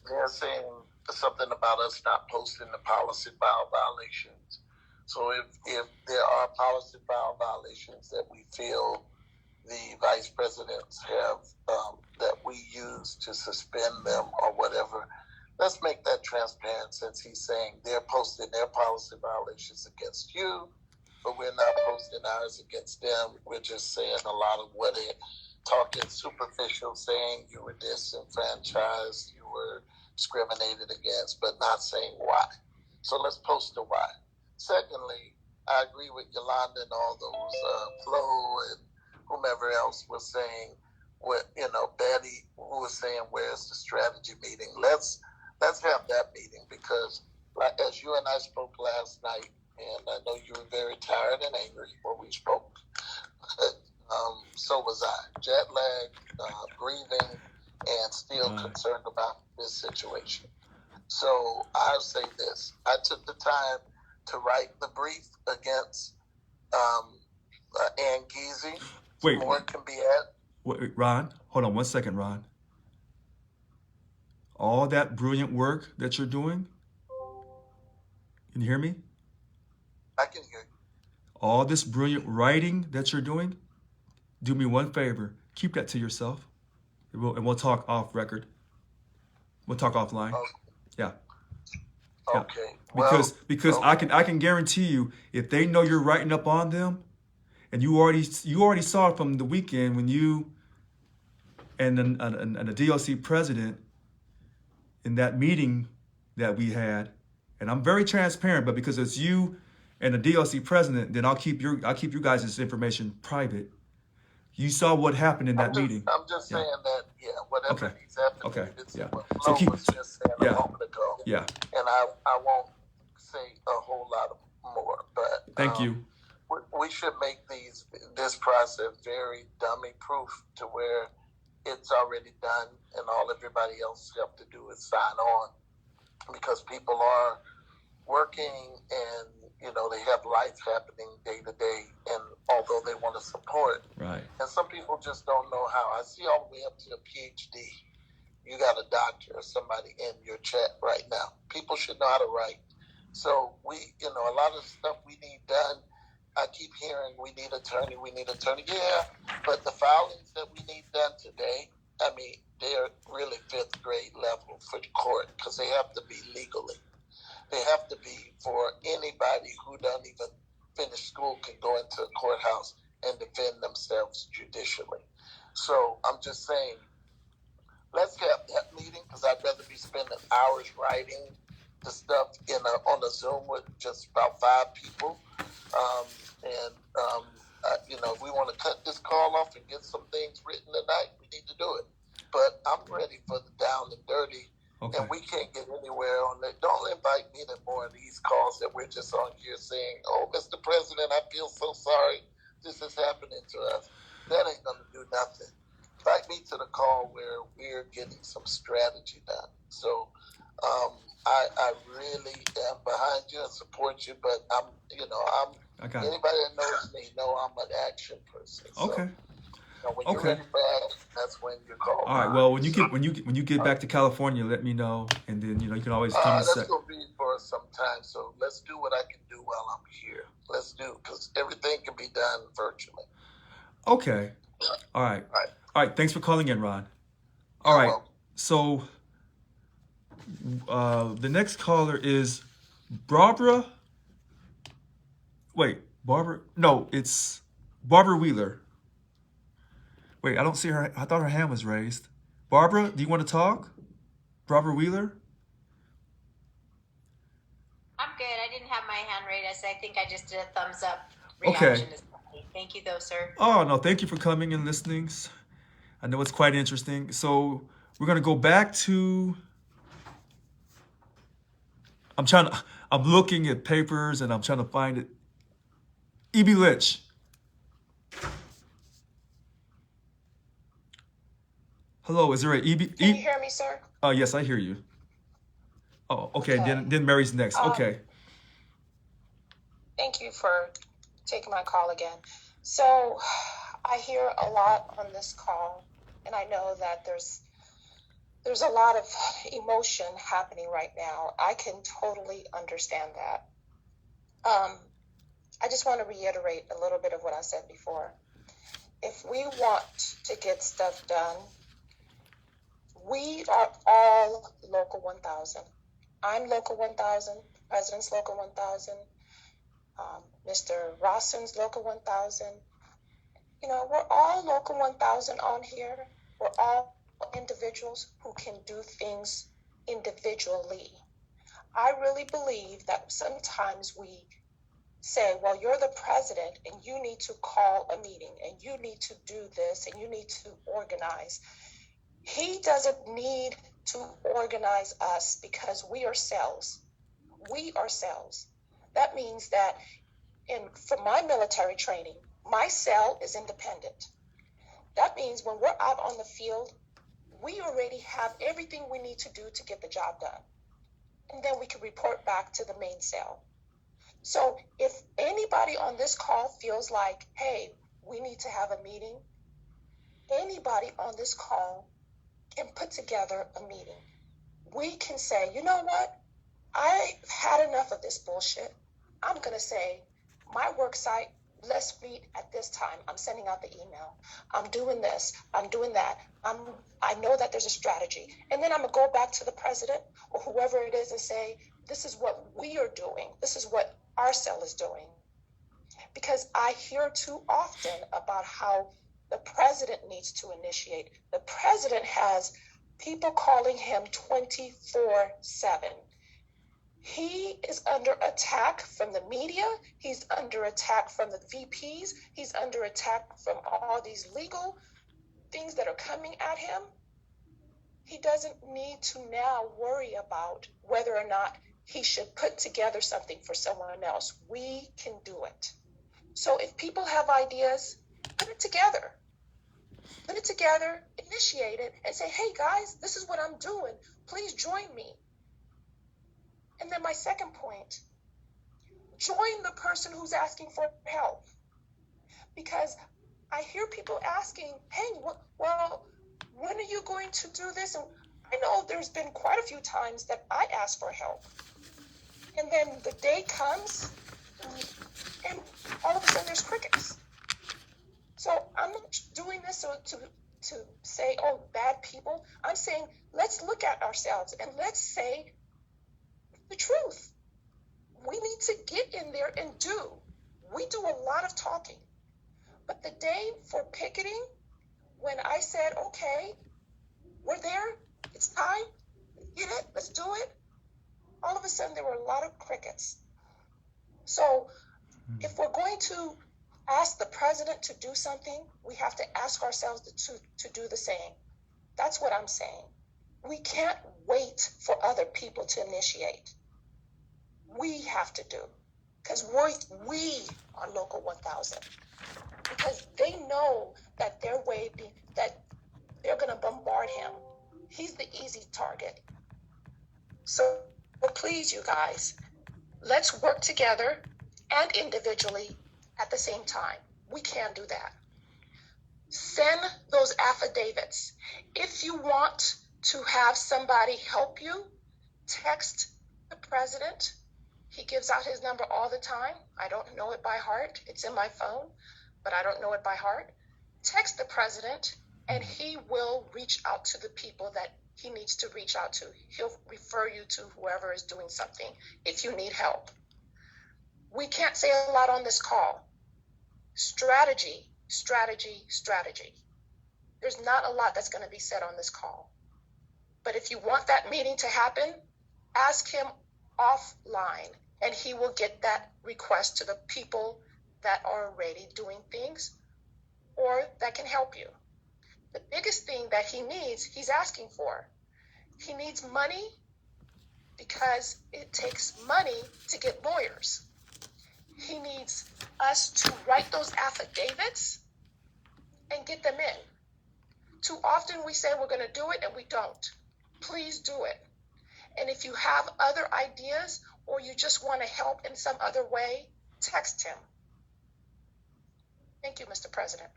T: they're saying something about us not posting the policy file violations. So if there are policy file violations that we feel the vice presidents have, that we use to suspend them or whatever, let's make that transparent, since he's saying they're posting their policy violations against you, but we're not posting ours against them. We're just saying a lot of what they're talking superficial, saying you were disenfranchised, you were discriminated against, but not saying why. So let's post the why. Secondly, I agree with Yolanda and all those, Flo and whomever else was saying, Betty, who was saying, where's the strategy meeting? Let's have that meeting, because as you and I spoke last night, and I know you were very tired and angry when we spoke, so was I. Jet lag, breathing, and still concerned about this situation. So I'll say this. I took the time to write the brief against Ann Geezy.
A: Wait.
T: More can be added.
A: Wait, Ron, hold on 1 second, Ron. All that brilliant work that you're doing, can you hear me?
T: I can hear you.
A: All this brilliant writing that you're doing, do me one favor. Keep that to yourself. And we'll talk off record. We'll talk offline.
T: Okay.
A: Yeah.
T: Okay.
A: Because
T: well,
A: I can guarantee you, if they know you're writing up on them, and you already saw it from the weekend when you and the DLC president in that meeting that we had, and I'm very transparent, but because it's you and the DLC president, then I'll keep you guys' information private. You saw what happened in that meeting.
T: I'm just saying that, whatever these affidavits,
A: So keep,
T: was just saying a moment ago.
A: Yeah.
T: And I won't say a whole lot more, but
A: thank you.
T: We should make this process very dummy proof, to where it's already done and all everybody else have to do is sign on, because people are working and you know, they have life happening day to day, and although they want to support,
A: Right.
T: and some people just don't know how. I see all the way up to a PhD. You got a doctor or somebody in your chat right now. People should know how to write. So we, you know, a lot of the stuff we need done, I keep hearing we need attorney. Yeah, but the filings that we need done today, I mean, they're really 5th grade level for the court because they have to be legally. They have to be for anybody who doesn't even finish school can go into a courthouse and defend themselves judicially. So I'm just saying, let's have that meeting because I'd rather be spending hours writing the stuff on a Zoom with just about 5 people. You know, if we want to cut this call off and get some things written tonight, we need to do it. But I'm ready for the down and dirty.
A: Okay.
T: And we can't get anywhere on that. Don't invite me to more of these calls that we're just on here saying, oh, Mr. President, I feel so sorry this is happening to us. That ain't going to do nothing. Invite me to the call where we're getting some strategy done. So I really am behind you and support you, but anybody that knows me know I'm an action person. So,
A: Okay.
T: When you're ready for action, that's when you're called.
A: All right. Well, when you get back to California, let me know, and then you can always come to
T: That's gonna be for some time. So let's do what I can do while I'm here. Let's do because everything can be done virtually.
A: Okay. All right. All right. Thanks for calling in, Ron. All right. So the next caller is Barbara. Wait, Barbara? No, it's Barbara Wheeler. Wait, I don't see her. I thought her hand was raised. Barbara, do you want to talk? Barbara Wheeler?
U: I'm good. I didn't have my hand raised. I think I just did a thumbs up
A: Okay.
U: reaction. Thank you, though, sir.
A: Oh, no, thank you for coming and listening. I know it's quite interesting. So we're going to go back to... I'm looking at papers and I'm trying to find it. E.B. Lynch. Hello, is there a E.B.?
L: Can you hear me, sir?
A: Yes, I hear you. Oh, okay. Then Mary's next. Okay.
L: Thank you for taking my call again. So I hear a lot on this call, and I know that there's a lot of emotion happening right now. I can totally understand that. I just want to reiterate a little bit of what I said before. If we want to get stuff done, we are all Local 1000. I'm Local 1000, President's Local 1000, Mr. Rawson's Local 1000. We're all Local 1000 on here. We're all individuals who can do things individually. I really believe that sometimes we say, well, you're the president and you need to call a meeting and you need to do this and you need to organize. He doesn't need to organize us because we are cells. We are cells. That means that for my military training, my cell is independent. That means when we're out on the field, we already have everything we need to do to get the job done. And then we can report back to the main cell. So if anybody on this call feels like, hey, we need to have a meeting, anybody on this call can put together a meeting. We can say, you know what? I've had enough of this bullshit. I'm going to say, my work site, let's meet at this time. I'm sending out the email. I'm doing this. I'm doing that. I know that there's a strategy. And then I'm going to go back to the president or whoever it is and say, this is what we are doing. This is what our cell is doing. Because I hear too often about how the president needs to initiate. The president has people calling him 24/7. He is under attack from the media. He's under attack from the VPs. He's under attack from all these legal things that are coming at him. He doesn't need to now worry about whether or not he should put together something for someone else. We can do it. So if people have ideas, put it together. Put it together, initiate it, and say, hey guys, this is what I'm doing. Please join me. And then my second point, join the person who's asking for help. Because I hear people asking, hey, well, when are you going to do this? And I know there's been quite a few times that I ask for help. And then the day comes, and all of a sudden there's crickets. So I'm not doing this to say, oh, bad people. I'm saying, let's look at ourselves and let's say the truth. We need to get in there and do. We do a lot of talking. But the day for picketing, when I said, okay, we're there, it's time, get it, let's do it, all of a sudden there were a lot of crickets. So if we're going to ask the president to do something, we have to ask ourselves to do the same. That's what I'm saying. We can't wait for other people to initiate. We have to do, because we are Local 1000. Because they know that they're waving, that they're going to bombard him. He's the easy target. So please, you guys, let's work together and individually at the same time. We can do that. Send those affidavits. If you want to have somebody help you, text the president. He gives out his number all the time. I don't know it by heart. It's in my phone, but I don't know it by heart. Text the president, and he will reach out to the people that he needs to reach out to. He'll refer you to whoever is doing something if you need help. We can't say a lot on this call. Strategy, strategy, strategy. There's not a lot that's going to be said on this call. But if you want that meeting to happen, ask him offline, and he will get that request to the people that are already doing things or that can help you. The biggest thing that he needs, he's asking for. He needs money because it takes money to get lawyers. He needs us to write those affidavits and get them in. Too often we say we're going to do it and we don't. Please do it. And if you have other ideas or you just want to help in some other way, text him. Thank you, Mr. President.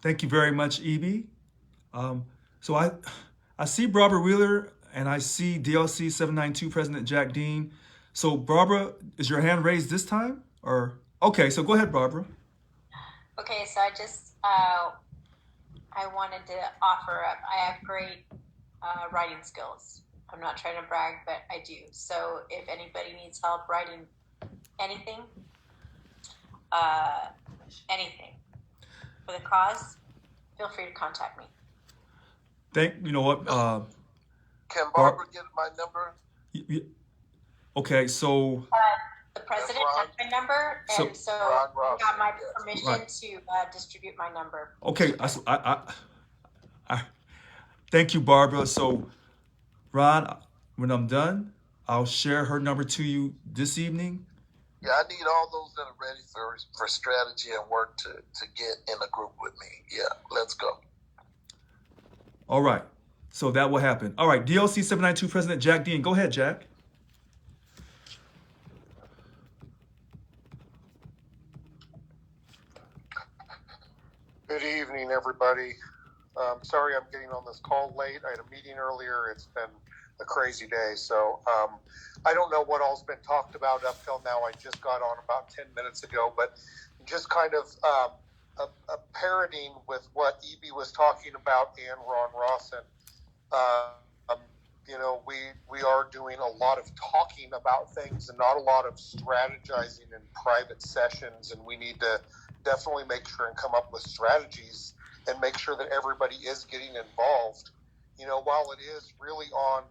A: Thank you very much, Evie. So I see Barbara Wheeler and I see DLC 792 President Jack Dean. So Barbara, is your hand raised this time? Or okay, so go ahead, Barbara.
U: Okay, so I just I wanted to offer up. I have great writing skills. I'm not trying to brag, but I do. So if anybody needs help writing anything for the cause, feel free to contact me.
A: You know what?
T: Can Barbara get my number?
A: Okay, so
U: the president has my number, and so you got my permission to distribute my number.
A: Okay, I thank you, Barbara. So, Ron, when I'm done, I'll share her number to you this evening.
T: Yeah, I need all those that are ready for strategy and work to get in a group with me. Yeah, let's go.
A: All right, so that will happen. All right, DLC 792 President Jack Dean. Go ahead, Jack.
C: Good evening, everybody. Sorry I'm getting on this call late. I had a meeting earlier. It's been a crazy day. So I don't know what all's been talked about up till now. I just got on about 10 minutes ago, but just kind of a parroting with what Evie was talking about and Ron Rawson. You know, we are doing a lot of talking about things and not a lot of strategizing in private sessions, and we need to definitely make sure and come up with strategies and make sure that everybody is getting involved. You know, while it is really on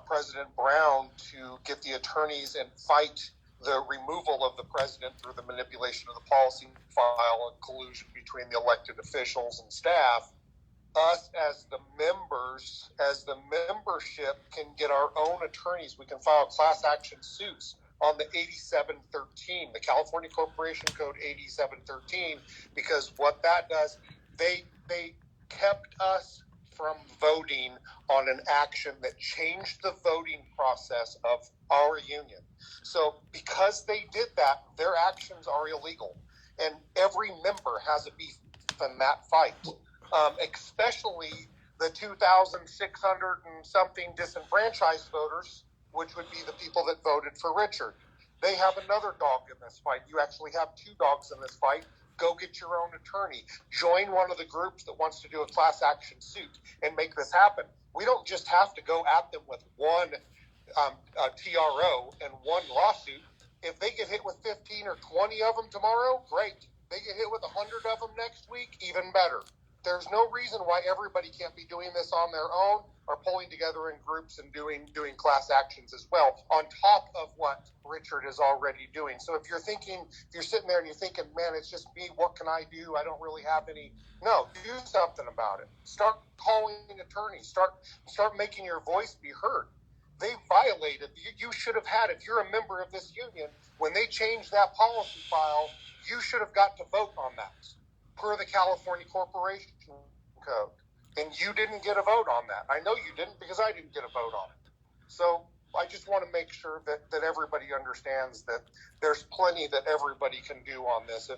C: President Brown to get the attorneys and fight the removal of the president through the manipulation of the policy file and collusion between the elected officials and staff, us as the members, as the membership, can get our own attorneys. We can file class action suits on the 8713, the California Corporation Code 8713, because what that does, they kept us from voting on an action that changed the voting process of our union. So because they did that, their actions are illegal. And every member has a beef in that fight, especially the 2,600 and something disenfranchised voters, which would be the people that voted for Richard. They have another dog in this fight. You actually have two dogs in this fight. Go get your own attorney. Join one of the groups that wants to do a class action suit and make this happen. We don't just have to go at them with one TRO and one lawsuit. If they get hit with 15 or 20 of them tomorrow, great. They get hit with 100 of them next week, even better. There's no reason why everybody can't be doing this on their own or pulling together in groups and doing class actions as well, on top of what Richard is already doing. So if you're sitting there and you're thinking, man, it's just me, what can I do? I don't really have any. No, do something about it. Start calling attorneys. Start making your voice be heard. They violated, you should have had, if you're a member of this union, when they changed that policy file, you should have got to vote on that per the California Corporation Code. And you didn't get a vote on that. I know you didn't, because I didn't get a vote on it. So I just want to make sure that everybody understands that there's plenty that everybody can do on this.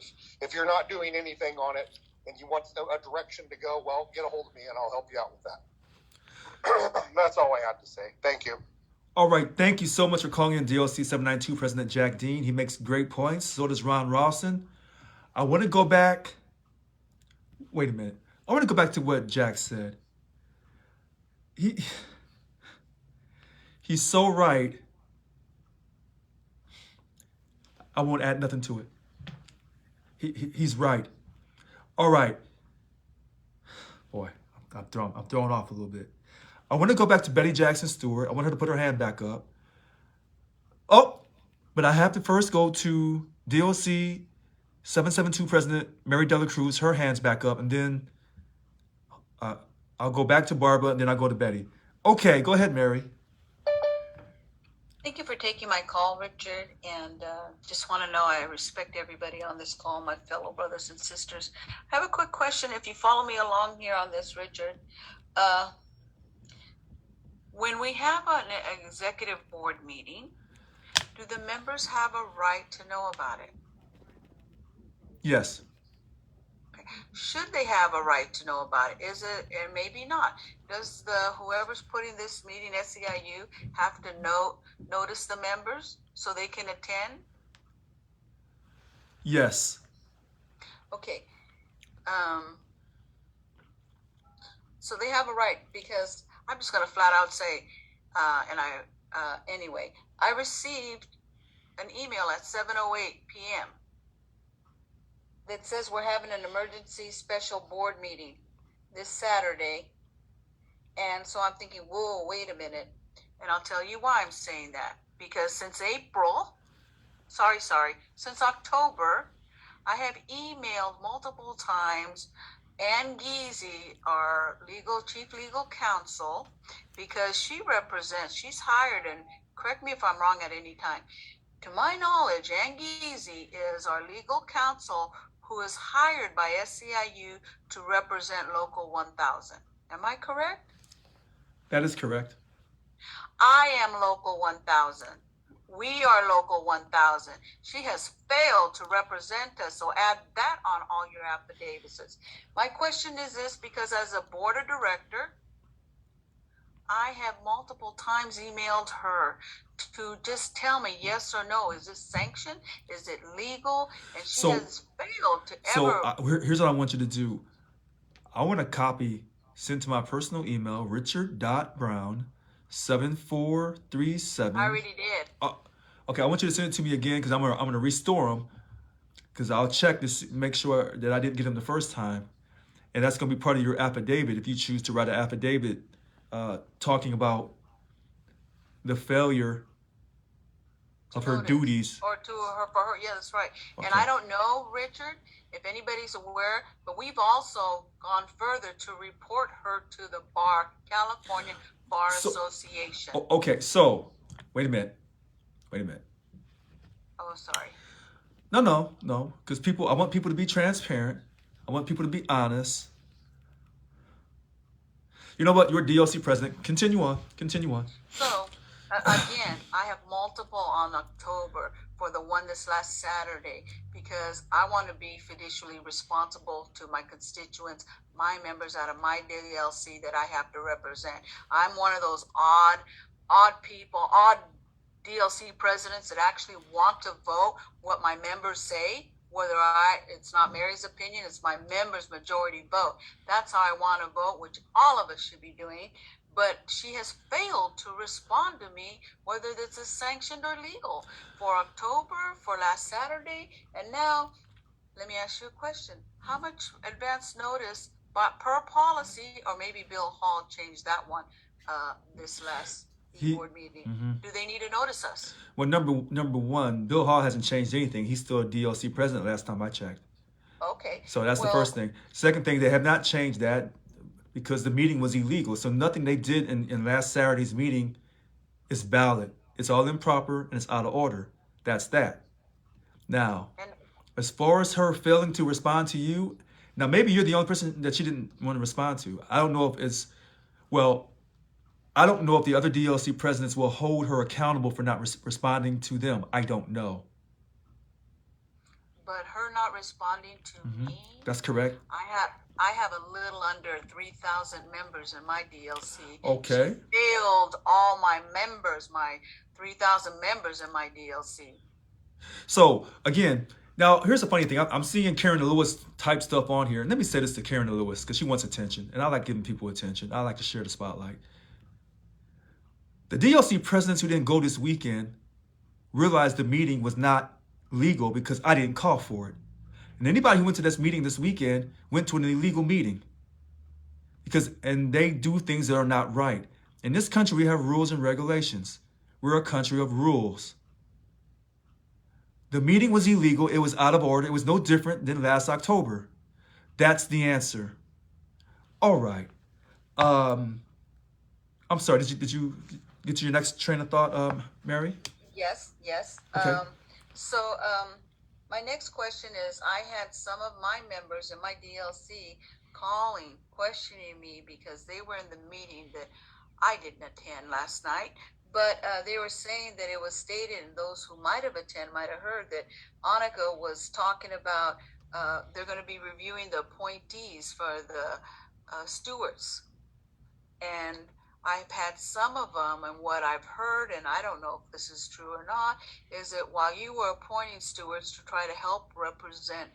C: If you're not doing anything on it and you want a direction to go, well, get a hold of me and I'll help you out with that. That's all I had to say. Thank you.
A: All right. Thank you so much for calling in DLC 792, President Jack Dean. He makes great points. So does Ron Rawson. I want to go back. Wait a minute. I want to go back to what Jack said. He's so right. I won't add nothing to it. He's right. All right. Boy, I'm throwing off a little bit. I want to go back to Betty Jackson Stewart. I want her to put her hand back up. Oh, but I have to first go to DOC 772 President Mary Dela Cruz. Her hand's back up, and then I'll go back to Barbara, and then I'll go to Betty. Okay, go ahead, Mary.
K: Thank you for taking my call, Richard, and just want to know I respect everybody on this call, my fellow brothers and sisters. I have a quick question. If you follow me along here on this, Richard, when we have an executive board meeting, do the members have a right to know about it?
A: Yes.
K: Okay. Should they have a right to know about it? Is it, and maybe not, does whoever's putting this meeting, SEIU, have to notice the members so they can attend?
A: Yes.
K: Okay. So they have a right, because I'm just going to flat out say, anyway, I received an email at 7:08 p.m. that says we're having an emergency special board meeting this Saturday. And so I'm thinking, whoa, wait a minute. And I'll tell you why I'm saying that. Because since since October, I have emailed multiple times Ann Geezy, our chief legal counsel, because she's hired, and correct me if I'm wrong at any time. To my knowledge, Ann Geezy is our legal counsel who is hired by SEIU to represent Local 1000. Am I correct?
A: That is correct.
K: I am Local 1000. We are Local 1000. She has failed to represent us, so add that on all your affidavits. My question is this, because as a board of director, I have multiple times emailed her to just tell me yes or no. Is this sanctioned? Is it legal? And she has failed to ever.
A: So here's what I want you to do. I want a copy sent to my personal email, richard.brown7437.
K: I already did.
A: Okay, I want you to send it to me again, because I'm gonna restore them, because I'll check to make sure that I didn't get them the first time, and that's gonna be part of your affidavit if you choose to write an affidavit talking about the failure of her duties.
K: Or for her, yeah, that's right. Okay. And I don't know, Richard, if anybody's aware, but we've also gone further to report her to the California Bar Association.
A: Okay, so wait a minute.
K: Oh, sorry.
A: No, because I want people to be transparent. I want people to be honest. You know what? You're DLC president. Continue on.
K: So, again, I have multiple on October for the one this last Saturday because I want to be fiducially responsible to my constituents, my members out of my DLC that I have to represent. I'm one of those odd people, odd DLC presidents that actually want to vote what my members say. Whether it's not Mary's opinion, it's my members' majority vote. That's how I want to vote, which all of us should be doing. But she has failed to respond to me, whether this is sanctioned or legal, for October, for last Saturday, and now, let me ask you a question. How much advance notice, but per policy, or maybe Bill Hall changed that one this last board meeting, do they need to notice us?
A: Well, number one, Bill Hall hasn't changed anything. He's still a DLC president last time I checked.
K: Okay.
A: So that's the first thing. Second thing, they have not changed that because the meeting was illegal. So nothing they did in last Saturday's meeting is valid. It's all improper and it's out of order. That's that. Now, as far as her failing to respond to you, now maybe you're the only person that she didn't want to respond to. I don't know if it's, well, I don't know if the other DLC presidents will hold her accountable for not responding to them. I don't know.
K: But her not responding to me?
A: That's correct.
K: I have a little under 3,000 members in my DLC.
A: Okay.
K: She failed all my members, my 3,000 members in my DLC.
A: So, again, now here's the funny thing. I'm seeing Karen Lewis type stuff on here. And let me say this to Karen Lewis because she wants attention. And I like giving people attention. I like to share the spotlight. The DLC presidents who didn't go this weekend realized the meeting was not legal because I didn't call for it. And anybody who went to this meeting this weekend went to an illegal meeting and they do things that are not right. In this country, we have rules and regulations. We're a country of rules. The meeting was illegal. It was out of order. It was no different than last October. That's the answer. All right. I'm sorry. Did you get to your next train of thought, Mary?
K: Yes.
A: Okay.
K: My next question is, I had some of my members in my DLC calling, questioning me because they were in the meeting that I didn't attend last night. But they were saying that it was stated, and those who might have attended might have heard, that Annika was talking about they're going to be reviewing the appointees for the stewards. And I've had some of them, and what I've heard, and I don't know if this is true or not, is that while you were appointing stewards to try to help represent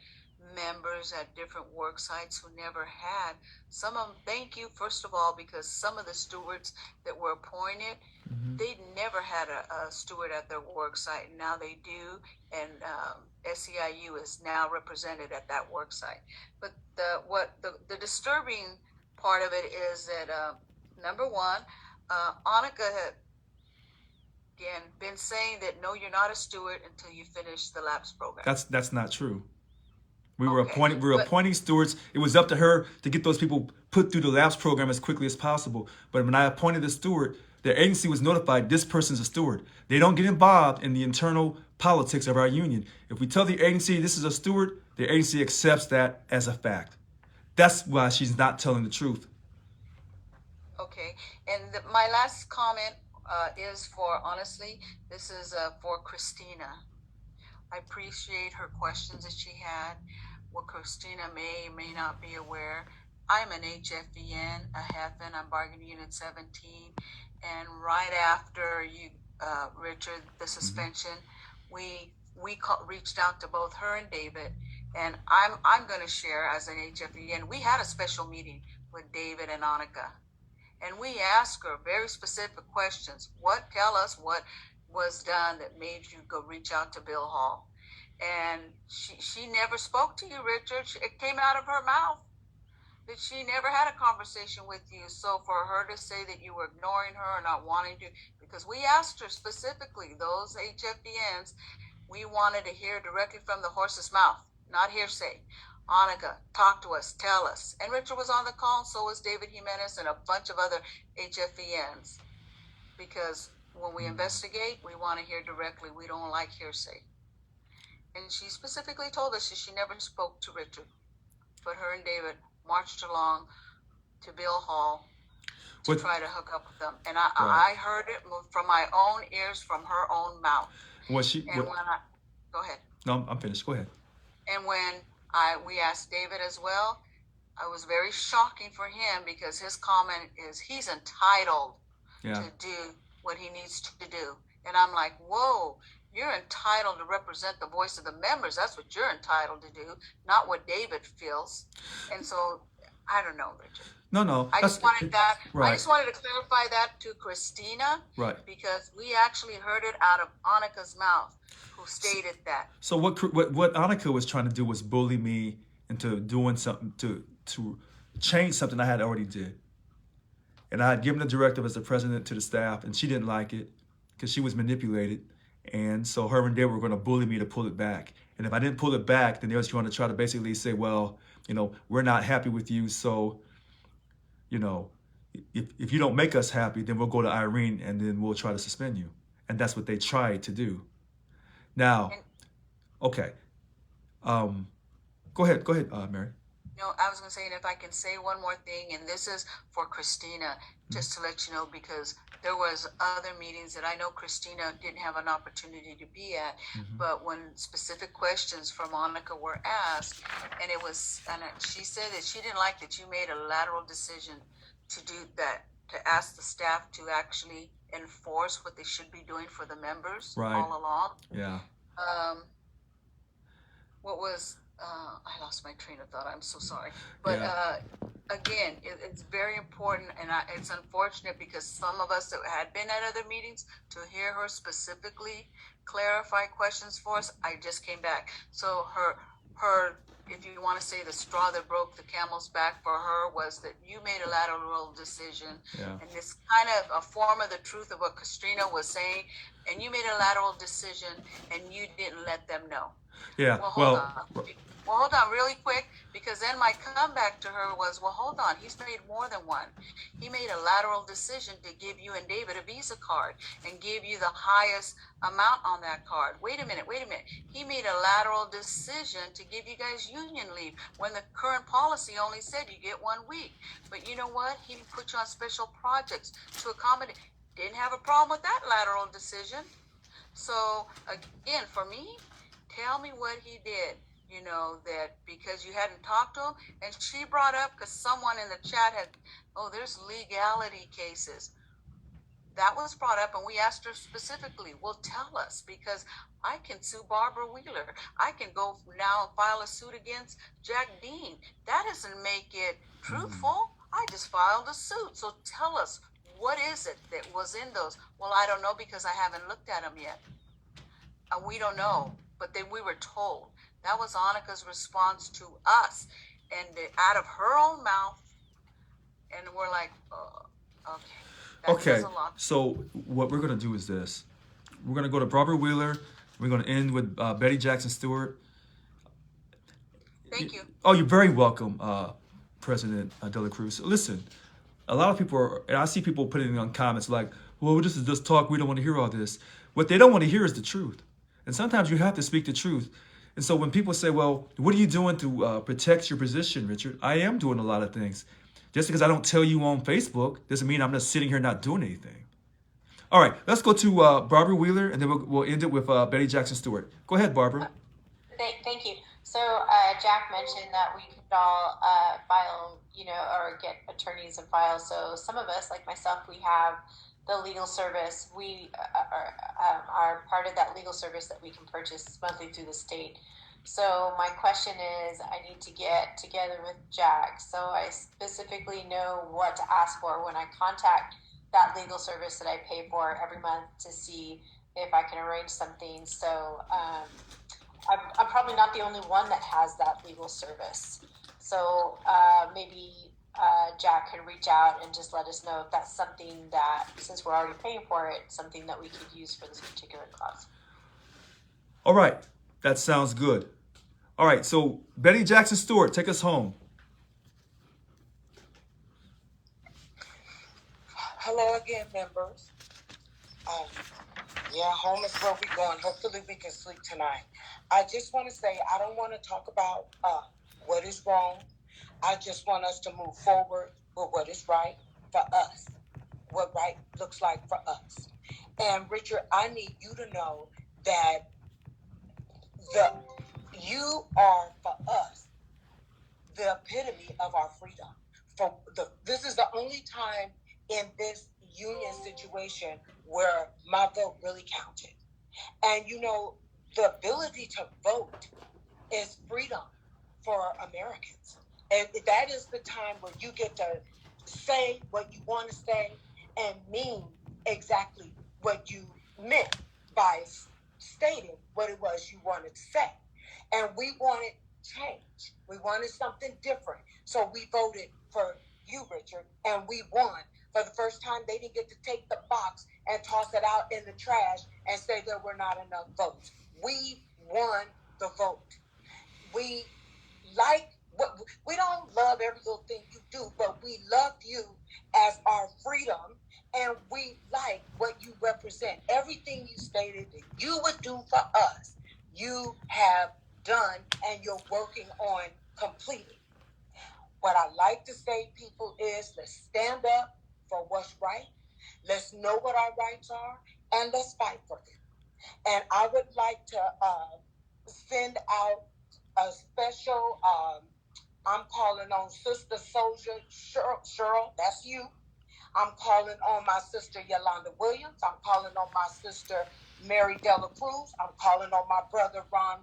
K: members at different work sites who never had, some of them, thank you, first of all, because some of the stewards that were appointed, they never had a steward at their work site, and now they do, and SEIU is now represented at that work site. But the disturbing part of it is that number one, Annika had, again, been saying that, no, you're not a steward until you finish the LAPS program.
A: That's not true. We were appointing stewards. It was up to her to get those people put through the LAPS program as quickly as possible. But when I appointed the steward, the agency was notified this person's a steward. They don't get involved in the internal politics of our union. If we tell the agency this is a steward, the agency accepts that as a fact. That's why she's not telling the truth.
K: Okay, and my last comment is honestly, this is for Christina. I appreciate her questions that she had. What Christina may or may not be aware, I'm an HFEN, a HEFN, I'm bargaining unit 17, and right after you, Richard, the suspension, we reached out to both her and David, and I'm going to share as an HFEN. We had a special meeting with David and Annika. And we asked her very specific questions. Tell us what was done that made you go reach out to Bill Hall. And she never spoke to you, Richard. It came out of her mouth that she never had a conversation with you. So for her to say that you were ignoring her or not wanting to, because we asked her specifically, those HFDNs, we wanted to hear directly from the horse's mouth, not hearsay. Annika, talk to us, tell us. And Richard was on the call, and so was David Jimenez and a bunch of other HFENs. Because when we investigate, we want to hear directly. We don't like hearsay. And she specifically told us that she never spoke to Richard. But her and David marched along to Bill Hall to
A: What-
K: try to hook up with them. And
A: Right.
K: I heard it from my own ears, from her own mouth.
A: Was she?
K: And when I, go ahead.
A: No, I'm finished. Go ahead.
K: And when we asked David as well, I was very shocking for him because his comment is he's entitled
A: Yeah.
K: to do what he needs to do. And I'm like, whoa, you're entitled to represent the voice of the members. That's what you're entitled to do, not what David feels. And so I don't know, Richard.
A: No.
K: I just wanted that.
A: Right.
K: I just wanted to clarify that to Christina,
A: Right.
K: because we actually heard it out of Annika's mouth, who stated that.
A: So what Annika was trying to do was bully me into doing something to change something I had already did. And I had given the directive as the president to the staff, and she didn't like it because she was manipulated. And so her and Dave were going to bully me to pull it back. And if I didn't pull it back, then they was going to try to basically say, well, we're not happy with you. So, if you don't make us happy, then we'll go to Irene and then we'll try to suspend you. And that's what they tried to do. Now, okay. Go ahead, Mary.
K: I was going to say, and if I can say one more thing, and this is for Christina, just to let you know, because there was other meetings that I know Christina didn't have an opportunity to be at, but when specific questions from Monica were asked, and she said that she didn't like that you made a lateral decision to do that, to ask the staff to actually enforce what they should be doing for the members all along.
A: Yeah.
K: What was... I lost my train of thought. I'm so sorry. But again, it's very important, and it's unfortunate because some of us that had been at other meetings, to hear her specifically clarify questions for us, I just came back. So her, if you want to say the straw that broke the camel's back for her, was that you made a lateral decision, and it's kind of a form of the truth of what Christina was saying, and you made a lateral decision, and you didn't let them know.
A: Yeah.
K: Well, hold on really quick, because then my comeback to her was, well, hold on, he's made more than one. He made a lateral decision to give you and David a Visa card and gave you the highest amount on that card. Wait a minute. He made a lateral decision to give you guys union leave when the current policy only said you get 1 week. But you know what? He put you on special projects to accommodate. Didn't have a problem with that lateral decision. So, again, for me, tell me what he did. That because you hadn't talked to him, and she brought up, because someone in the chat had, there's legality cases. That was brought up, and we asked her specifically, well, tell us, because I can sue Barbara Wheeler. I can go now and file a suit against Jack Dean. That doesn't make it truthful. I just filed a suit. So tell us, what is it that was in those? Well, I don't know, because I haven't looked at them yet. We don't know, but then we were told. That was Annika's response to us, and out of her own mouth, and we're like, okay. That says a lot.
A: So what we're going to do is this. We're going to go to Barbara Wheeler. We're going to end with Betty Jackson Stewart.
K: Thank you.
A: Oh, you're very welcome, President De La Cruz. Listen, a lot of people and I see people putting on comments like, well, this is just talk. We don't want to hear all this. What they don't want to hear is the truth. And sometimes you have to speak the truth. And so when people say, well, what are you doing to protect your position, Richard? I am doing a lot of things. Just because I don't tell you on Facebook doesn't mean I'm just sitting here not doing anything. All right, let's go to Barbara Wheeler, and then we'll end it with Betty Jackson Stewart. Go ahead, Barbara.
U: Thank you. So Jack mentioned that we could all file, or get attorneys and file. So some of us, like myself, we have the legal service. We are part of that legal service that we can purchase monthly through the state. So my question is, I need to get together with Jack so I specifically know what to ask for when I contact that legal service that I pay for every month to see if I can arrange something. So I'm probably not the only one that has that legal service. So maybe Jack could reach out and just let us know if that's something that, since we're already paying for it, something that we could use for this particular clause.
A: All right, that sounds good. All right, so Betty Jackson Stewart, take us home.
F: Hello again, members. Home is where we're going. Hopefully we can sleep tonight. I just want to say, I don't want to talk about what is wrong. I just want us to move forward with what is right for us what right looks like for us. And Richard, I need you to know that you are for us the epitome of our freedom. This is the only time in this union situation where my vote really counted. And the ability to vote is freedom for Americans. And that is the time where you get to say what you want to say and mean exactly what you meant by stating what it was you wanted to say. And we wanted change. We wanted something different. So we voted for you, Richard, and we won. For the first time, they didn't get to take the box and toss it out in the trash and say there were not enough votes. We won the vote. We don't love every little thing you do, but we love you as our freedom, and we like what you represent. Everything you stated that you would do for us, you have done, and you're working on completing. What I like to say, people, is let's stand up for what's right. Let's know what our rights are, and let's fight for them. And I would like to send out a special, I'm calling on Sister Soldier Cheryl, that's you. I'm calling on my sister Yolanda Williams. I'm calling on my sister Mary Dela Cruz. I'm calling on my brother Ron.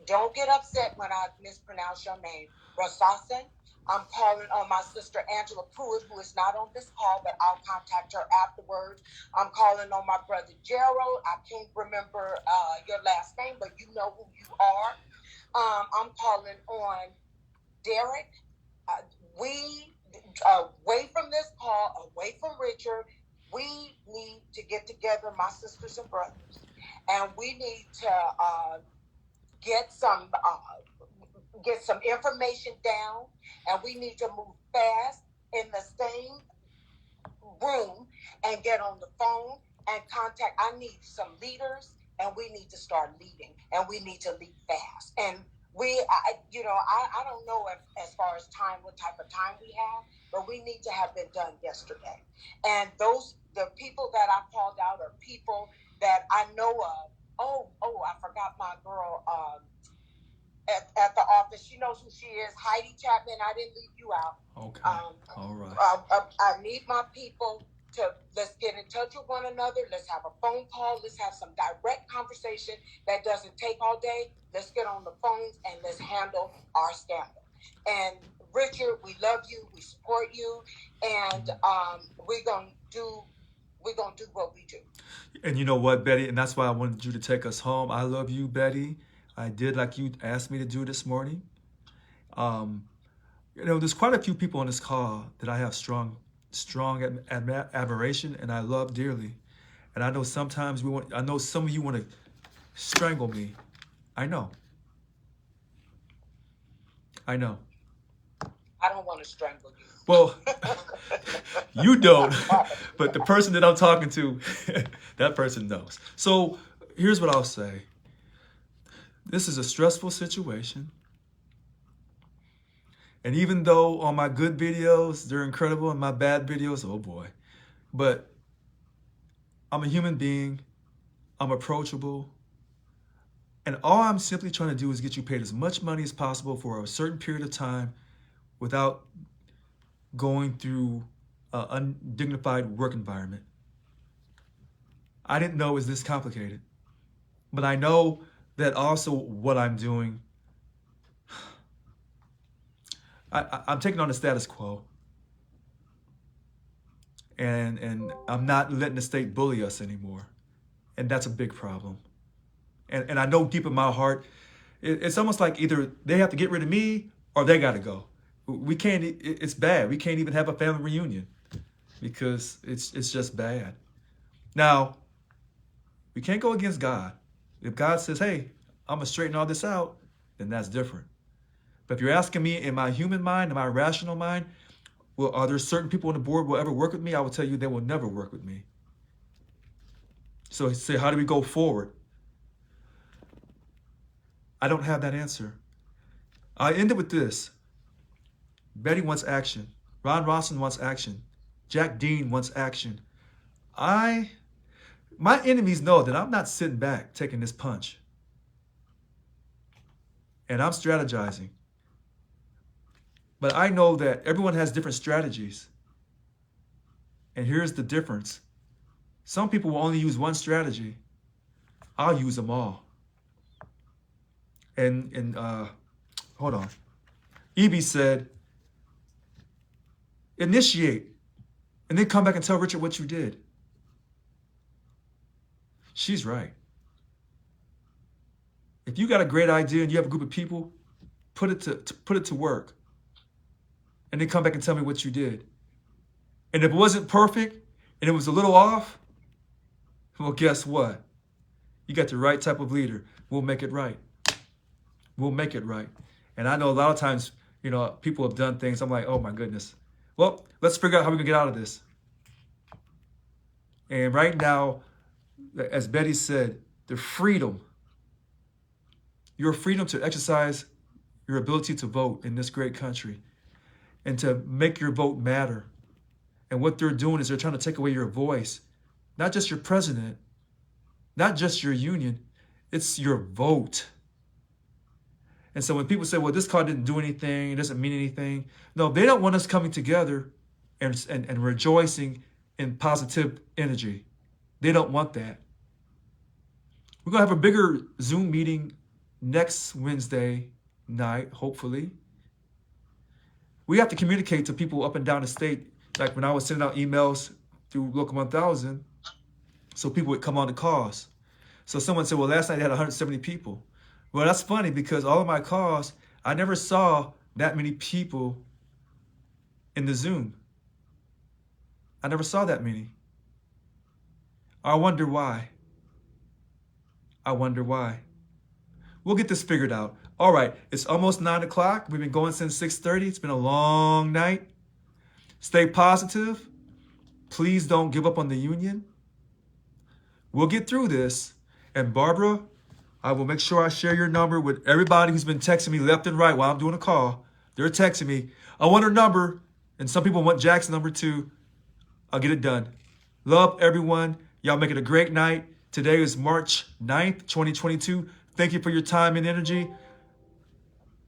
F: Don't get upset when I mispronounce your name. Rosasen. I'm calling on my sister Angela Pruitt, who is not on this call, but I'll contact her afterwards. I'm calling on my brother Gerald. I can't remember your last name, but you know who you are. I'm calling on Derek. We, away from this call, away from Richard, we need to get together, my sisters and brothers, and we need to get some information down, and we need to move fast in the same room and get on the phone and contact. I need some leaders, and we need to start leading, and we need to lead fast. And I don't know if, as far as time, what type of time we have, but we need to have been done yesterday. And the people that I called out are people that I know of. Oh, I forgot my girl at the office. She knows who she is. Heidi Chapman. I didn't leave you out.
A: Okay. All right.
F: I need my people to, let's get in touch with one another. Let's have a phone call. Let's have some direct conversation that doesn't take all day. Let's get on the phones and let's handle our scandal. And Richard, we love you. We support you. And we're gonna do what we do.
A: And you know what, Betty? And that's why I wanted you to take us home. I love you, Betty. I did like you asked me to do this morning. There's quite a few people on this call that I have strong admiration and I love dearly. And I know sometimes I know some of you want to strangle me. I know.
F: I don't want to strangle you.
A: Well, you don't, but the person that I'm talking to, that person knows. So here's what I'll say. This is a stressful situation. And even though on my good videos, they're incredible, and my bad videos, oh boy. But I'm a human being. I'm approachable. And all I'm simply trying to do is get you paid as much money as possible for a certain period of time without going through an undignified work environment. I didn't know it was this complicated. But I know that also what I'm doing, I'm taking on the status quo. And I'm not letting the state bully us anymore. And that's a big problem. And I know deep in my heart, it's almost like either they have to get rid of me or they got to go. We can't, it's bad. We can't even have a family reunion because it's just bad. Now, we can't go against God. If God says, hey, I'm going to straighten all this out, then that's different. But if you're asking me in my human mind, in my rational mind, well, are there certain people on the board who will ever work with me? I will tell you they will never work with me. So say, how do we go forward? I don't have that answer. I ended with this. Betty wants action. Ron Rawson wants action. Jack Dean wants action. My enemies know that I'm not sitting back taking this punch. And I'm strategizing. But I know that everyone has different strategies. And here's the difference. Some people will only use one strategy. I'll use them all. And hold on. Evie said, initiate, and then come back and tell Richard what you did. She's right. If you got a great idea and you have a group of people, put it to work. And then come back and tell me what you did. And if it wasn't perfect and it was a little off, well, guess what? You got the right type of leader. We'll make it right. We'll make it right. And I know a lot of times, people have done things. I'm like, oh my goodness. Well, let's figure out how we can get out of this. And right now, as Betty said, the freedom, your freedom to exercise your ability to vote in this great country and to make your vote matter. And what they're doing is they're trying to take away your voice, not just your president, not just your union, it's your vote. And so when people say, well, this card didn't do anything, it doesn't mean anything. No, they don't want us coming together and rejoicing in positive energy. They don't want that. We're going to have a bigger Zoom meeting next Wednesday night, hopefully. We have to communicate to people up and down the state. Like when I was sending out emails through Local 1000, so people would come on the calls. So someone said, well, last night they had 170 people. Well, that's funny because all of my calls, I never saw that many people in the Zoom. I never saw that many. I wonder why. I wonder why. We'll get this figured out. All right, it's almost 9 o'clock. We've been going since 6:30. It's been a long night. Stay positive. Please don't give up on the union. We'll get through this. And Barbara, I will make sure I share your number with everybody who's been texting me left and right while I'm doing a call. They're texting me. I want her number. And some people want Jack's number too. I'll get it done. Love everyone. Y'all make it a great night. Today is March 9th, 2022. Thank you for your time and energy.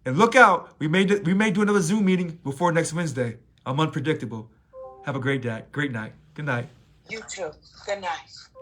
A: And look out. We may do another Zoom meeting before next Wednesday. I'm unpredictable. Have a great day. Great night. Good night.
F: You too. Good night.